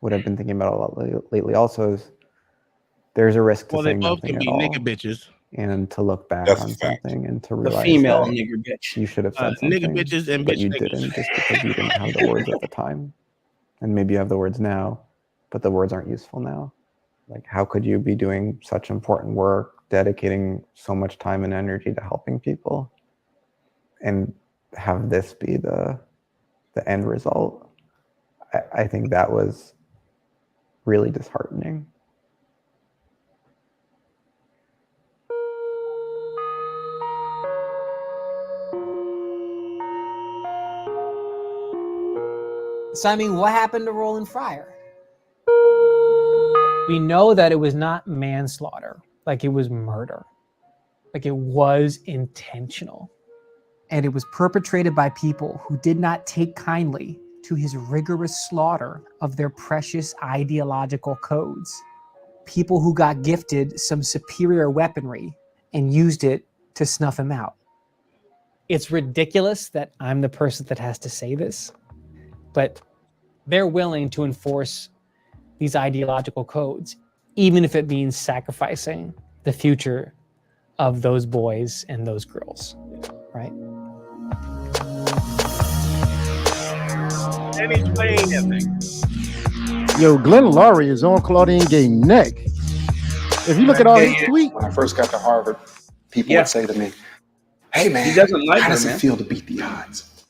what I've been thinking about a lot lately also is there's a risk to Well, they saying both nothing can at be all, nigger bitches. and to look back That's on a fact. something and to The realize female that nigger bitch. you should have said something, Nigger bitches and but bitch you niggas. didn't just because you didn't have the words at the time. And maybe you have the words now, but the words aren't useful now. Like, how could you be doing such important work, dedicating so much time and energy to helping people, and have this be the end result? I think that was really disheartening. So, I mean, what happened to Roland Fryer? We know that it was not manslaughter, like it was murder. Like it was intentional. And it was perpetrated by people who did not take kindly to his rigorous slaughter of their precious ideological codes. People who got gifted some superior weaponry and used it to snuff him out. It's ridiculous that I'm the person that has to say this, but they're willing to enforce these ideological codes, even if it means sacrificing the future of those boys and those girls, right? And he's playing that thing. Yo, Glenn Laurie is on Claudine Gay neck. If you look at all his tweets. When I first got to Harvard, people would say to me, "Hey man, He doesn't like how her, does man." it feel to beat the odds?"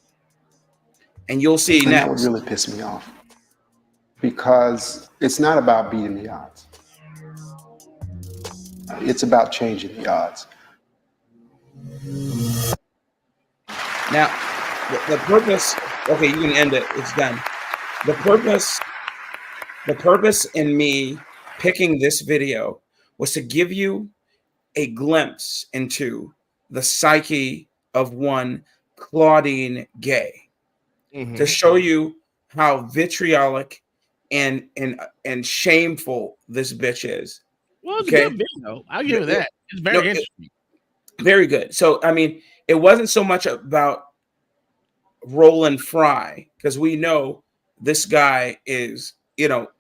And you'll see And that would next. really piss me off, because it's not about beating the odds. It's about changing the odds. Now, the purpose, okay, you can end it. It's done. The purpose in me picking this video was to give you a glimpse into the psyche of one Claudine Gay, to show you how vitriolic and shameful this bitch is. Well, it's a good video. I'll give it that. It's very interesting. Very good. So, I mean, it wasn't so much about Roland Fry, because we know this guy is,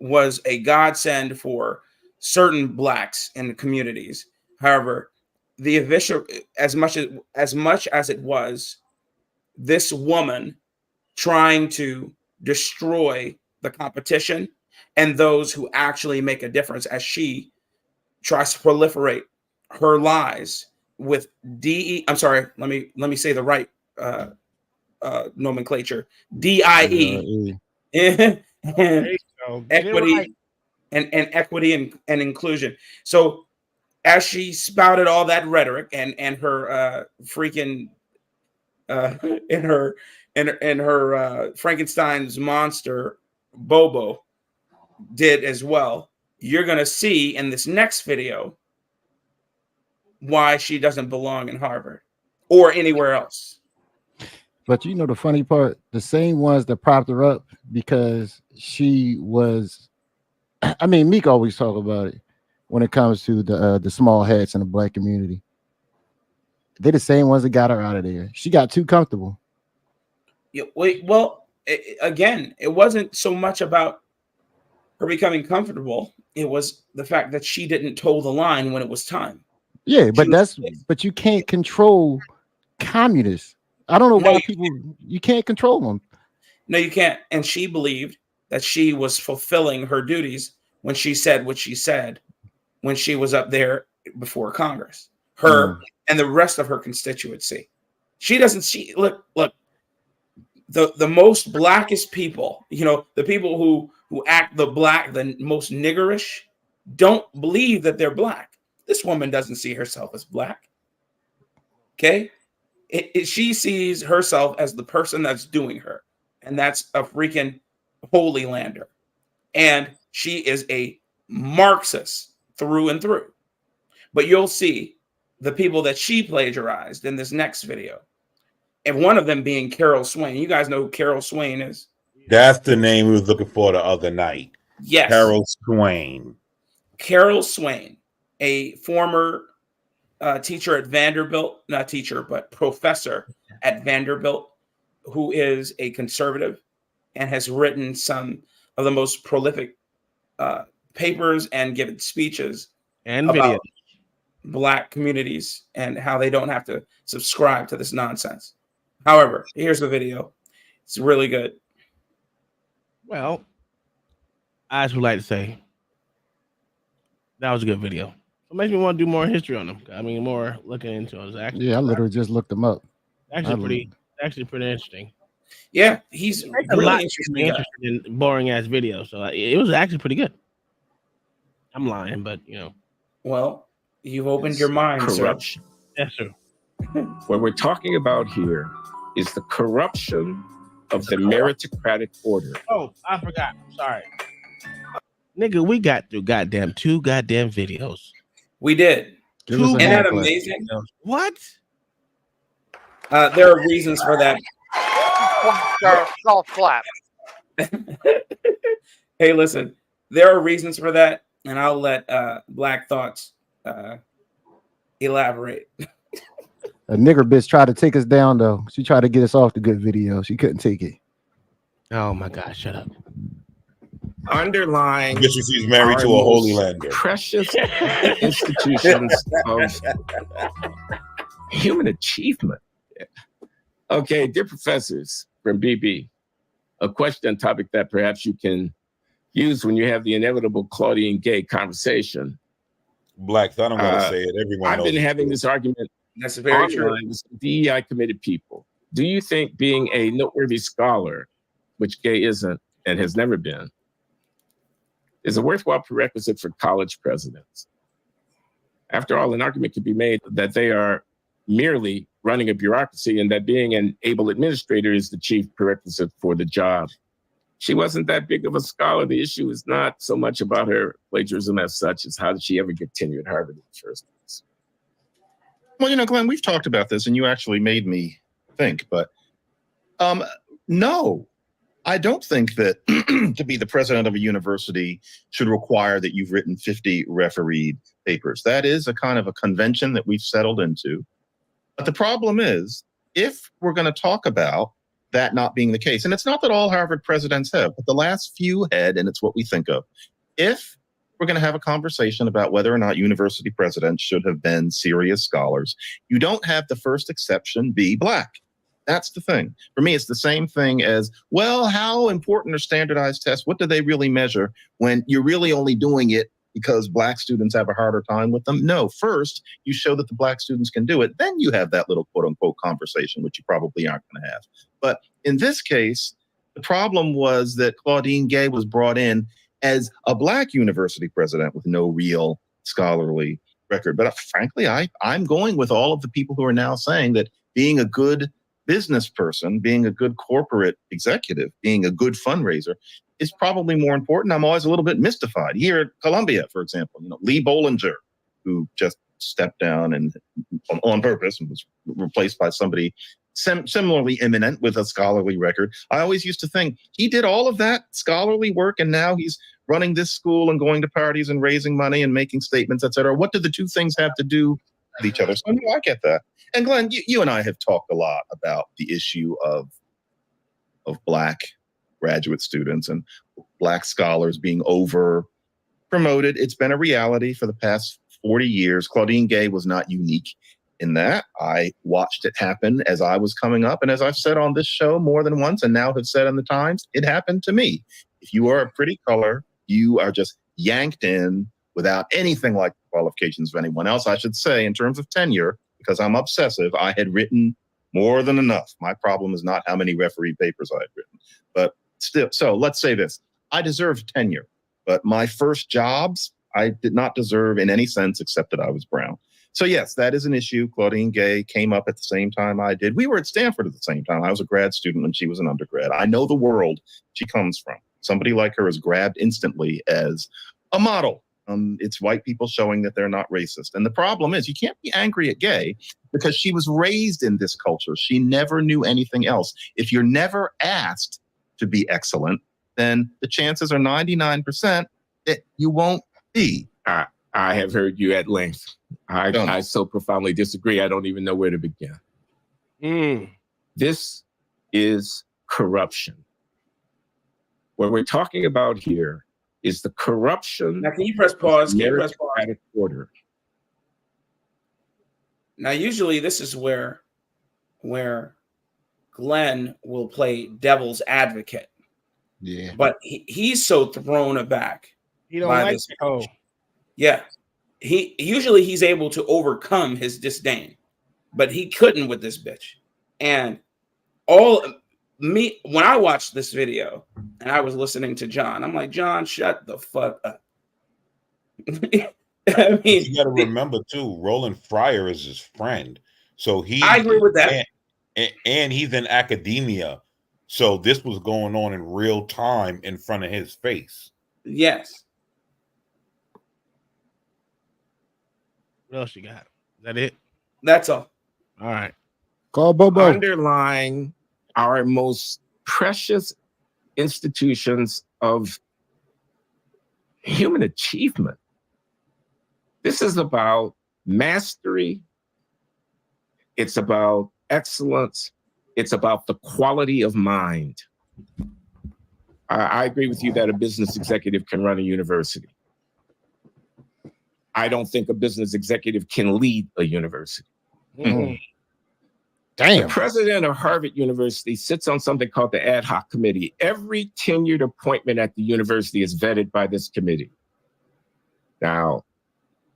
was a godsend for certain blacks in the communities. However, the official, as much as it was this woman trying to destroy the competition and those who actually make a difference, as she tries to proliferate her lies with I'm sorry, let me say the right nomenclature, DIE, and equity, right. and equity and inclusion. So as she spouted all that rhetoric and her freaking in her Frankenstein's monster Bobo did as well, you're gonna see in this next video why she doesn't belong in Harvard or anywhere else. But you know the funny part, the same ones that propped her up because she was, I mean, Meek always talk about it when it comes to the small hats in the black community. They're the same ones that got her out of there. She got too comfortable. Yeah, well, again, it wasn't so much about her becoming comfortable. It was the fact that she didn't toe the line when it was time. Yeah, but you can't control communists. I don't know why people, you can't control them. No, you can't. And she believed that she was fulfilling her duties when she said what she said when she was up there before Congress. Her and the rest of her constituency. She doesn't see look the most blackest people, the people who act the most niggerish don't believe that they're black. This woman doesn't see herself as black. Okay? She sees herself as the person that's doing her, and that's a freaking holy lander. And she is a Marxist through and through. But you'll see the people that she plagiarized in this next video. And one of them being Carol Swain. You guys know who Carol Swain is? That's the name we was looking for the other night. Yes. Carol Swain. Carol Swain, a former teacher at Vanderbilt, not teacher, but professor at Vanderbilt, who is a conservative and has written some of the most prolific papers and given speeches and about videos. Black communities and how they don't have to subscribe to this nonsense. However, here's the video. It's really good. Well, I just would like to say that was a good video. It makes me want to do more history on them. I mean, more looking into it. Actually, Yeah, I literally just looked them up. actually pretty interesting. Yeah, he's A really lot interesting. interested in boring ass videos, so it was actually pretty good. I'm lying, but Well, you've opened your mind, corruption. Yes, sir. What we're talking about here is the corruption of the meritocratic order. Oh, I forgot. I'm sorry. Nigga, we got through two goddamn videos. We did. Isn't that amazing? What? There are reasons for that. Golf clap. Hey, listen, there are reasons for that, and I'll let Black Thoughts elaborate. A nigger bitch tried to take us down though. She tried to get us off the good video. She couldn't take it. Oh my God! Shut up. Underlying. I guess she's married to a holy lander. Precious institutions of human achievement. Okay, dear professors from BB, a question and topic that perhaps you can use when you have the inevitable Claudine Gay conversation. Blacks, I don't want to say it. Everyone I've knows been having this argument. That's very true. With some DEI committed people. Do you think being a noteworthy scholar, which Gay isn't and has never been, is a worthwhile prerequisite for college presidents? After all, an argument could be made that they are merely running a bureaucracy and that being an able administrator is the chief prerequisite for the job. She wasn't that big of a scholar. The issue is not so much about her plagiarism as such as how did she ever get tenure at Harvard in the first place? Well, Glenn, we've talked about this and you actually made me think, but no, I don't think that to be the president of a university should require that you've written 50 refereed papers. That is a kind of a convention that we've settled into. But the problem is, if we're going to talk about that not being the case, and it's not that all Harvard presidents have, but the last few had, and it's what we think of. If we're going to have a conversation about whether or not university presidents should have been serious scholars, you don't have the first exception be Black. That's the thing. For me, it's the same thing as, well, how important are standardized tests? What do they really measure when you're really only doing it because Black students have a harder time with them? No, first, you show that the Black students can do it. Then you have that little quote unquote conversation, which you probably aren't going to have. But in this case, the problem was that Claudine Gay was brought in as a Black university president with no real scholarly record. But frankly, I'm going with all of the people who are now saying that being a good business person, being a good corporate executive, being a good fundraiser is probably more important. I'm always a little bit mystified. Here at Columbia, for example, Lee Bollinger, who just stepped down and on purpose and was replaced by somebody similarly eminent with a scholarly record. I always used to think he did all of that scholarly work and now he's running this school and going to parties and raising money and making statements, et cetera. What do the two things have to do with each other? So I get that. And Glenn, you and I have talked a lot about the issue of Black graduate students and Black scholars being over promoted. It's been a reality for the past 40 years. Claudine Gay was not unique in that I watched it happen as I was coming up. And as I've said on this show more than once and now have said in the Times, it happened to me. If you are a pretty color, you are just yanked in without anything like the qualifications of anyone else. I should say, in terms of tenure, because I'm obsessive, I had written more than enough. My problem is not how many referee papers I had written, but still. So let's say this. I deserved tenure, but my first jobs, I did not deserve in any sense except that I was brown. So yes, that is an issue. Claudine Gay came up at the same time I did. We were at Stanford at the same time. I was a grad student when she was an undergrad. I know the world she comes from. Somebody like her is grabbed instantly as a model. It's white people showing that they're not racist. And the problem is you can't be angry at Gay because she was raised in this culture. She never knew anything else. If you're never asked to be excellent, then the chances are 99% that you won't be. I have heard you at length. I so profoundly disagree. I don't even know where to begin. This is corruption. What we're talking about here is the corruption. Now, can you press pause? Can you press pause? Meritocratic order. Now, usually this is where Glenn will play devil's advocate. Yeah. But he's so thrown aback. He don't by like this. oh. Yeah. He's able to overcome his disdain, but he couldn't with this bitch. And when I watched this video and I was listening to John, I'm like, John, shut the fuck up. I mean, you got to remember too, Roland Fryer is his friend, so I agree with that. And he's in academia, so this was going on in real time in front of his face. Yes. What else you got? Is that it? That's all. All right. Call Bobo. Underlying our most precious institutions of human achievement. This is about mastery. It's about excellence. It's about the quality of mind. I agree with you that a business executive can run a university. I don't think a business executive can lead a university. Damn. The president of Harvard University sits on something called the ad hoc committee. Every tenured appointment at the university is vetted by this committee. Now,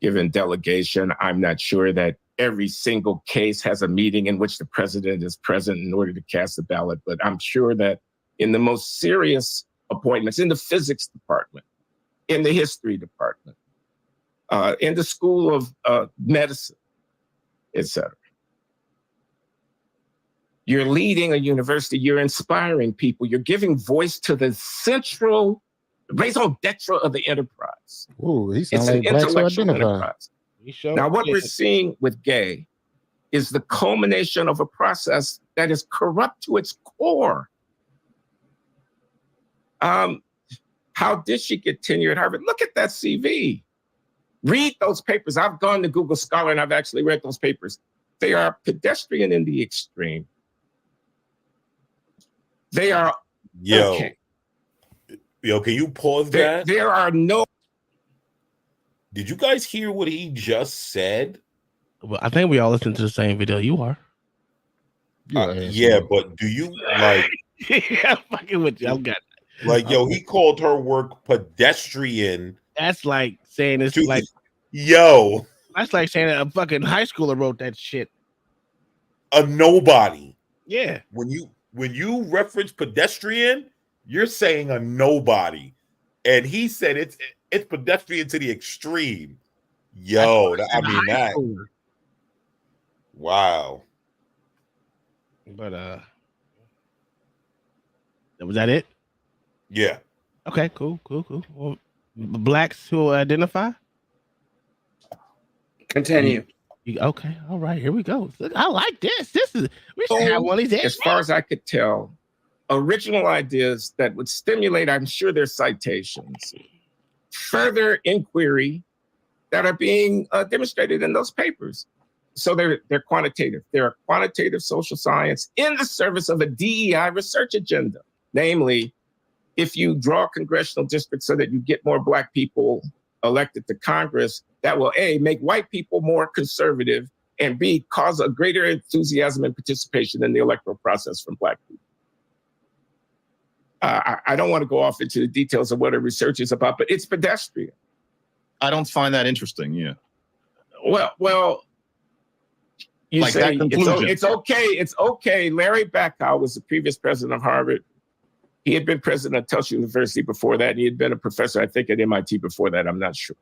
given delegation, I'm not sure that every single case has a meeting in which the president is present in order to cast a ballot, but I'm sure that in the most serious appointments, in the physics department, in the history department, in the school of medicine, etc. You're leading a university, you're inspiring people, you're giving voice to the central raison d'etre of the enterprise. Ooh, he It's sounds an like Black intellectual identify. enterprise. Now, what we're seeing with Gay is the culmination of a process that is corrupt to its core. How did she get tenure at Harvard? Look at that CV. Read those papers. I've gone to Google Scholar and I've actually read those papers. They are pedestrian in the extreme. They are okay. Yo, can you pause that? There are no. Did you guys hear what he just said? Well, I think we all listened to the same video you are. Yeah, but do you like? Yeah, I'm fucking with you. I've got like, yo, he called her work pedestrian. That's like saying it's like, yo, that's like saying that a fucking high schooler wrote that shit. A nobody. Yeah. When you reference pedestrian, you're saying a nobody, and he said it's pedestrian to the extreme. Yo, I mean that. Wow. But was that it? Yeah. Okay. Cool. Well, blacks who identify. Continue. Okay. All right. Here we go. Look, I like this. We should have one of these. As far as I could tell, original ideas that would stimulate, I'm sure there's citations, further inquiry that are being demonstrated in those papers. So they're quantitative. They're a quantitative social science in the service of a DEI research agenda. Namely, if you draw congressional districts so that you get more Black people elected to Congress, that will A, make white people more conservative and B, cause a greater enthusiasm and participation in the electoral process from Black people. I don't want to go off into the details of what her research is about, but it's pedestrian. I don't find that interesting. Yeah. Well, you Like say that conclusion. it's okay. It's okay. Larry Bacow was the previous president of Harvard. He had been president of Tufts University before that. And he had been a professor, I think, at MIT before that. I'm not sure.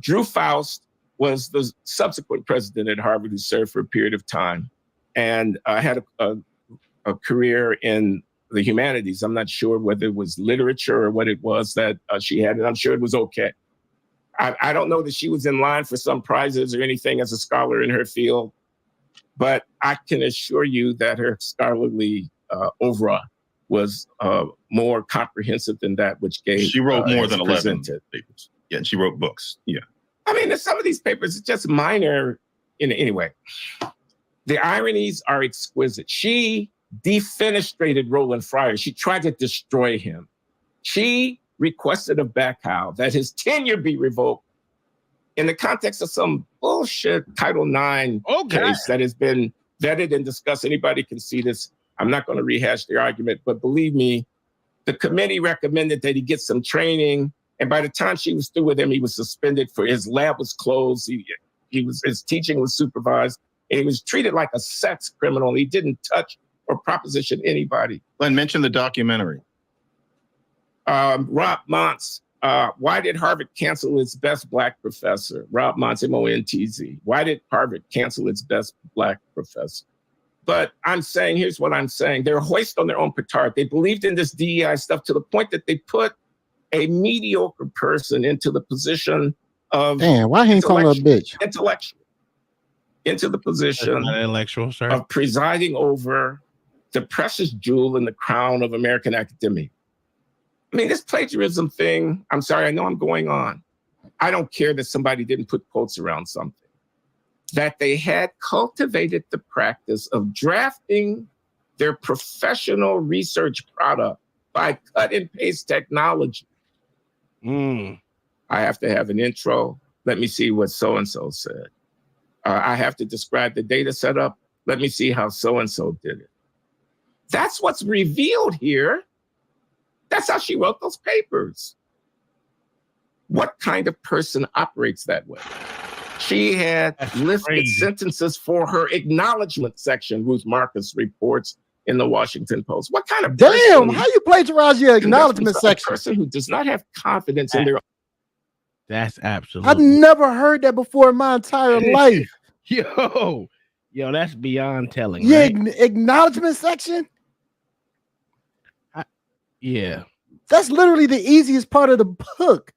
Drew Faust was the subsequent president at Harvard who served for a period of time and had a career in the humanities. I'm not sure whether it was literature or what it was that she had, and I'm sure it was okay. I don't know that she was in line for some prizes or anything as a scholar in her field, but I can assure you that her scholarly oeuvre was more comprehensive than that which gave. She wrote more than 11 presented. papers. Yeah, and she wrote books. Yeah. I mean, some of these papers are just minor. Anyway, the ironies are exquisite. She defenestrated Roland Fryer. She tried to destroy him. She requested of Bacow that his tenure be revoked in the context of some bullshit Title IX case that has been vetted and discussed. Anybody can see this. I'm not going to rehash the argument, but believe me, the committee recommended that he get some training. And by the time she was through with him, he was suspended for his lab was closed. His teaching was supervised, and he was treated like a sex criminal. He didn't touch or proposition anybody. Glenn, mention the documentary. Rob Montz. Why did Harvard cancel its best Black professor? Rob Montz, M-O-N-T-Z. Why did Harvard cancel its best Black professor? But I'm saying, here's what I'm saying. They're hoist on their own petard. They believed in this DEI stuff to the point that they put a mediocre person into the position of Damn, why he ain't calling her a bitch? Intellectual. Into the position intellectual, sir. of presiding over the precious jewel in the crown of American academia. I mean, this plagiarism thing, I'm sorry, I know I'm going on. I don't care that somebody didn't put quotes around something. That they had cultivated the practice of drafting their professional research product by cut and paste technology. I have to have an intro. Let me see what so-and-so said. I have to describe the data setup. Let me see how so-and-so did it. That's what's revealed here. That's how she wrote those papers. What kind of person operates that way? She had listed sentences for her acknowledgement section, Ruth Marcus reports in the Washington Post. What kind of Damn, how you plagiarize your acknowledgement section? A person who does not have confidence in their own. That's absolutely. I've never heard that before in my entire life. Yo, that's beyond telling. Yeah, Right? acknowledgement section. Yeah. That's literally the easiest part of the book.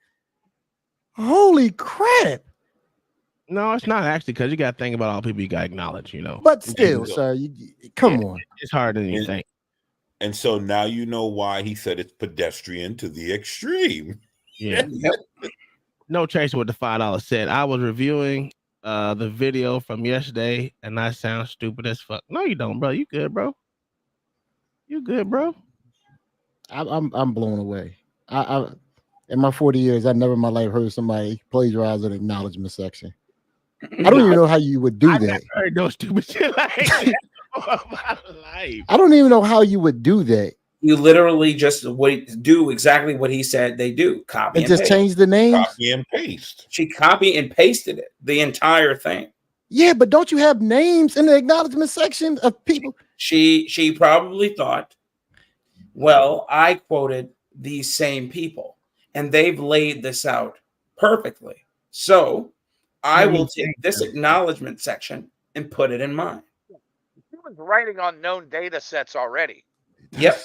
Holy crap. No, it's not actually, because you got to think about all the people you got to acknowledge, But still, sir, come on. It's harder than you think. And so now you know why he said it's pedestrian to the extreme. Yeah. No chaser with the $5 set. I was reviewing the video from yesterday, and I sound stupid as fuck. No, you don't, bro. You good, bro? You good, bro? I'm blown away. I in my 40 years, I never in my life heard somebody plagiarize an acknowledgement section. I don't even know how you would do that. Never heard no stupid shit like that all my life. I don't even know how you would do that. You literally just do exactly what he said they do. Copy And and just paste. change the names? Copy and paste. She copy and pasted it, the entire thing. Yeah, but don't you have names in the acknowledgement section of people? She probably thought, well, I quoted these same people, and they've laid this out perfectly. So I will take this acknowledgement section and put it in mine. She was writing on known data sets already. Yep.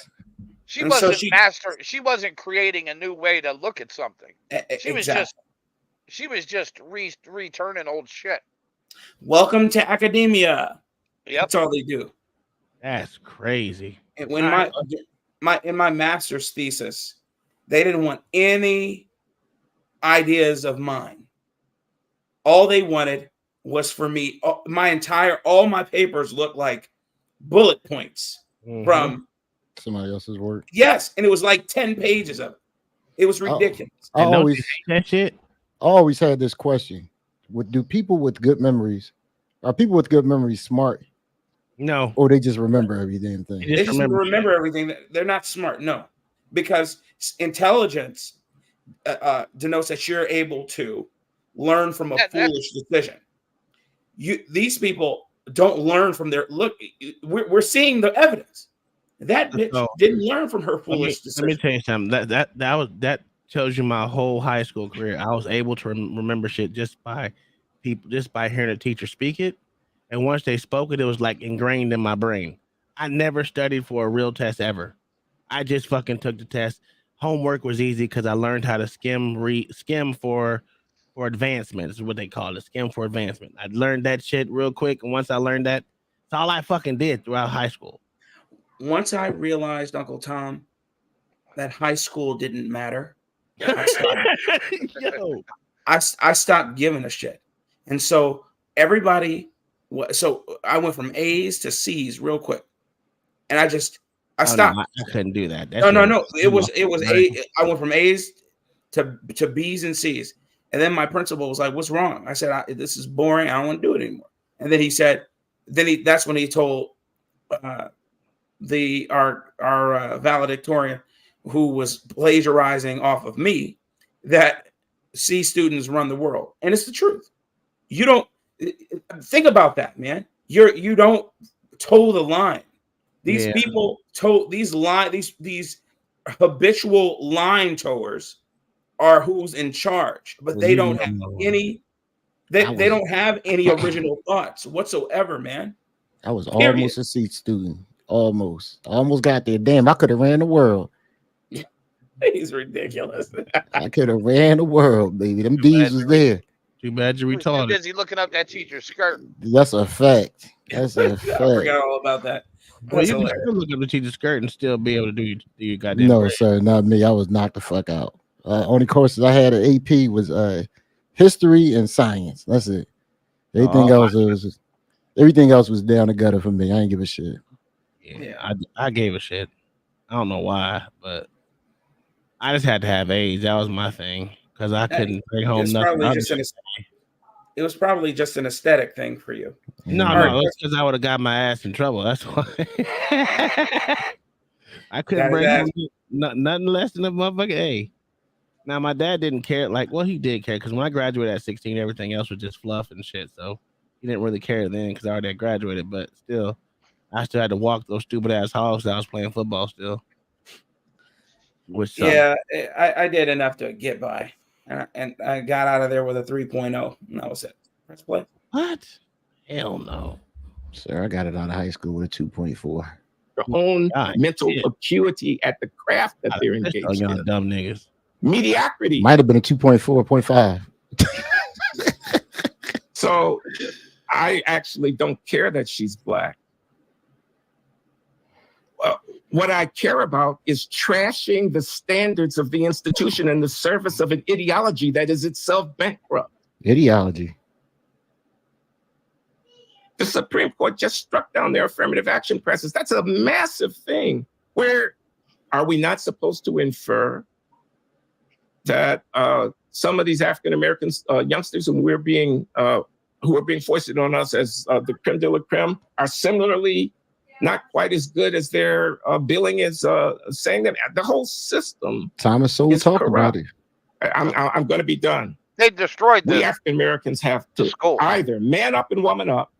She And wasn't so she wasn't creating a new way to look at something. She was just returning old shit. Welcome to academia. Yep. That's all they do. That's crazy. And when in my master's thesis, they didn't want any ideas of mine. All they wanted was for me. All my papers look like bullet points from somebody else's work. Yes, and it was like 10 pages of it. It was ridiculous. I always had this question. Do people with good memories, are people with good memories smart? No. Or they just remember every damn thing? They just remember everything. They're not smart. No, because intelligence denotes that you're able to learn from a foolish decision. These people don't learn from their look. We're seeing the evidence. That bitch didn't learn from her foolish decision. Let me tell you something. That tells you my whole high school career. I was able to remember shit just by hearing a teacher speak it, and once they spoke it, it was like ingrained in my brain. I never studied for a real test ever. I just fucking took the test. Homework was easy because I learned how to skim for advancement. Is what they call it. Skim for advancement. I learned that shit real quick, and once I learned that, it's all I fucking did throughout high school. Once I realized, Uncle Tom, that high school didn't matter, I stopped giving a shit. And so so I went from A's to C's real quick. And I stopped. No, I couldn't do that. No. It was A. I went from A's to B's and C's. And then my principal was like, "What's wrong?" I said, "This is boring. I don't want to do it anymore." And then he said, that's when he told our valedictorian, who was plagiarizing off of me, that C students run the world. And it's the truth. You don't think about that, man. You don't toe the line. These people toe these habitual line towers are who's in charge, but they don't have any they don't have any original thoughts whatsoever, man. I was almost a C student. Almost. I almost got there. Damn, I could have ran the world. He's ridiculous. I could have ran the world, baby. Them D's was there. Too bad you're retarded. Too busy looking up that teacher's skirt. That's a fact. That's a fact. I forgot all about that. Well, you can still look up the teacher's skirt and still be able to do your goddamn. No, grade. sir, not me. I was knocked the fuck out. Only courses I had at AP was history and science. That's it. Everything else was down the gutter for me. I ain't give a shit. Yeah, I gave a shit. I don't know why, but I just had to have A's. That was my thing because I couldn't bring home nothing. It was probably just an aesthetic thing for you. No, it's because I would have got my ass in trouble. That's why. I couldn't bring home nothing less than a motherfucking A. Now, my dad didn't care. He did care because when I graduated at 16, everything else was just fluff and shit. So he didn't really care then because I already had graduated. But still, I still had to walk those stupid ass halls that I was playing football still. I did enough to get by. And I got out of there with a 3.0. And that was it. Press play. What? Hell no. Sir, I got it out of high school with a 2.4. Your own mental acuity at the craft that they're engaged in. Dumb niggas. Mediocrity. Might have been a 2.4, 0.5. So I actually don't care that she's black. What I care about is trashing the standards of the institution in the service of an ideology that is itself bankrupt. Ideology. The Supreme Court just struck down their affirmative action presses. That's a massive thing. Where are we not supposed to infer that some of these African Americans, youngsters who are being foisted on us as the creme de la creme, are similarly not quite as good as their billing is saying that the whole system. Thomas Sowell talk about it. I'm going to be done. They destroyed We African Americans have to either man up and woman up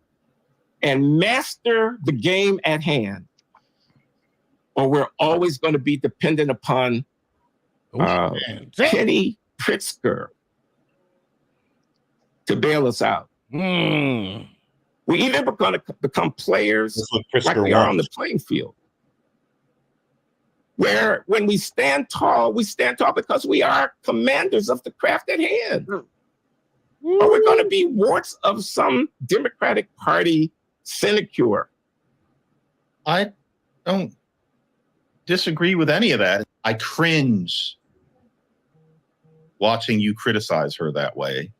and master the game at hand, or we're always going to be dependent upon Penny Pritzker to bail us out. We either are going to become players like we are on the playing field, where when we stand tall because we are commanders of the craft at hand. Or we're going to be warts of some Democratic Party sinecure. I don't disagree with any of that. I cringe watching you criticize her that way.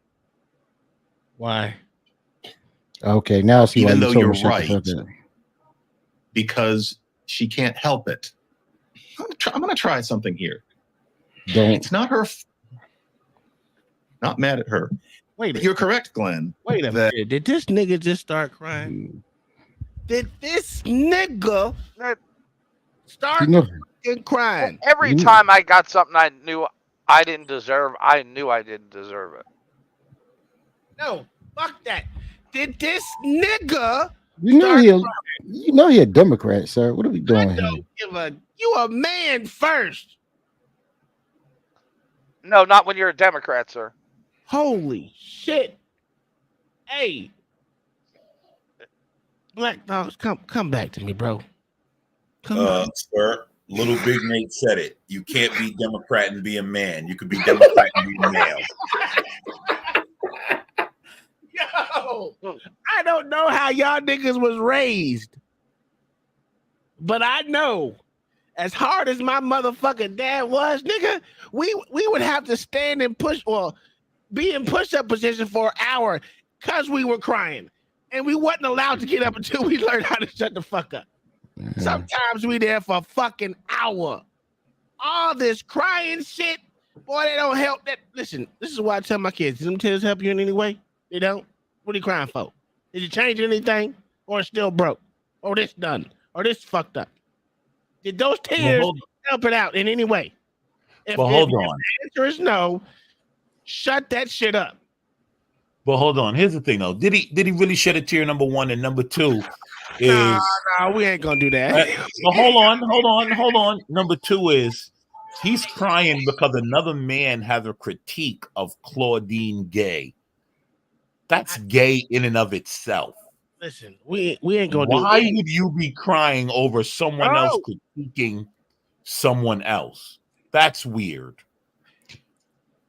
Why? Okay, now see why even though you're right, right. Because she can't help it. I'm going to try something here. Don't. It's not her. Not mad at her. You're correct, Glenn. Wait a minute. Did this nigga just start crying? Did this nigga start fucking crying? Every time I got something I knew I didn't deserve, I knew I didn't deserve it. No, fuck that. Did this nigga You know he a Democrat, sir. What are we doing here? You a man first. No, not when you're a Democrat, sir. Holy shit. Hey. Black Dogs, come back to me, bro. Sir, Little Big Nate said it. You can't be Democrat and be a man. You could be Democrat and be male. Yo, I don't know how y'all niggas was raised, but I know as hard as my motherfucking dad was, nigga, we would have to stand and push or be in push-up position for an hour because we were crying. And we wasn't allowed to get up until we learned how to shut the fuck up. Sometimes we there for a fucking hour. All this crying shit, boy, they don't help that. Listen, this is why I tell my kids, did them tears help you in any way? They don't? What are you crying for? Did you change anything? Or it's still broke? Or this done? Or this fucked up? Did those tears help it out in any way? Hold on. If the answer is no, shut that shit up. But hold on. Here's the thing, though. Did he really shed a tear? Number one, and number two is no, we ain't gonna do that. Well, hold on. Number two is he's crying because another man has a critique of Claudine Gay. That's gay in and of itself. Listen, we ain't gonna do. Why would you be crying over someone else critiquing someone else? That's weird.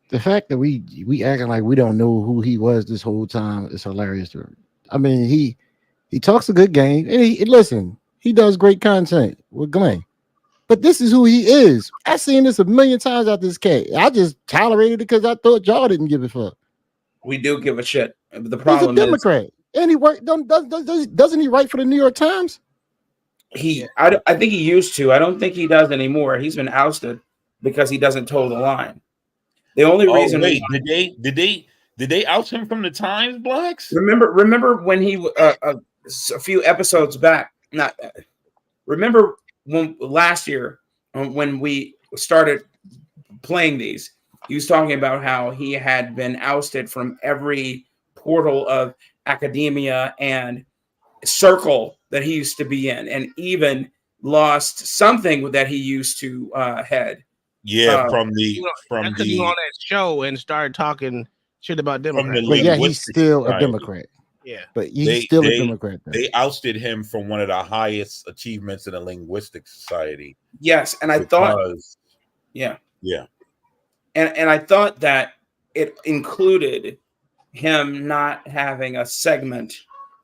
The fact that we acting like we don't know who he was this whole time is hilarious. I mean, he talks a good game, and he does great content with Glenn. But this is who he is. I've seen this a million times out this cat. I just tolerated it because I thought y'all didn't give a fuck. We do give a shit. The problem He's a Democrat, and he doesn't he write for the New York Times? I think he used to. I don't think he does anymore. He's been ousted because he doesn't toe the line. The only reason did they oust him from the Times, Blacks? Remember when he a few episodes back? Remember when last year when we started playing these, he was talking about how he had been ousted from every portal of academia and circle that he used to be in, and even lost something that he used to head. Yeah, from you on that show and started talking shit about Democrats. But yeah, he's still a Democrat. Yeah, but he's still a Democrat. Though. They ousted him from one of the highest achievements in the linguistic society. Yes, and I thought, yeah, and I thought that it included him not having a segment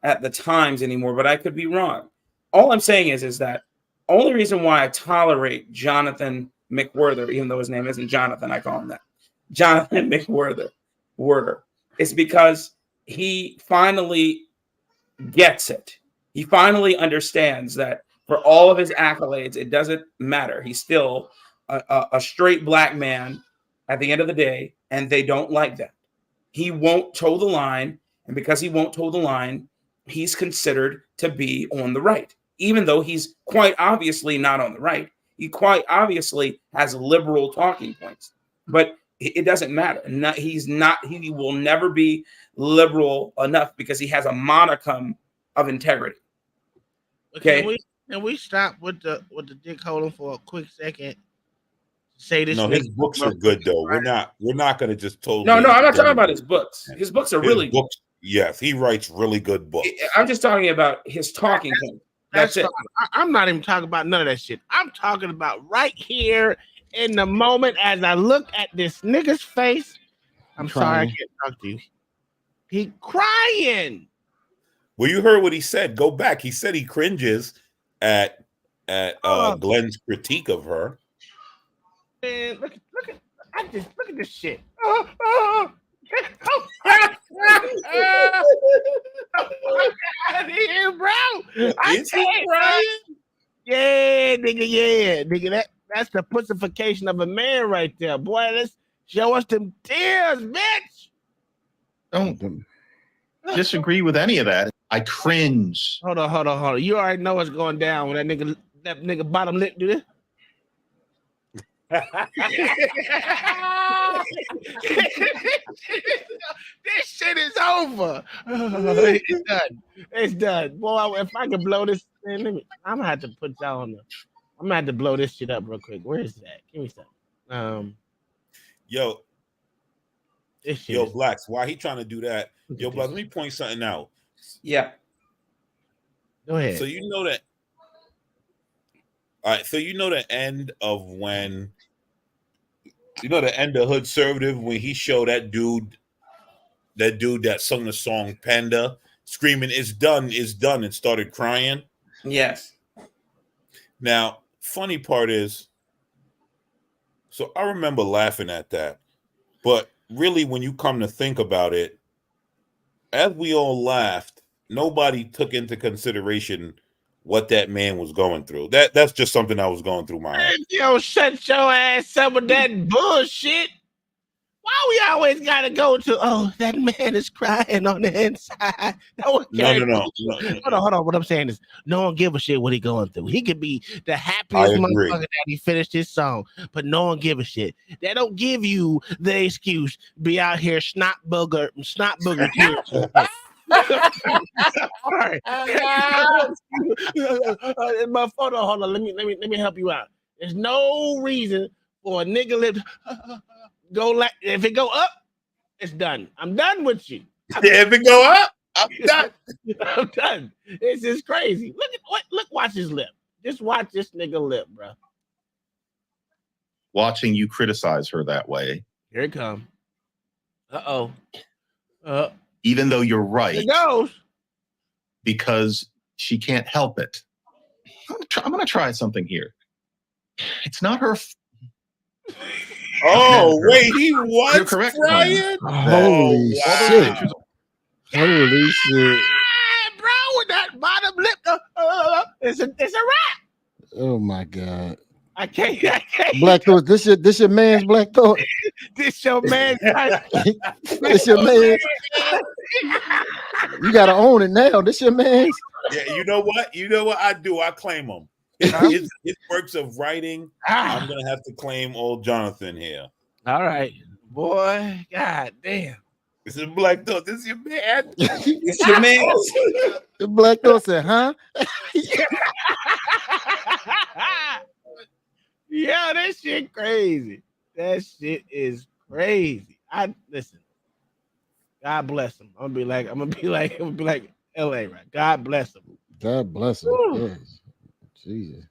at the Times anymore, but I could be wrong. All I'm saying is that only reason why I tolerate Jonathan McWhorter, even though his name isn't Jonathan, I call him that. Jonathan McWhorter is because he finally gets it. He finally understands that for all of his accolades, it doesn't matter. He's still a straight black man at the end of the day, and they don't like that. He won't toe the line, and because he won't toe the line, he's considered to be on the right, even though he's quite obviously not on the right. He quite obviously has liberal talking points, but it doesn't matter. He will never be liberal enough because he has a modicum of integrity. Okay. Can we stop with the dick holding for a quick second? Say this. No, his books are good though. We're not going to just totally. No, I'm not talking about his books. His books are really good. Yes, he writes really good books. I'm just talking about his talking points. That's it. I'm not even talking about none of that shit. I'm talking about right here in the moment as I look at this nigga's face. I'm sorry I can't talk to you. He crying. Well, you heard what he said. Go back. He said he cringes at Glenn's critique of her. Man, look at this shit. Here, bro. Is he crying? Yeah, nigga. That's the pussification of a man right there, boy. Let's show us them tears, bitch. don't disagree with any of that. I cringe. Hold on. You already know what's going down when that nigga bottom lip do this. This shit is over. It's done. It's done. Boy, if I can blow this, man, I'm gonna have to put y'all on I'm gonna have to blow this shit up real quick. Where is that? Give me some. Yo, this shit yo, is... Blacks, why he trying to do that? Yo, Blacks, let me point something out. Yeah. Go ahead. So you know that. All right. So you know the end of when. You know the end of Hood Conservative when he showed that dude that sung the song Panda screaming it's done, and started crying. Yes. Now, funny part is, so I remember laughing at that, but really when you come to think about it, as we all laughed, nobody took into consideration what that man was going through. That's just something that was going through my head. Yo, shut your ass up with that bullshit. Why we always gotta go to, oh, that man is crying on the inside? No. Hold on. What I'm saying is, no one give a shit what he going through. He could be the happiest motherfucker that he finished his song, but no one give a shit. That don't give you the excuse to be out here snot booger tears. All right. But hold on. Let me help you out. There's no reason for a nigga lip go like if it go up, it's done. I'm done with you. If it go up, I'm done. I'm done. It's just crazy. Watch his lip. Just watch this nigga lip, bro. Watching you criticize her that way. Here it comes. Even though you're right. Here it goes. Because she can't help it. I'm going to try something here. It's not her. Oh, wait, he was You're correct, crying? Holy shit. Holy shit. Bro, with that bottom lip, it's a wrap. Oh my God. I can't. Black Thought, this your man's Black Thought. This your man's. This your man. You gotta own it now. This your man's. Yeah, you know what I do? I claim him. His works of writing, I'm gonna have to claim old Jonathan here. All right, boy. God damn. This is Black Thought. This is your man. It's your man. The Black Thought said, huh? Yeah, that shit crazy. That shit is crazy. Listen. God bless him. I'm gonna be like LA, right? God bless him. God bless him. Yes. Jesus.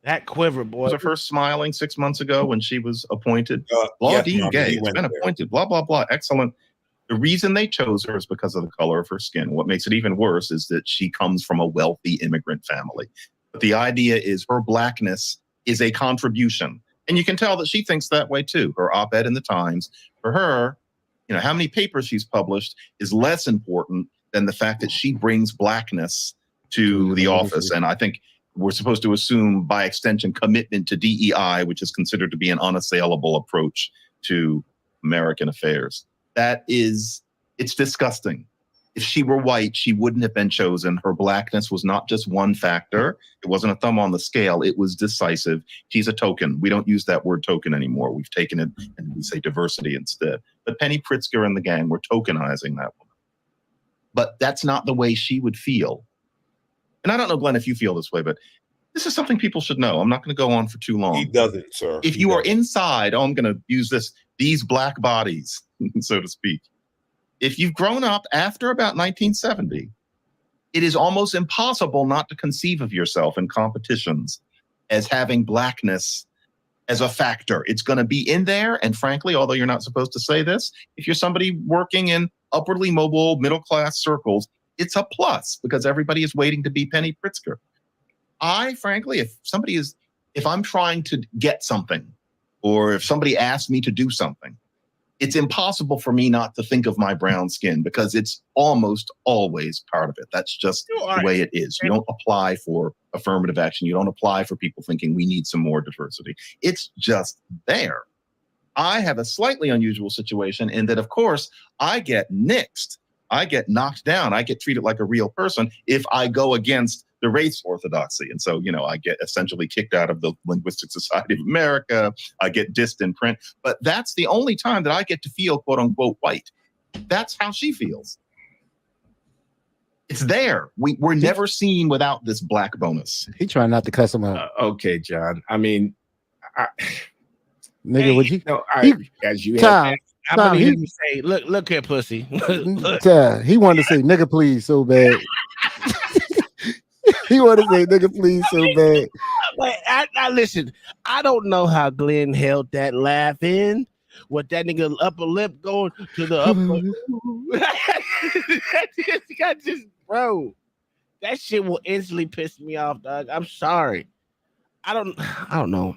That quiver, boy. Was her first smiling 6 months ago when she was appointed? Yes, Mom, Gay he has went been there. appointed. Blah, blah, blah. Excellent. The reason they chose her is because of the color of her skin. What makes it even worse is that she comes from a wealthy immigrant family. But the idea is her blackness is a contribution. And you can tell that she thinks that way too. Her op-ed in the Times, for her, how many papers she's published is less important than the fact that she brings blackness to the office. And I think we're supposed to assume, by extension, commitment to DEI, which is considered to be an unassailable approach to American affairs. It's disgusting. If she were white, she wouldn't have been chosen. Her blackness was not just one factor. It wasn't a thumb on the scale. It was decisive. She's a token. We don't use that word token anymore. We've taken it and we say diversity instead. But Penny Pritzker and the gang were tokenizing that woman. But that's not the way she would feel. And I don't know, Glenn, if you feel this way, but this is something people should know. I'm not going to go on for too long. He doesn't, sir. If you are inside, I'm going to use these black bodies, so to speak. If you've grown up after about 1970, it is almost impossible not to conceive of yourself in competitions as having blackness as a factor. It's going to be in there. And frankly, although you're not supposed to say this, if you're somebody working in upwardly mobile middle-class circles, it's a plus because everybody is waiting to be Penny Pritzker. Frankly, if I'm trying to get something, or if somebody asks me to do something, it's impossible for me not to think of my brown skin because it's almost always part of it. That's just the way it is. You don't apply for affirmative action. You don't apply for people thinking we need some more diversity. It's just there. I have a slightly unusual situation in that, of course, I get nixed. I get knocked down. I get treated like a real person if I go against the race orthodoxy. And so, I get essentially kicked out of the Linguistic Society of America. I get dissed in print. But that's the only time that I get to feel, quote unquote, white. That's how she feels. It's there. We're never seen without this black bonus. He trying not to cuss him out. Okay, John. I mean, nigga, would you? No, as you Tom, I Tom, believe he, you say, look here, pussy. Look. He wanted to say nigga please so bad. He wanted to say nigga please so bad. But I listen, I don't know how Glenn held that laugh in with that nigga upper lip going to the upper. Bro, that shit will instantly piss me off, dog. I'm sorry. I don't know.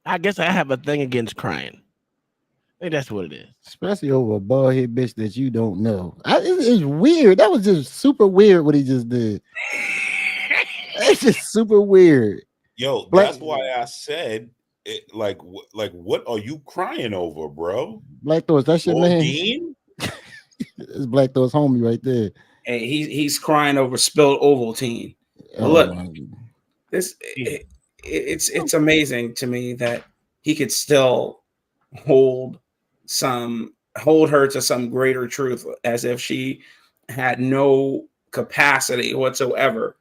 I guess I have a thing against crying. I think that's what it is. Especially over a bald head bitch that you don't know. It's weird. That was just super weird what he just did. It's just super weird. Yo, that's why I said, what are you crying over, bro? Black Thor's that shit, man. Claudine? It's Black Thor's homie right there. Hey, he's crying over spilled Ovaltine. But look, it's amazing to me that he could still hold her to some greater truth, as if she had no capacity whatsoever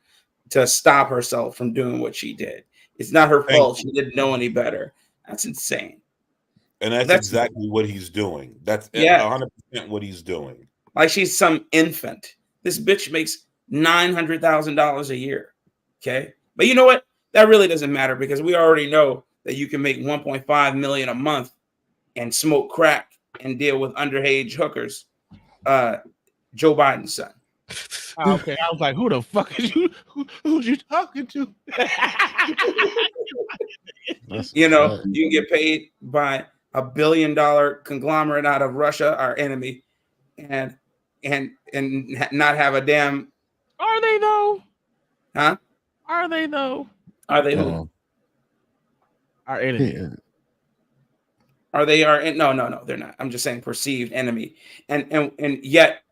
to stop herself from doing what she did. It's not her fault. She didn't know any better. That's insane. And that's exactly what he's doing. That's 100% what he's doing. Like she's some infant. This bitch makes $900,000 a year. Okay. But you know what? That really doesn't matter, because we already know that you can make $1.5 million a month and smoke crack and deal with underage hookers. Joe Biden's son. Okay, I was like, who the fuck is you? Who's you talking to? You can get paid by $1 billion conglomerate out of Russia, our enemy, and not have a damn. Are they though? Huh? Are they though? Are they who? Our enemy. No, they're not. I'm just saying perceived enemy, and yet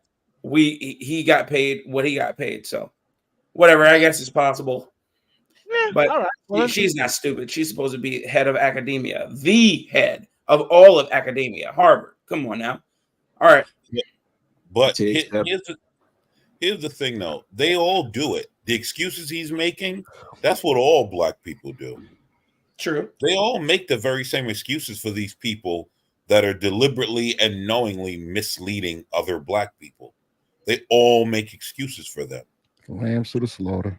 he got paid what he got paid. So whatever, I guess it's possible. Yeah, but all right. Well, she's not stupid. She's supposed to be head of academia, the head of all of academia, Harvard. Come on now. All right. But here's the thing, though. They all do it. The excuses he's making, that's what all black people do. True. They all make the very same excuses for these people that are deliberately and knowingly misleading other black people. They all make excuses for them. Lambs to the slaughter.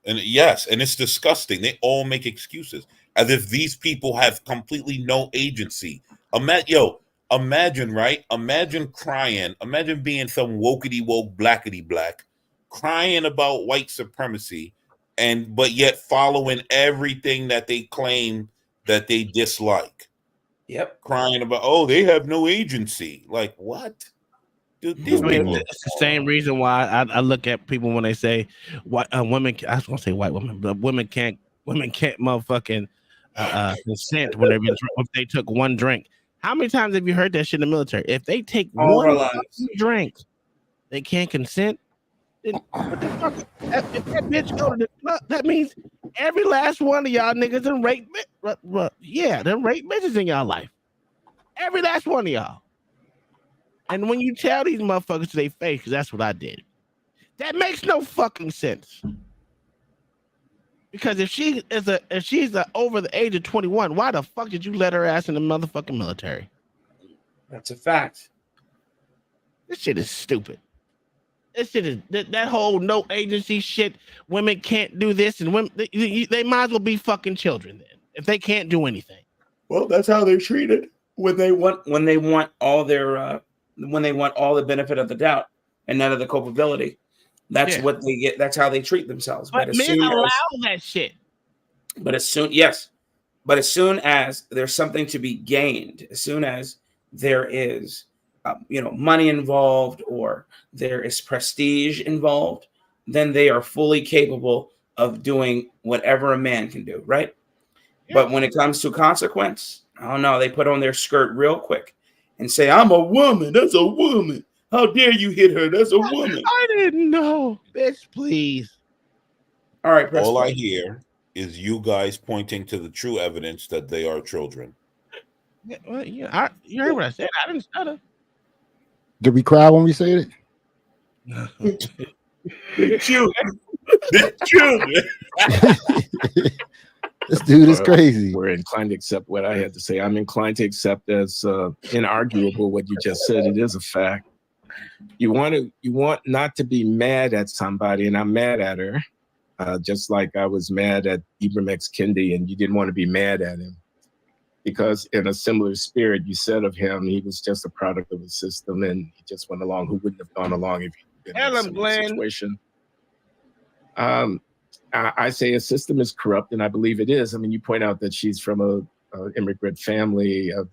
And yes, and it's disgusting. They all make excuses as if these people have completely no agency. Imagine, right? Imagine crying. Imagine being some wokety woke blackety black, crying about white supremacy, but yet following everything that they claim that they dislike. Yep. Crying about, they have no agency. Like, what? Dude, these people. It's the same reason why I look at people when they say women. I was gonna say white women, but women can't motherfucking consent if they took one drink. How many times have you heard that shit in the military? If they take one drink, they can't consent. Then what the fuck? If that bitch go to the club, that means every last one of y'all niggas done rape. Done rape bitches in y'all life. Every last one of y'all. And when you tell these motherfuckers to their face, because that's what I did, that makes no fucking sense. Because if she's over the age of 21, why the fuck did you let her ass in the motherfucking military? That's a fact. This shit is stupid. This shit is that whole no agency shit. Women can't do this, and women they might as well be fucking children then if they can't do anything. Well, that's how they're treated when they want all their when they want all the benefit of the doubt and none of the culpability. That's what they get. That's how they treat themselves. But men allow that shit. But as soon as there's something to be gained, as soon as there is, money involved or there is prestige involved, then they are fully capable of doing whatever a man can do. Right? But when it comes to consequence, oh no, they put on their skirt real quick and say, I'm a woman. That's a woman. How dare you hit her? That's a woman. I didn't know. Bitch, please. All right, press All I play. hear is you guys pointing to the true evidence that they are children. Yeah, well, yeah, you heard what I said. I didn't stutter. Did we cry when we said it? They're children. They're children. This dude is crazy. We're inclined to accept what I had to say. I'm inclined to accept as inarguable what you just said. It is a fact. You want not to be mad at somebody, and I'm mad at her, just like I was mad at Ibram X. Kendi, and you didn't want to be mad at him because in a similar spirit, you said of him, he was just a product of the system, and he just went along. Who wouldn't have gone along if he'd been in a similar situation? I say a system is corrupt, and I believe it is. I mean, you point out that she's from a immigrant family of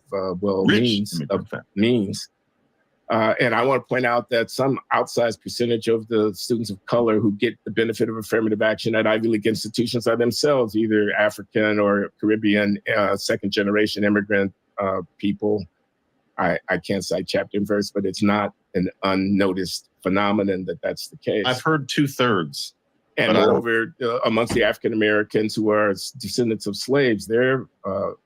means. And I want to point out that some outsized percentage of the students of color who get the benefit of affirmative action at Ivy League institutions are themselves either African or Caribbean, second generation immigrant people. I can't cite chapter and verse, but it's not an unnoticed phenomenon that's the case. I've heard 2/3. And moreover, amongst the African Americans who are descendants of slaves, their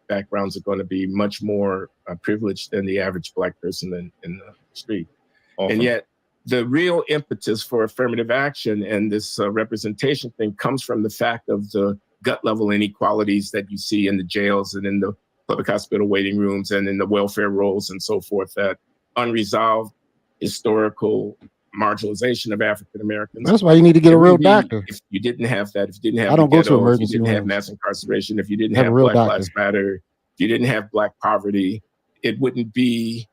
backgrounds are going to be much more privileged than the average Black person in the street. Often. And yet, the real impetus for affirmative action and this representation thing comes from the fact of the gut level inequalities that you see in the jails and in the public hospital waiting rooms and in the welfare rolls and so forth, that unresolved historical marginalization of African Americans. That's why you need to get a real doctor. If you didn't have that, if you didn't have I don't go to if you emergency didn't have rooms. mass incarceration, if you didn't Have a have real Black doctor. Lives Matter, if you didn't have Black poverty, it wouldn't be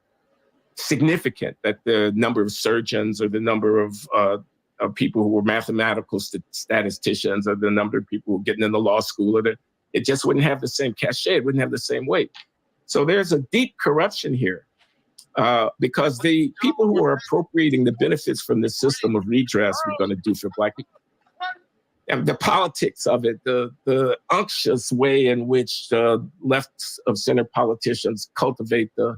significant that the number of surgeons or the number of people who were mathematical statisticians or the number of people who were getting into law school, it just wouldn't have the same cachet, it wouldn't have the same weight. So there's a deep corruption here. Because the people who are appropriating the benefits from this system of redress we're going to do for Black people, and the politics of it, the unctuous way in which left of center politicians cultivate the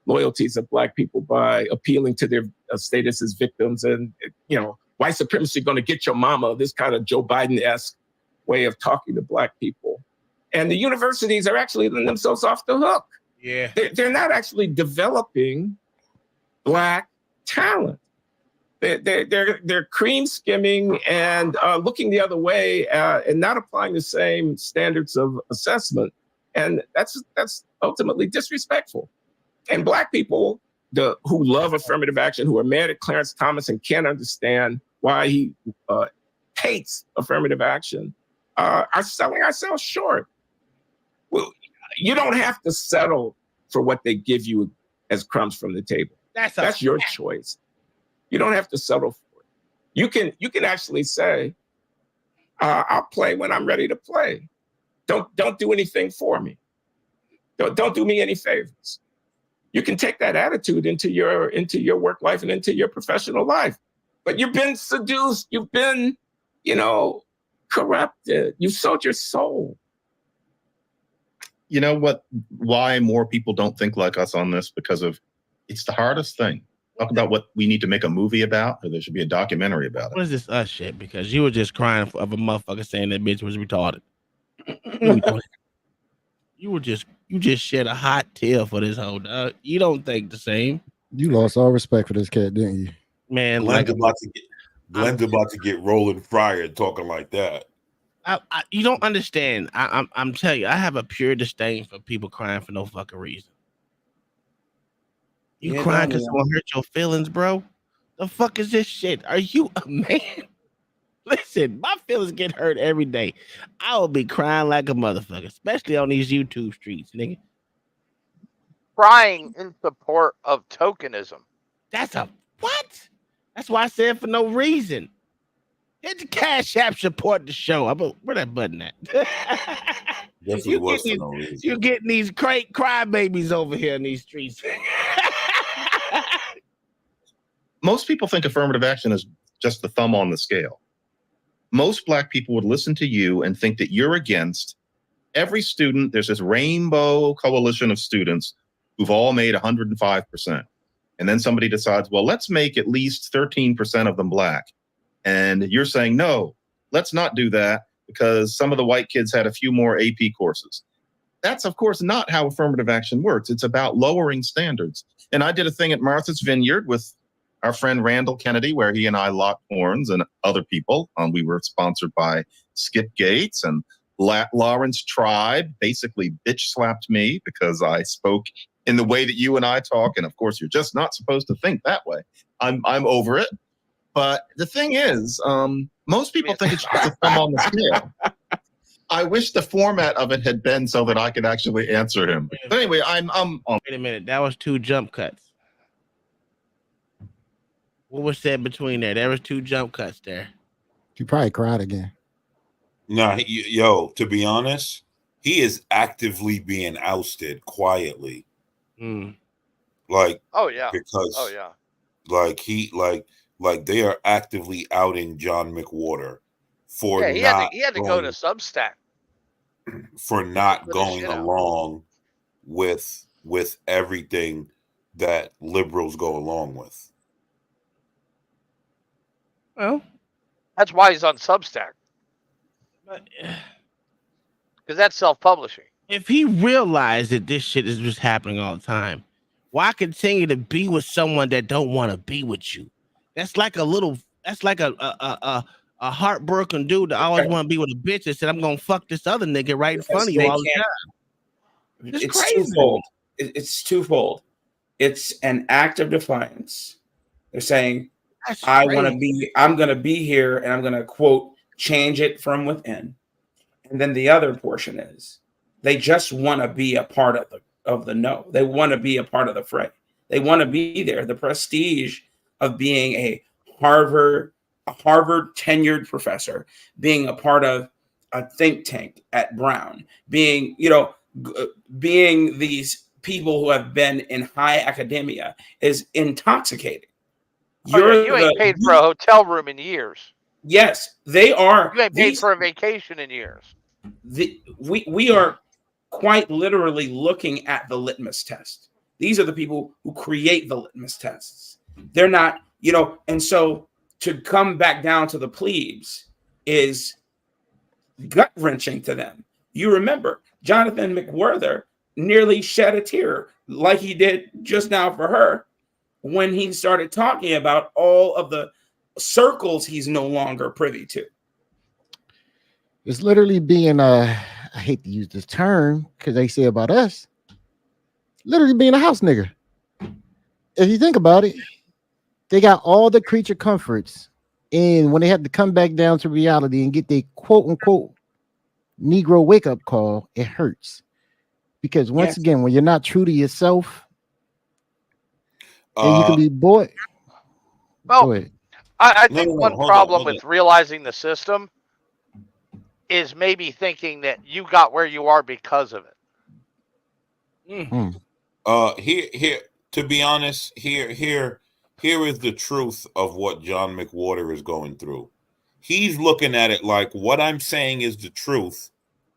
loyalties of Black people by appealing to their status as victims, and white supremacy going to get your mama, this kind of Joe Biden-esque way of talking to Black people. And the universities are actually letting themselves off the hook. Yeah, they're not actually developing Black talent. They're cream skimming and looking the other way and not applying the same standards of assessment, and that's ultimately disrespectful. And Black people who love affirmative action, who are mad at Clarence Thomas and can't understand why he hates affirmative action, are selling ourselves short. Well, you don't have to settle for what they give you as crumbs from the table. That's your choice. You don't have to settle for it. You can actually say, I'll play when I'm ready to play. Don't do anything for me. Don't do me any favors. You can take that attitude into your work life and into your professional life. But you've been seduced. You've been, corrupted. You've sold your soul. You know what? Why more people don't think like us on this? Because it's the hardest thing. Talk about what we need to make a movie about, or there should be a documentary about it. What is this us shit? Because you were just crying of a motherfucker saying that bitch was retarded. You just shed a hot tear for this whole dog. You don't think the same. You lost all respect for this cat, didn't you? Man, Glenn's about to get Roland Fryer talking like that. You don't understand. I'm telling you, I have a pure disdain for people crying for no fucking reason. You crying because someone hurt your feelings, bro? The fuck is this shit? Are you a man? Listen, my feelings get hurt every day. I will be crying like a motherfucker, especially on these YouTube streets, nigga. Crying in support of tokenism. That's a what? That's why I said for no reason. Hit the Cash App, support the show. Where that button at? You're getting these crybabies over here in these streets. Most people think affirmative action is just the thumb on the scale. Most Black people would listen to you and think that you're against Every student, there's this rainbow coalition of students who've all made 105%. And then somebody decides, well, let's make at least 13% of them black. And you're saying, no, let's not do that because some of the white kids had a few more AP courses. That's, of course, not how affirmative action works. It's about lowering standards. And I did a thing at Martha's Vineyard with our friend Randall Kennedy, where he and I locked horns and other people. We were sponsored by Skip Gates, and Lawrence Tribe basically bitch slapped me because I spoke in the way that you and I talk. And of course, you're just not supposed to think that way. I'm over it. But the thing is, most people think it's just a thumb on the scale. I wish the format of it had been so that I could actually answer him. But anyway, I'm Wait a minute, that was 2 jump cuts. What was said between there? There was 2 jump cuts there. You probably cried again. Nah, to be honest, he is actively being ousted quietly. Like, because like they are actively outing John McWhorter for he had to go to Substack for not going along with everything that liberals go along with. Well, that's why he's on Substack. Because that's self-publishing. If he realized that this shit is just happening all the time, why continue to be with someone that don't want to be with you? That's like a heartbroken dude that always want to be with a bitch that said, I'm gonna fuck this other nigga right in front of you all the time. It's crazy. twofold. It's twofold. It's an act of defiance. They're saying, I'm gonna be here and I'm gonna quote change it from within. And then the other portion is they just want to be a part of the know. They want to be a part of the fray. They want to be there. The prestige of being a Harvard tenured professor, being a part of a think tank at Brown, being these people who have been in high academia is intoxicating. You ain't paid for a hotel room in years. Yes, they are. You ain't paid for a vacation in years. We are quite literally looking at the litmus test. These are the people who create the litmus tests. They're not, and so to come back down to the plebes is gut-wrenching to them. You remember, Jonathan McWhorter nearly shed a tear like he did just now for her when he started talking about all of the circles he's no longer privy to. It's literally being I hate to use this term because they say about us, literally being a house nigga. If you think about it, they got all the creature comforts, and when they have to come back down to reality and get their quote unquote Negro wake up call, it hurts. Because once again, when you're not true to yourself, and you can be bought. Well, I think one problem with realizing the system is maybe thinking that you got where you are because of it. Here, to be honest, here is the truth of what John McWhorter is going through. He's looking at it like, what I'm saying is the truth.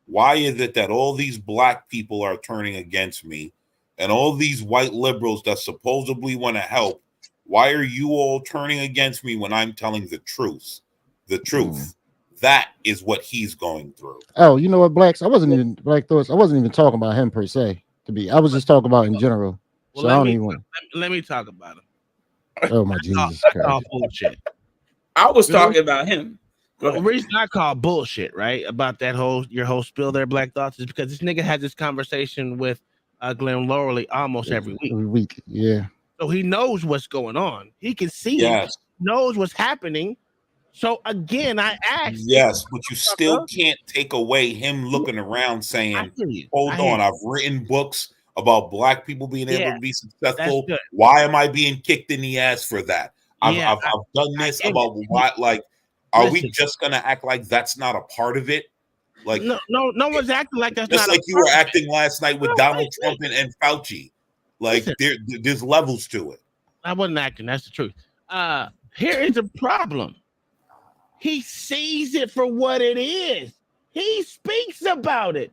Why is it that all these black people are turning against me and all these white liberals that supposedly want to help? Why are you all turning against me when I'm telling the truth? The truth. That is what he's going through. Oh, you know what, Blacks? I wasn't even talking about him per se. I was just talking about in general. Well, so I don't even want. Let me talk about him. Oh my Jesus Christ! All bullshit. I was talking about him. The reason I call bullshit, right, about your whole spill there, Black Thoughts, is because this nigga has this conversation with Glenn Lorley almost every week. Every week, yeah. So he knows what's going on. He can see it, knows what's happening. So again, I asked. Yes, but you still can't take away him looking around saying, hold on, I've written books about black people being able to be successful. Why am I being kicked in the ass for that? I've done this about why, like, are we just gonna act like that's not a part of it? Like, no one's acting like that's just not like you were acting last night with Donald Trump and Fauci. Like, there's levels to it. I wasn't acting. That's the truth. Here is a problem. He sees it for what it is. He speaks about it.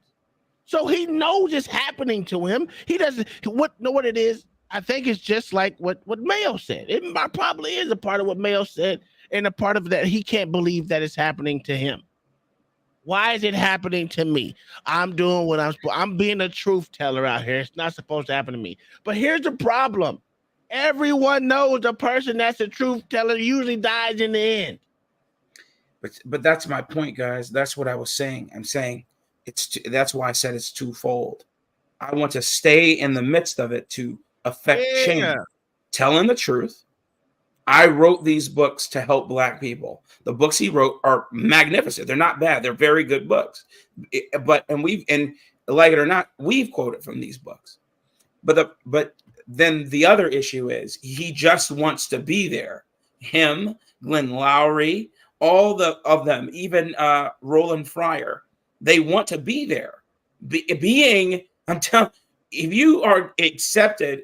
So he knows it's happening to him. He doesn't know what it is. I think it's just like what Mayo said. It probably is a part of what Mayo said, and a part of that he can't believe that it's happening to him. Why is it happening to me? I'm doing what I'm being a truth teller out here. It's not supposed to happen to me. But here's the problem. Everyone knows the person that's a truth teller usually dies in the end. But that's my point, guys. That's what I was saying. I'm saying that's why I said it's twofold. I want to stay in the midst of it to affect change. Telling the truth. I wrote these books to help Black people. The books he wrote are magnificent. They're not bad. They're very good books. But like it or not, we've quoted from these books. But then the other issue is he just wants to be there. Him, Glenn Lowry, all of them, even Roland Fryer, they want to be there. I'm telling, if you are accepted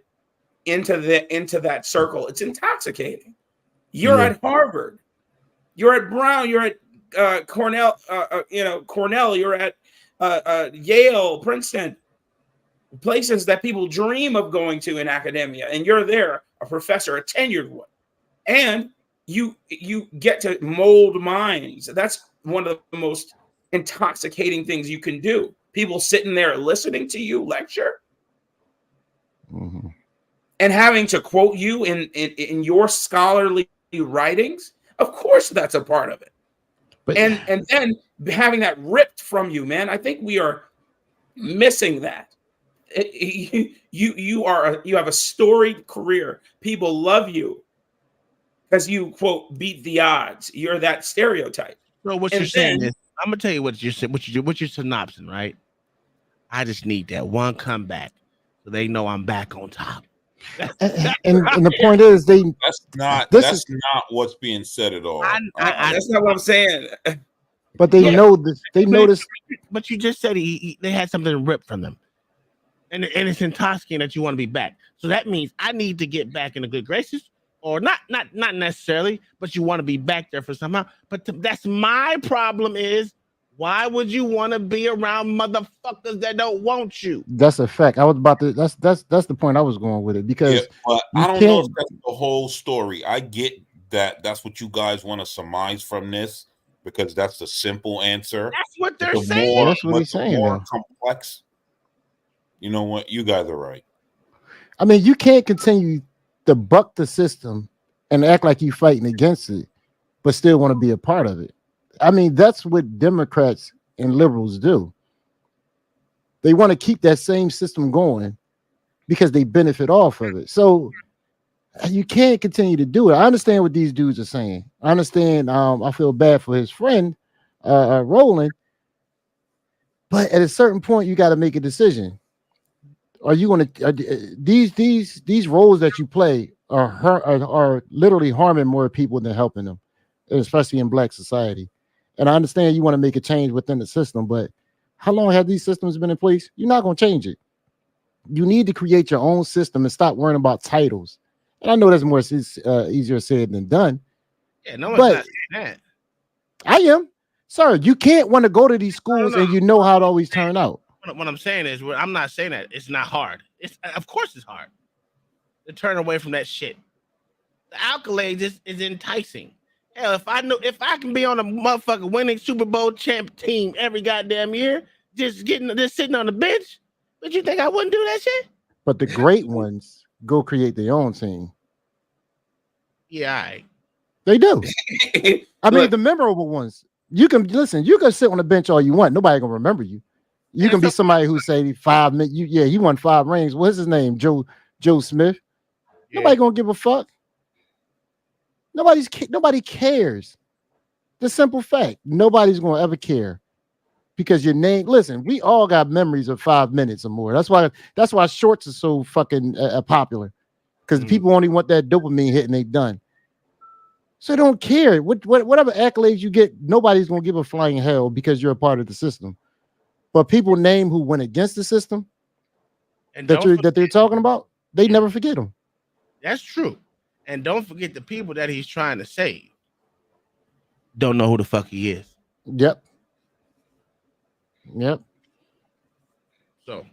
into that circle, it's intoxicating. You're at Harvard, you're at Brown, you're at Cornell, Cornell, you're at Yale, Princeton, places that people dream of going to in academia, and you're there, a professor, a tenured one, and you get to mold minds. That's one of the most intoxicating things you can do. People sitting there listening to you lecture. Mm-hmm. And having to quote you in your scholarly writings, of course that's a part of it. But, and then having that ripped from you, man, I think we are missing that. You have a storied career. People love you because you quote beat the odds. You're that stereotype. So what you're saying is, I'm gonna tell you what you're synopsing, right? I just need that one comeback so they know I'm back on top. And the point is, that's not what's being said at all. That's not what I'm saying. But they know this. They notice. But you just said they had something ripped from them, and it's intoxicating that you want to be back. So that means I need to get back in the good graces, or not necessarily, but you want to be back there for somehow. But that's my problem is. Why would you want to be around motherfuckers that don't want you? That's a fact. I was about to. That's the point I was going with it because but I don't know if that's the whole story. I get that. That's what you guys want to surmise from this because that's the simple answer. That's what they're saying. That's what he's saying. More complex. You know what? You guys are right. I mean, you can't continue to buck the system and act like you're fighting against it, but still want to be a part of it. I mean, that's what Democrats and liberals do. They want to keep that same system going because they benefit off of it. So you can't continue to do it. I understand what these dudes are saying. I understand. I feel bad for his friend, Roland. But at a certain point, you got to make a decision. Are you going to these roles that you play are literally harming more people than helping them, especially in Black society? And I understand you want to make a change within the system, but how long have these systems been in place? You're not going to change it. You need to create your own system and stop worrying about titles. And I know that's more easier said than done. Yeah, no one's not saying that. I am. Sir, you can't want to go to these schools and you know how it always turn out. What I'm saying is, I'm not saying that it's not hard. Of course it's hard to turn away from that shit. The accolades is enticing. Hell, if I can be on a motherfucking winning Super Bowl champ team every goddamn year, just sitting on the bench, but you think I wouldn't do that shit? But the great ones go create their own team. Yeah, all right. They do. I mean, the memorable ones. You can sit on the bench all you want. Nobody gonna remember you. You can be somebody who say 5 minutes. He won 5 rings. What's his name? Joe Smith. Yeah. Nobody gonna give a fuck. Nobody cares. The simple fact, nobody's gonna ever care because your name. Listen, we all got memories of 5 minutes or more. That's why shorts are so fucking popular because people only want that dopamine hit and they done. So don't care whatever accolades you get. Nobody's gonna give a flying hell because you're a part of the system. But people name who went against the system and that they're talking about, they never forget them. That's true. And don't forget the people that he's trying to save. Don't know who the fuck he is. Yep. So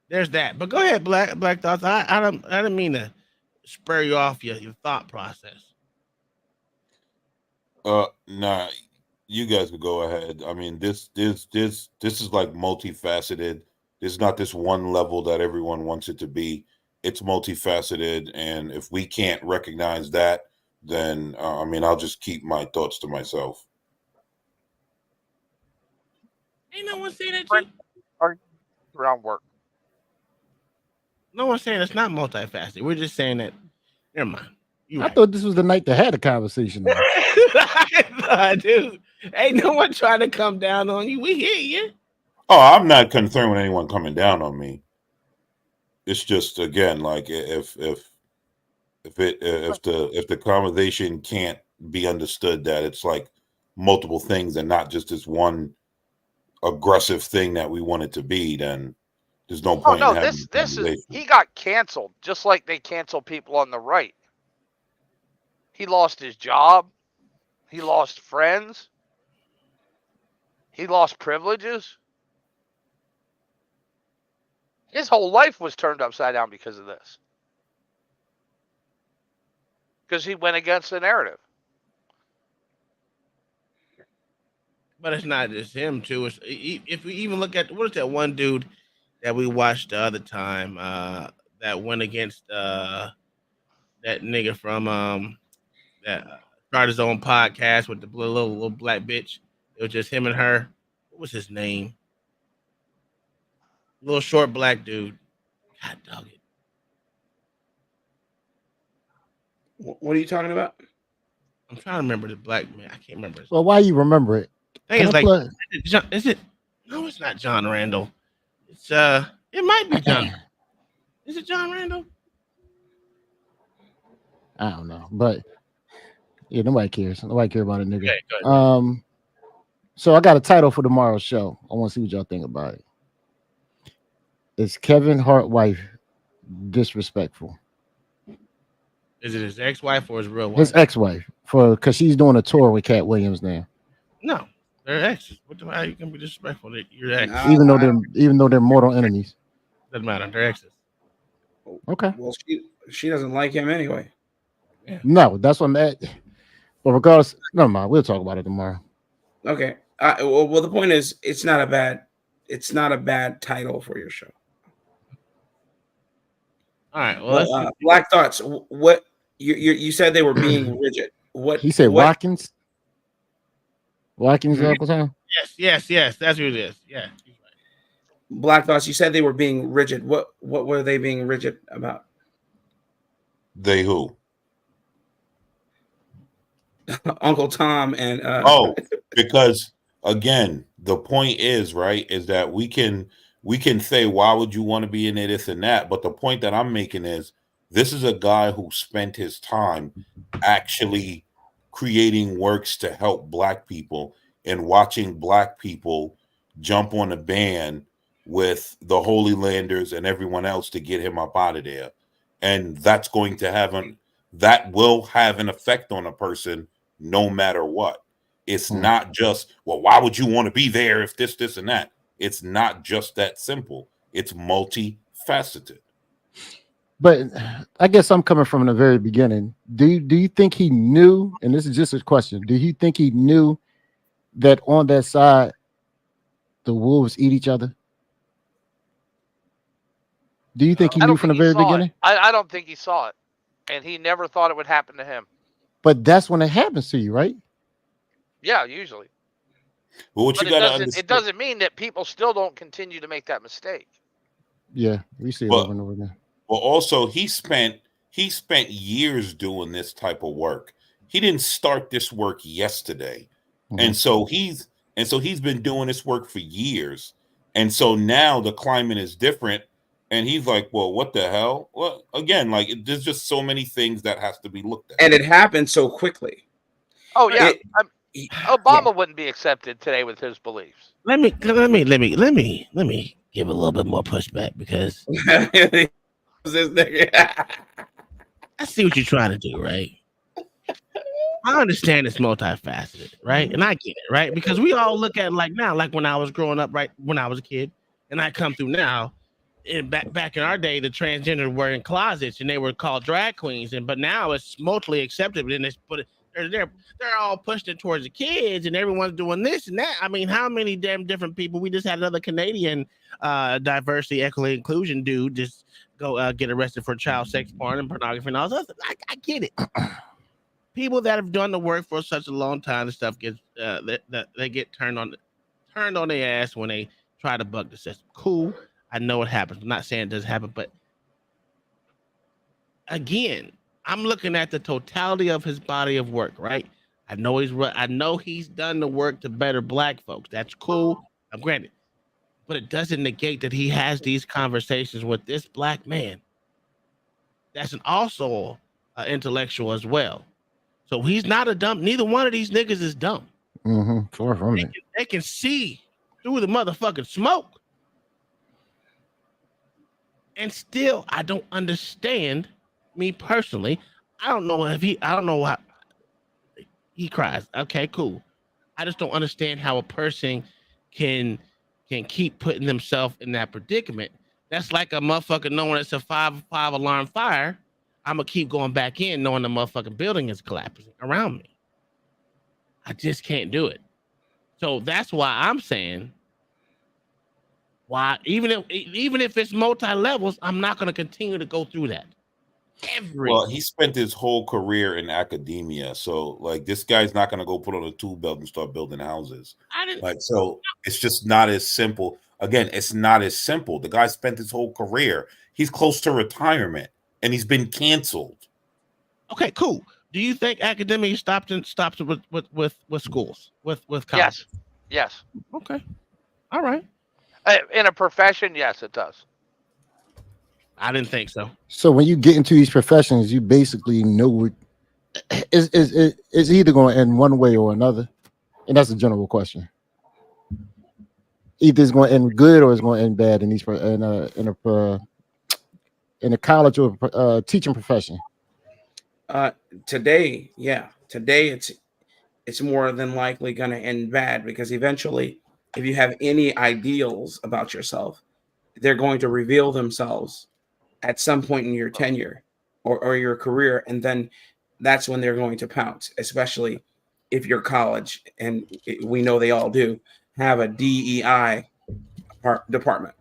there's that. But go ahead, Black Thoughts. I didn't mean to spur you off your thought process. Nah, you guys can go ahead. I mean, this is like multifaceted. There's not this one level that everyone wants it to be. It's multifaceted, and if we can't recognize that, then I mean, I'll just keep my thoughts to myself. Ain't no one saying that. Around work. No one's saying it's not multifaceted. We're just saying that. Never mind. I thought this was the night to have a conversation. Dude, ain't no one trying to come down on you. We hear you. Oh, I'm not concerned with anyone coming down on me. It's just, again, like if the conversation can't be understood that it's like multiple things and not just this one aggressive thing that we want it to be, then there's no point in having this is he got canceled just like they cancel people on the right. He lost his job. He lost friends. He lost privileges. His whole life was turned upside down because of this. Because he went against the narrative. But it's not just him, too. It's, if we even look at, what is that one dude that we watched the other time that went against that nigga from that started his own podcast with the little black bitch. It was just him and her. What was his name? Little short black dude. God dog it. What are you talking about? I'm trying to remember the black man. I can't remember. Well, why you remember it? I think it's like, is it? No, it's not John Randall. It's it might be John. Is it John Randall? I don't know, but yeah, nobody cares. Nobody care about a nigga. Okay, so I got a title for tomorrow's show. I want to see what y'all think about it. Is Kevin Hart wife disrespectful? Is it his ex-wife or his real wife? His ex-wife, because she's doing a tour with Cat Williams now. No, they're exes. What the hell? You can be disrespectful to your ex, even though they're mortal enemies. Doesn't matter. They're exes. Okay. Well, she doesn't like him anyway. Yeah. No, that's what I'm at. But regardless, never mind. We'll talk about it tomorrow. Okay. Well, the point is, it's not a bad title for your show. All right. Well, Black Thoughts. What you said they were being rigid. What he said? Watkins. Watkins, Yes. That's who it is. Yeah. Black Thoughts. You said they were being rigid. What were they being rigid about? They who? Uncle Tom and because again, the point is that we can say, why would you want to be in this and that? But the point that I'm making is, this is a guy who spent his time actually creating works to help Black people and watching Black people jump on a band with the Holy Landers and everyone else to get him up out of there. And that's going to that will have an effect on a person no matter what. It's not just, well, why would you want to be there if this, and that? It's not just that simple. It's multifaceted. But I guess I'm coming from the very beginning. Do you think he knew, and this is just a question, do you think he knew that on that side the wolves eat each other? Do you think he knew from the very beginning? I don't think he saw it. And he never thought it would happen to him. But that's when it happens to you, right? Yeah, usually. Well, it doesn't mean that people still don't continue to make that mistake. Yeah, we see it over and over again. Well, also he spent years doing this type of work. He didn't start this work yesterday. Mm-hmm. And so he's been doing this work for years. And so now the climate is different. And he's like, well, what the hell? Well, again, like there's just so many things that has to be looked at. And it happened so quickly. Oh yeah. Obama wouldn't be accepted today with his beliefs. Let me give a little bit more pushback because I see what you're trying to do, right? I understand it's multifaceted, right? And I get it, right? Because we all look at it like now, like when I was growing up, right? When I was a kid, and I come through now, back in our day, the transgender were in closets and they were called drag queens, but now it's mostly accepted. And they're all pushed it towards the kids, and everyone's doing this and that. I mean, how many damn different people? We just had another Canadian diversity, equity, inclusion dude just go get arrested for child sex porn and pornography and all that. I get it. People that have done the work for such a long time, the stuff gets they get turned on their ass when they try to buck the system. Cool. I know it happens. I'm not saying it doesn't happen, but again, I'm looking at the totality of his body of work, right? I know he's done the work to better black folks. That's cool. I'm granted, but it doesn't negate that he has these conversations with this black man. That's also intellectual as well. So he's not a dumb. Neither one of these niggas is dumb. Far from it. They can see through the motherfucking smoke. And still, I don't understand. Me personally, I don't know how he cries. Okay, cool. I just don't understand how a person can keep putting themselves in that predicament. That's like a motherfucker knowing it's a five alarm fire. I'm gonna keep going back in knowing the motherfucking building is collapsing around me. I just can't do it. So that's why I'm saying, why even if it's multi levels, I'm not gonna continue to go through that. Well, he spent his whole career in academia, so like this guy's not going to go put on a tool belt and start building houses. So it's just not as simple. Again, it's not as simple. The guy spent his whole career. He's close to retirement, and he's been canceled. Okay, cool. Do you think academia stops with schools with college? Yes. Okay. All right. In a profession, yes, it does. I didn't think so. So when you get into these professions, you basically know what is either going to end one way or another, and that's a general question. Either it's going to end good or it's going to end bad in these in a college or teaching profession. Today it's more than likely going to end bad, because eventually, if you have any ideals about yourself, they're going to reveal themselves at some point in your tenure or your career, and then that's when they're going to pounce, especially if your college, and we know they all do, have a DEI department.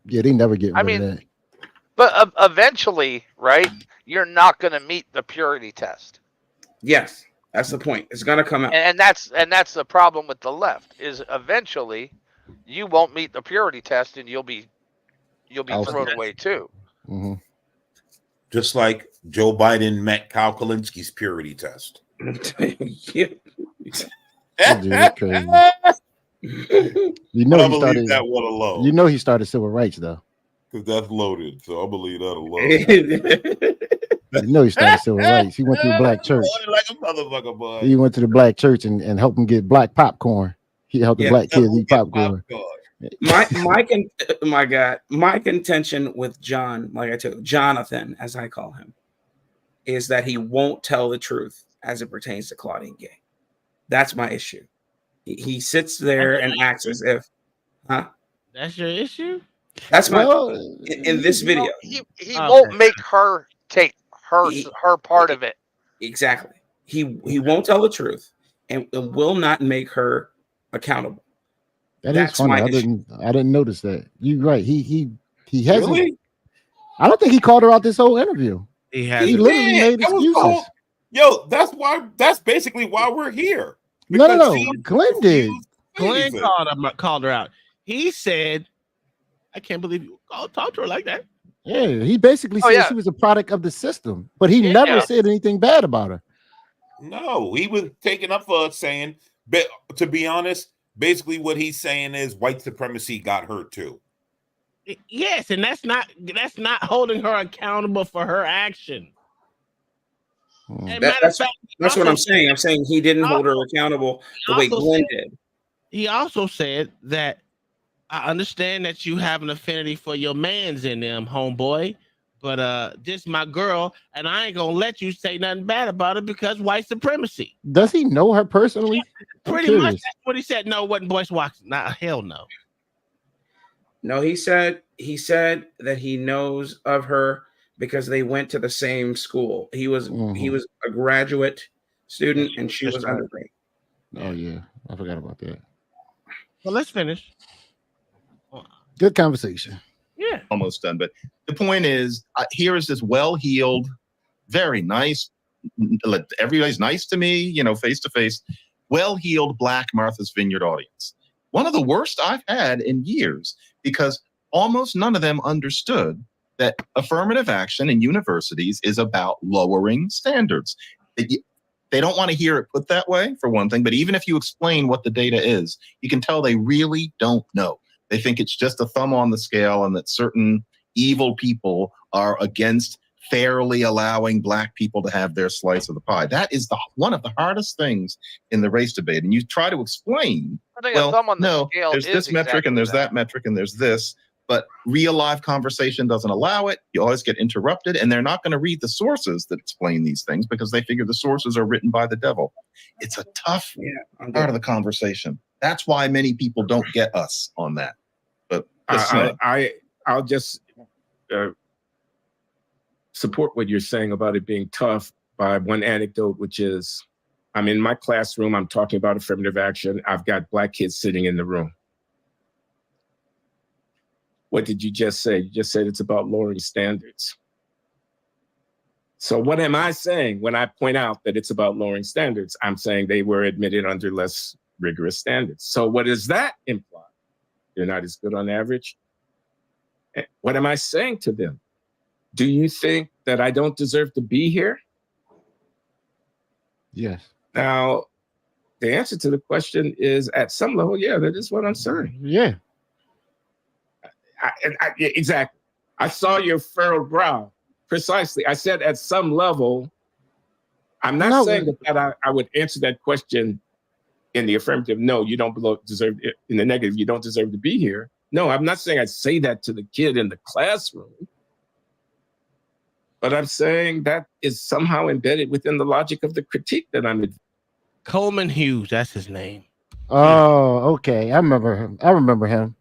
Yeah, they never get rid of that. But eventually, right, you're not going to meet the purity test. Yes, that's the point. It's going to come out. And that's the problem with the left, is eventually you won't meet the purity test and you'll be thrown away too. Mm-hmm. Just like Joe Biden met Kyle Kalinski's purity test. You know I he believe started that one alone. You know he started civil rights though. Because that's loaded, so I believe that alone. You know he started civil rights. He went to the black church. Like a motherfucker, boy. He went to the black church and helped him get black popcorn. He helped the black kids eat popcorn. My contention with John, like I told Jonathan, as I call him, is that he won't tell the truth as it pertains to Claudine Gay. That's my issue. He sits there and acts as if, That's your issue? That's my in this video. He won't make her take her part of it. Exactly. He won't tell the truth and will not make her accountable. That's funny. I didn't notice that. You're right. He hasn't. Really? I don't think he called her out this whole interview. He hasn't. He literally made excuses. That's basically why we're here. No. Glenn did. Glenn called her out. He said, I can't believe you talked to her like that. Yeah, he basically said she was a product of the system, but he never said anything bad about her. No, he was taking up for us saying, but to be honest, basically what he's saying is white supremacy got her too. Yes, and that's not holding her accountable for her action. That's what I'm saying. I'm saying he didn't hold her accountable the way Glenn did. He also said that I understand that you have an affinity for your mans in them, homeboy, but this my girl, and I ain't gonna let you say nothing bad about it because white supremacy. Does he know her personally? Pretty much that's what he said. No, it wasn't Boyce Watson. Nah, hell no. No, he said that he knows of her because they went to the same school. He was a graduate student and she was undergrad. Oh yeah, I forgot about that. Well, let's finish. Good conversation. Yeah, almost done. But the point is, here is this well-heeled, very nice. Everybody's nice to me, face to face. Well-heeled Black Martha's Vineyard audience. One of the worst I've had in years, because almost none of them understood that affirmative action in universities is about lowering standards. They don't want to hear it put that way, for one thing, but even if you explain what the data is, you can tell they really don't know. They think it's just a thumb on the scale and that certain evil people are against fairly allowing Black people to have their slice of the pie. That is one of the hardest things in the race debate. And you try to explain, there's this metric and there's that metric and there's this, but real live conversation doesn't allow it. You always get interrupted, and they're not going to read the sources that explain these things because they figure the sources are written by the devil. It's a tough part of the conversation. That's why many people don't get us on that. But I'll just support what you're saying about it being tough by one anecdote, which is I'm in my classroom. I'm talking about affirmative action. I've got Black kids sitting in the room. What did you just say? You just said it's about lowering standards. So what am I saying when I point out that it's about lowering standards? I'm saying they were admitted under less rigorous standards. So what does that imply? They're not as good on average. What am I saying to them? Do you think that I don't deserve to be here? Yes. Now, the answer to the question is at some level, yeah, that is what I'm saying. Yeah. Exactly. I saw your furrowed brow. Precisely. I said at some level, I'm not saying that I would answer that question in the affirmative. No, you don't deserve it. In the negative, you don't deserve to be here. No, I'm not saying I'd say that to the kid in the classroom. But I'm saying that is somehow embedded within the logic of the critique that I'm in. Coleman Hughes, that's his name. Oh, okay. I remember him.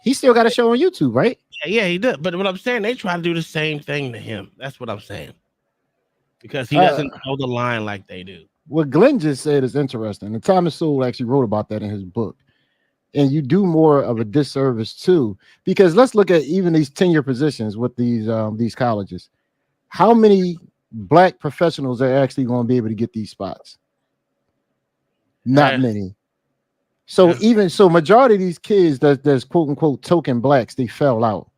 He still got a show on YouTube, right? Yeah, he does. But what I'm saying, they try to do the same thing to him. That's what I'm saying. Because he doesn't know the line like they do. What Glenn just said is interesting. And Thomas Sowell actually wrote about that in his book. And you do more of a disservice too, because let's look at even these tenure positions with these colleges. How many Black professionals are actually going to be able to get these spots? Not many. So majority of these kids that's quote unquote token Blacks, they fell out,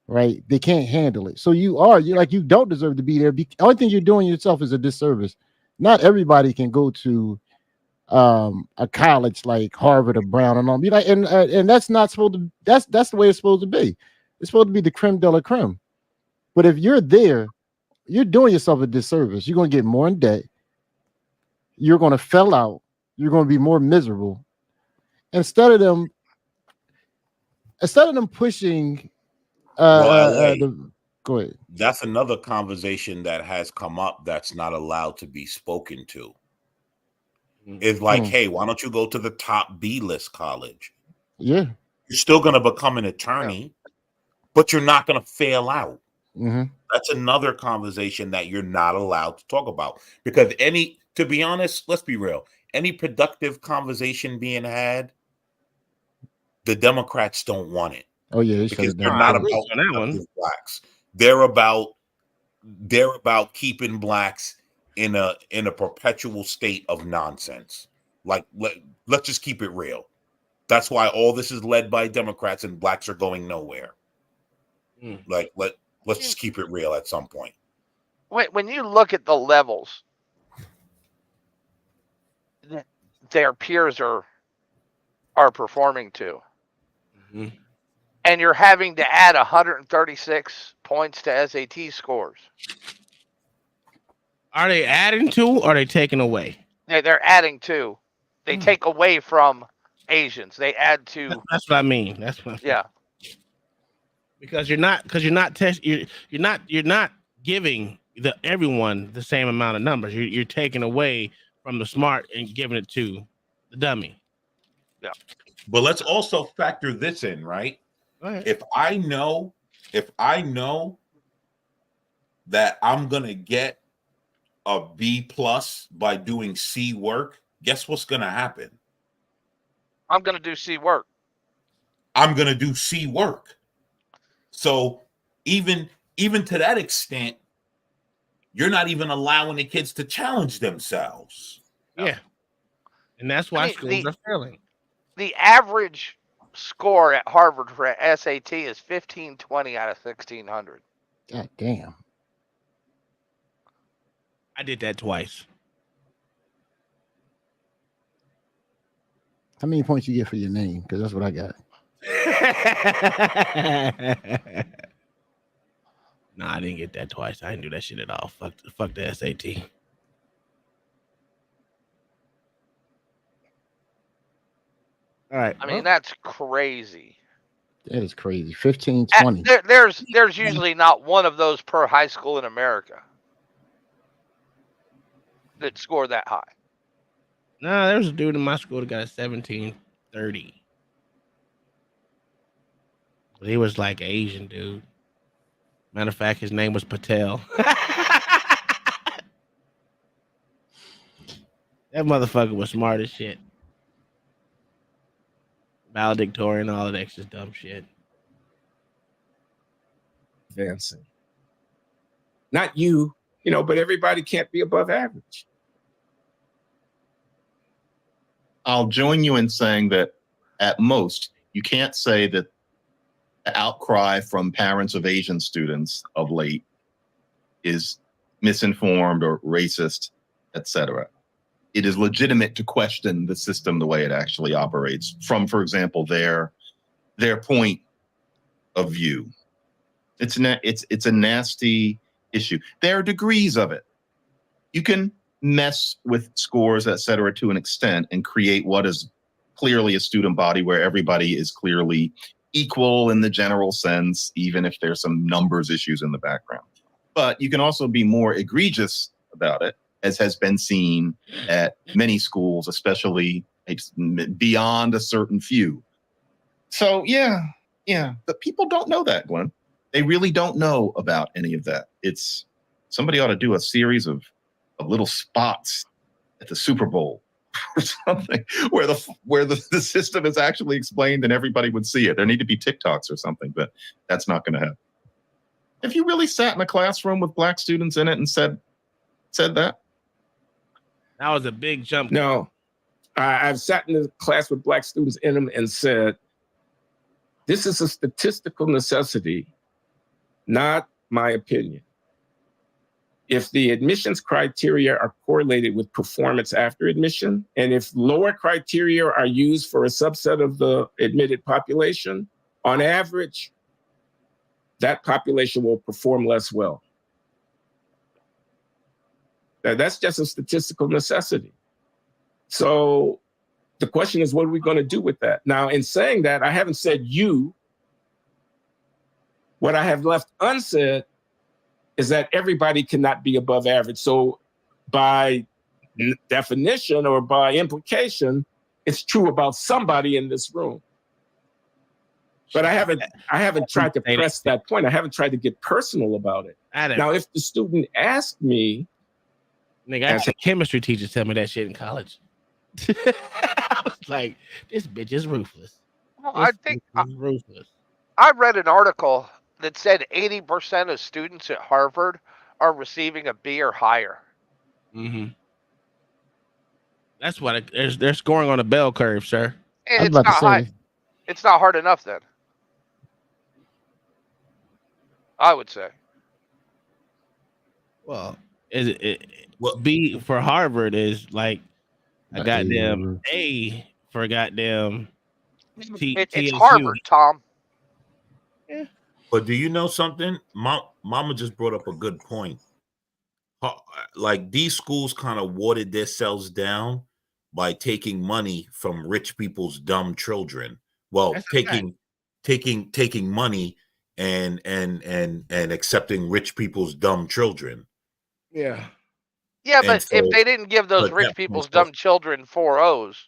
right? They can't handle it. So you don't deserve to be there. The only thing you're doing yourself is a disservice. Not everybody can go to a college like Harvard or Brown and all. Be like, and that's not supposed to. That's the way it's supposed to be. It's supposed to be the creme de la creme. But if you're there, you're doing yourself a disservice. You're going to get more in debt. You're going to fail out. You're going to be more miserable. Instead of them pushing, go ahead. That's another conversation that has come up that's not allowed to be spoken to. It's like, hey, why don't you go to the top B list college? Yeah, you're still going to become an attorney, but you're not going to fail out. That's another conversation that you're not allowed to talk about, because to be honest, let's be real, any productive conversation being had, the Democrats don't want it. Oh yeah, because they're not about Blacks. They're about keeping Blacks in a perpetual state of nonsense. Like let's just keep it real. That's why all this is led by Democrats and Blacks are going nowhere. Like let's just keep it real at some point. When you look at the levels that their peers are performing to, and you're having to add 136 points to SAT scores. Are they adding to or are they taking away? They're adding to. They take away from Asians. They add to. That's what I mean. Yeah. Because you're not giving everyone the same amount of numbers. You're taking away from the smart and giving it to the dummy. Yeah. But let's also factor this in, right? If I know that I'm gonna get a B plus by doing C work, guess what's gonna happen? I'm gonna do C work. I'm gonna do C work. So even to that extent, you're not even allowing the kids to challenge themselves. Yeah. And that's why schools are failing. The average score at Harvard for SAT is 1520 out of 1600. God damn. I did that twice. How many points you get for your name? Because that's what I got. Nah, I didn't get that twice. I didn't do that shit at all. Fuck the SAT. All right. I mean, that's crazy. That is crazy. 1520. There's usually not one of those per high school in America that score that high. Nah, there was a dude in my school that got a 1730. He was like an Asian dude. Matter of fact, his name was Patel. That motherfucker was smart as shit. Valedictorian, all of that extra dumb shit. Advancing. Not you, but everybody can't be above average. I'll join you in saying that at most, you can't say that the outcry from parents of Asian students of late is misinformed or racist, etc. It is legitimate to question the system the way it actually operates from, for example, their point of view. It's a nasty issue. There are degrees of it. You can mess with scores, etc., to an extent and create what is clearly a student body where everybody is clearly equal in the general sense, even if there's some numbers issues in the background. But you can also be more egregious about it, as has been seen at many schools, especially beyond a certain few. So yeah, but people don't know that, Glenn. They really don't know about any of that. Somebody ought to do a series of little spots at the Super Bowl or something where the system is actually explained and everybody would see it. There need to be TikToks or something, but that's not going to happen. Have you really sat in a classroom with black students in it and said that? That was a big jump. No, I've sat in a class with black students in them and said, this is a statistical necessity, not my opinion. If the admissions criteria are correlated with performance after admission, and if lower criteria are used for a subset of the admitted population, on average, that population will perform less well. That's just a statistical necessity. So the question is, what are we going to do with that? Now, in saying that, I haven't said you. What I have left unsaid is that everybody cannot be above average. So by definition or by implication, it's true about somebody in this room. But I haven't tried to press that point. I haven't tried to get personal about it. Now, if the student asked me, nigga, I had a chemistry teacher tell me that shit in college. I was like, this bitch is ruthless. I think ruthless. I read an article that said 80% of students at Harvard are receiving a B or higher. Mm-hmm. That's what they're scoring on a bell curve, sir. It's not high. It's not hard enough then. I would say. Well, B for Harvard is like a goddamn A for a goddamn it's Harvard, Tom. Yeah. But do you know something? Mama just brought up a good point. Like these schools kind of watered themselves down by taking money from rich people's dumb children. Well, taking money and accepting rich people's dumb children. Yeah. Yeah, but so, if they didn't give those rich people's dumb children 4 O's.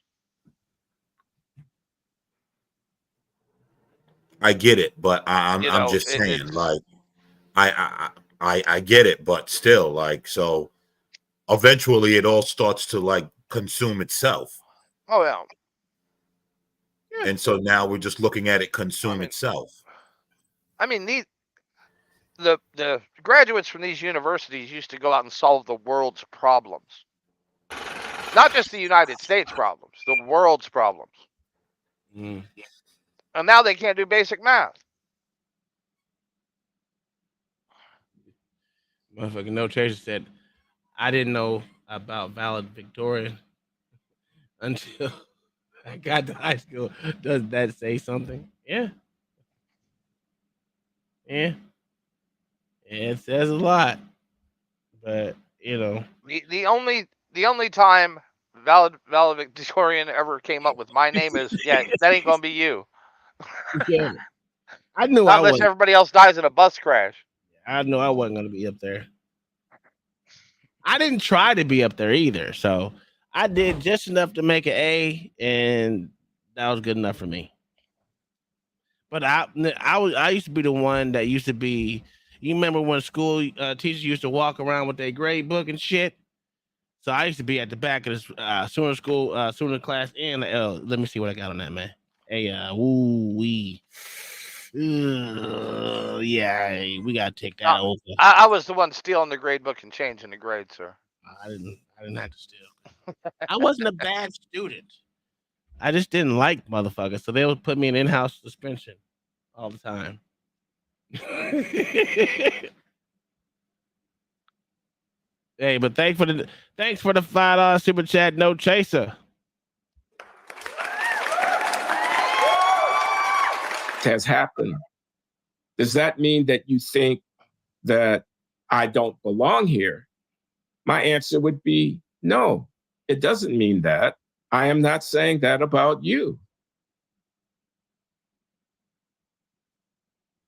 I get it, but I'm You I'm know, just saying, like, I get it, but still, like, so eventually it all starts to like consume itself. Oh yeah. And so now we're just looking at it consume itself. I mean, the graduates from these universities used to go out and solve the world's problems, not just the United States problems, the world's problems. Mm. And now they can't do basic math. Motherfucking No Chaser said, I didn't know about valedictorian until I got to high school. Does that say something? Yeah. Yeah. It says a lot. But, you know. The only time valedictorian ever came up with my name is, yeah, that ain't gonna be you. Yeah. I knew Not I unless wasn't. everybody else dies in a bus crash. I knew I wasn't gonna be up there. I didn't try to be up there either. So I did just enough to make an A, and that was good enough for me. But I used to be the one that used to be. You remember when school teachers used to walk around with their grade book and shit? So I used to be at the back of this sooner school, sooner class, and let me see what I got on that, man. Hey, woo wee. Yeah, we gotta take that over. I was the one stealing the grade book and changing the grade, sir. I didn't have to steal. I wasn't a bad student. I just didn't like motherfuckers, so they would put me in in-house suspension all the time. Hey, but thanks for the $5 super chat, No Chaser. Has happened. Does that mean that you think that I don't belong here? My answer would be no, it doesn't mean that. I am not saying that about you.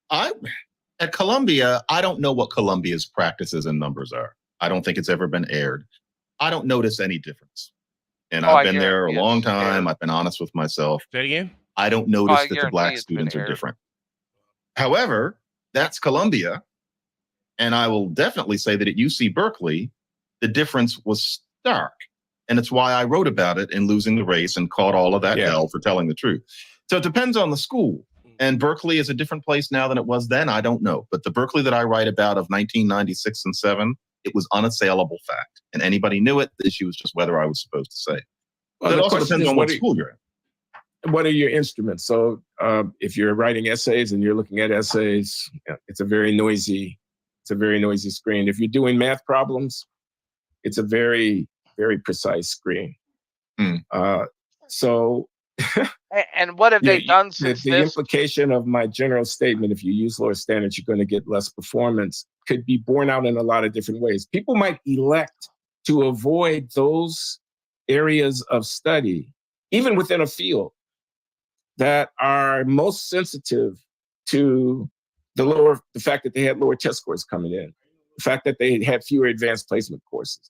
At Columbia, I don't know what Columbia's practices and numbers are. I don't think it's ever been aired. I don't notice any difference. And I've been there a long time. I've been honest with myself. Say it again. I don't notice that the black students are different. However, that's Columbia. And I will definitely say that at UC Berkeley, the difference was stark. And it's why I wrote about it in Losing the Race and caught all of that hell for telling the truth. So it depends on the school. And Berkeley is a different place now than it was then. I don't know. But the Berkeley that I write about of 1996 and 7, it was unassailable fact. And anybody knew it. The issue was just whether I was supposed to say it. But it also depends on what school you're in. What are your instruments? So if you're writing essays and you're looking at essays, it's a very noisy screen. If you're doing math problems, it's a very, very precise screen. So and what have they done since the implication of my general statement, if you use lower standards, you're going to get less performance, could be borne out in a lot of different ways. People might elect to avoid those areas of study, even within a field, that are most sensitive to the fact that they had lower test scores coming in, the fact that they had fewer advanced placement courses,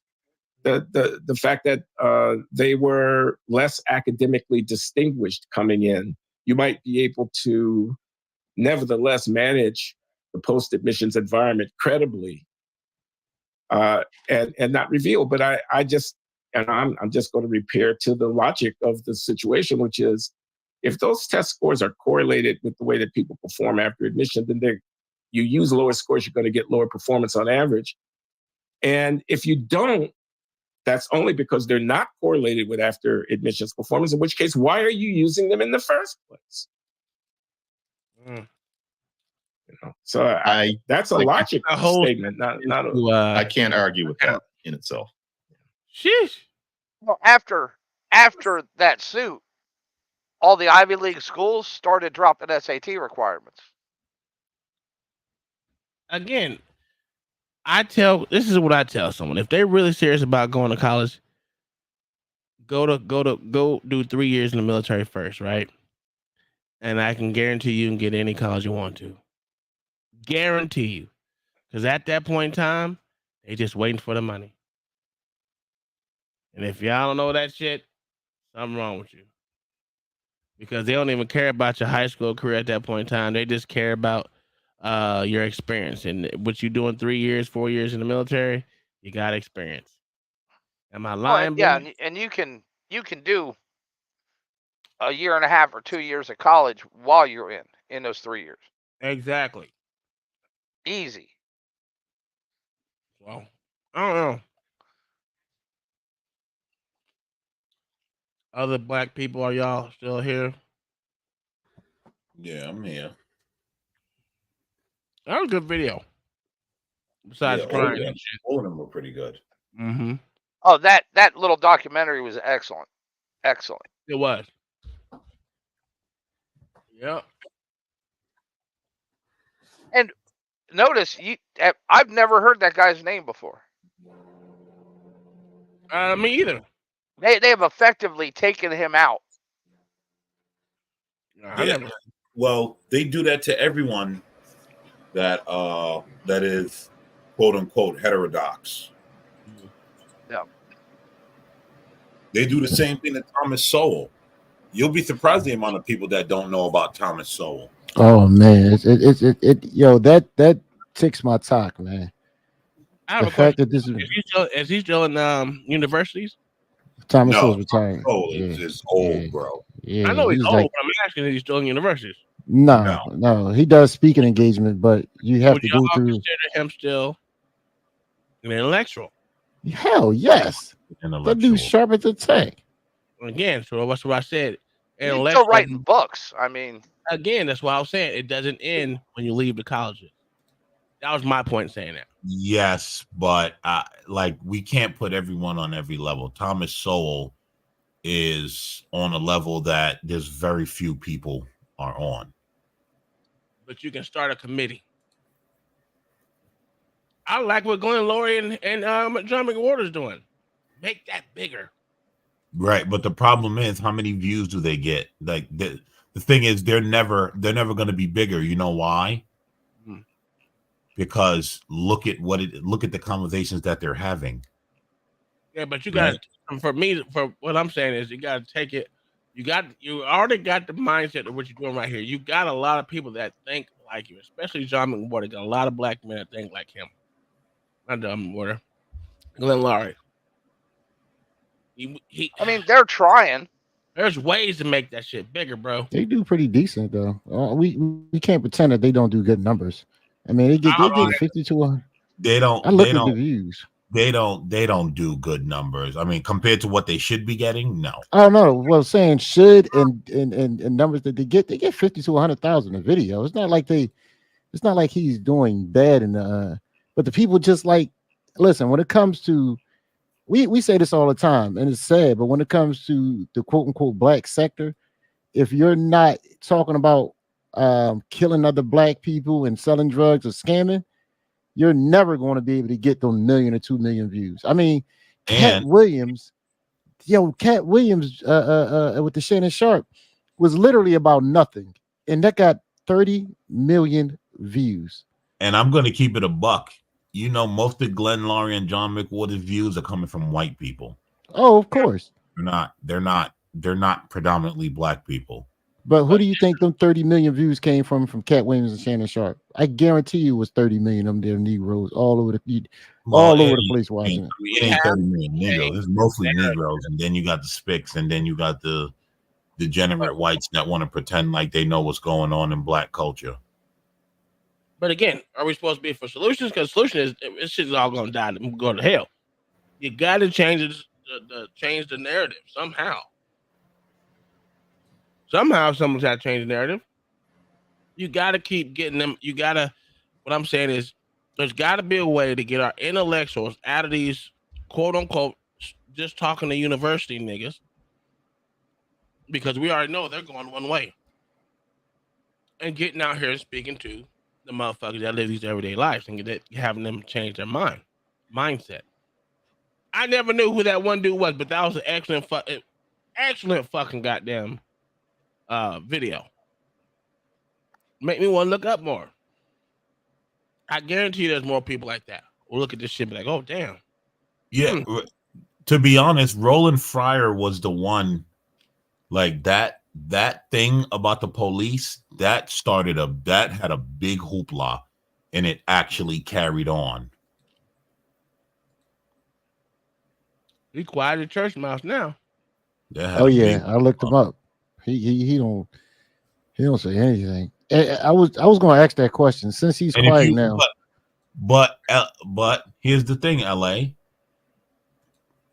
the fact that they were less academically distinguished coming in. You might be able to nevertheless manage the post-admissions environment credibly and not reveal. But I'm just going to repair to the logic of the situation, which is if those test scores are correlated with the way that people perform after admission, then you use lower scores, you're going to get lower performance on average. And if you don't, that's only because they're not correlated with after admissions performance, in which case, why are you using them in the first place? So that's a logic statement, not a... I can't argue with that in itself. Sheesh. Well, after that suit, all the Ivy League schools started dropping SAT requirements. Again, this is what I tell someone. If they're really serious about going to college, go do 3 years in the military first, right? And I can guarantee you can get any college you want to. Guarantee you. Because at that point in time, they just waiting for the money. And if y'all don't know that shit, something wrong with you. because they don't even care about your high school career at that point in time. They just care about your experience and what you doing 3 years, 4 years in the military. You got experience. Am I lying, yeah, boy? and you can do a year and a half or 2 years of college while you're in those 3 years. Exactly. Easy. Well, I don't know. Other black people, are y'all still here? Yeah, I'm here. That was a good video. Besides crying and shit. All of them were pretty good. Mm-hmm. Oh, that little documentary was excellent. Excellent. It was. Yep. And notice I've never heard that guy's name before. Me either. They have effectively taken him out. Yeah. Well, they do that to everyone that is quote unquote heterodox. Yeah. They do the same thing to Thomas Sowell. You'll be surprised the amount of people that don't know about Thomas Sowell. Oh man, yo, that ticks my talk, man. I have The a fact question. that this Is he still in universities? Thomas No, Sowell's retired. is old, bro. Yeah, I know he's old, like, but I'm asking if he's still in universities. no, he does speaking engagement, but you have Would to y'all go through. consider him still an intellectual? Hell yes, that dude's sharp as a tack. Again, so that's what I said. He's still writing books. I mean, again, that's why I was saying it doesn't end when you leave the colleges. That was my point saying that. Yes, but like we can't put everyone on every level. Thomas Sowell is on a level that there's very few people are on. But you can start a committee. I like what Glenn Laurie and John McWhorter's doing. Make that bigger. Right, but the problem is how many views do they get? Like the thing is they're never going to be bigger. You know why? Because look at the conversations that they're having. Yeah, but you got for me, for what I'm saying is you got to take it. You already got the mindset of what you're doing right here. You got a lot of people that think like you, especially John McWhorter. Got a lot of black men that think like him. Not John McWhorter, Glenn Laurie. I mean, they're trying. There's ways to make that shit bigger, bro. They do pretty decent though. We can't pretend that they don't do good numbers. I mean, they get 50 to 100. They don't. I look they at don't, the views. They don't do good numbers. I mean, compared to what they should be getting, no. I don't know. Well, saying should and numbers that they get 50 to 100,000 a video. It's not like he's doing bad in the. But the people just like listen. When it comes to, we say this all the time, and it's sad. But when it comes to the quote unquote black sector, if you're not talking about killing other black people and selling drugs or scamming, you're never going to be able to get those 1 million or 2 million views. I mean, Cat Williams with the Shannon Sharp was literally about nothing, and that got 30 million views. And I'm going to keep it a buck. You know, most of Glenn Laurie and John McWhorter's views are coming from white people. Oh, of course. They're not predominantly black people. But who do you think them 30 million views came from Cat Williams and Shannon Sharp? I guarantee you it was 30 million of them there Negroes all over the place watching it. It ain't 30 million Negroes. It's mostly Negroes, and then you got the Spics, and then you got the degenerate whites that want to pretend like they know what's going on in black culture. But again, are we supposed to be for solutions? Because the solution is this shit is all going to die and go to hell. You got to change the narrative somehow. Somehow someone's got to change the narrative. You got to keep getting them. You got to, what I'm saying is there's got to be a way to get our intellectuals out of these quote unquote just talking to university niggas, because we already know they're going one way, and getting out here and speaking to the motherfuckers that live these everyday lives and having them change their mindset. I never knew who that one dude was, but that was an excellent fucking goddamn video. Make me want to look up more. I guarantee there's more people like that. We'll look at this shit and be like, oh damn. Yeah. To be honest, Roland Fryer was the one like that that thing about the police that had a big hoopla, and it actually carried on. He quiet at church mouse now. Oh yeah, I looked him up. He don't say anything. I was going to ask that question since he's And if quiet you now. but here's the thing, LA.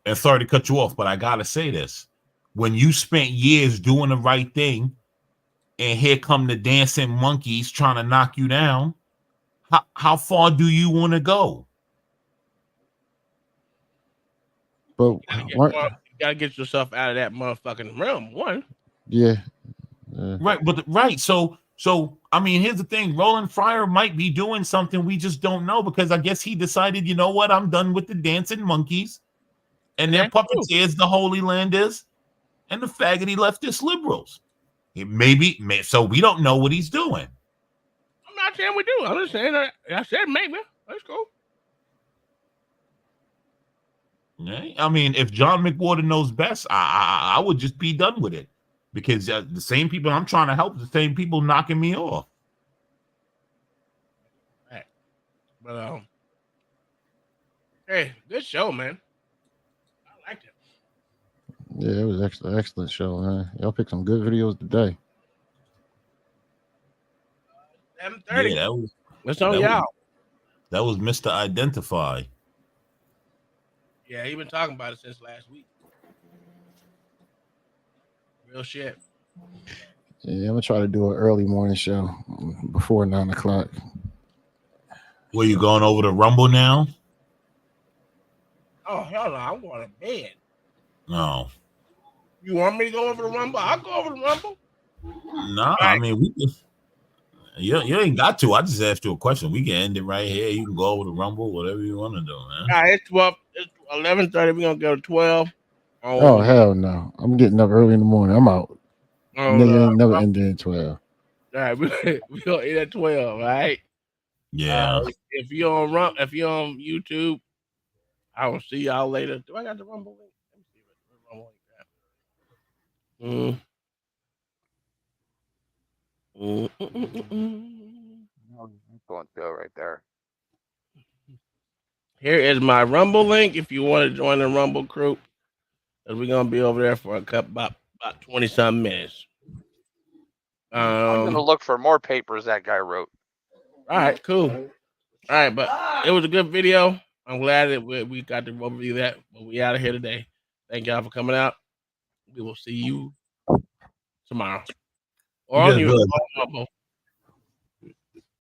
And sorry to cut you off, but I gotta say this: when you spent years doing the right thing, and here come the dancing monkeys trying to knock you down, how far do you want to go? But you gotta get yourself out of that motherfucking realm. One. Yeah. Right, but so I mean, here's the thing: Roland Fryer might be doing something we just don't know, because I guess he decided, you know what, I'm done with the dancing monkeys and their puppeteers, the Holy Land is, and the faggoty leftist liberals. So we don't know what he's doing. I'm not saying we do. I'm just saying I said maybe. Let's go. Yeah, I mean, if John McWhorter knows best, I would just be done with it, because the same people I'm trying to help, the same people knocking me off. Right. But hey, good show, man. I liked it. Yeah, it was excellent show, man. Y'all picked some good videos today. 7:30. Yeah, That's on y'all. That was Mr. Identify. Yeah, he been talking about it since last week. Real shit. Yeah, I'm gonna try to do an early morning show before 9 o'clock. Were you going over to Rumble now? Oh hell no, I'm going to bed. No. You want me to go over to Rumble? I'll go over to Rumble. No, I mean, we can, you ain't got to. I just asked you a question. We can end it right here. You can go over to Rumble, whatever you want to do, man. All right, it's 12. It's 11:30. We're gonna go to 12. Oh hell no! I'm getting up early in the morning. I'm out. Nigga ain't never ended at 12. All right, we gonna eat at 12. All right. Yeah. If you're on YouTube, I will see y'all later. Do I got the Rumble link? Let me see what the Rumble link Going through right there. Here is my Rumble link if you want to join the Rumble crew. We're gonna be over there for about 20-some minutes. I'm gonna look for more papers that guy wrote. All right, cool. All right, but it was a good video. I'm glad that we got to overview that. But we out of here today. Thank y'all for coming out. We will see you tomorrow. Or on Yeah, you. good.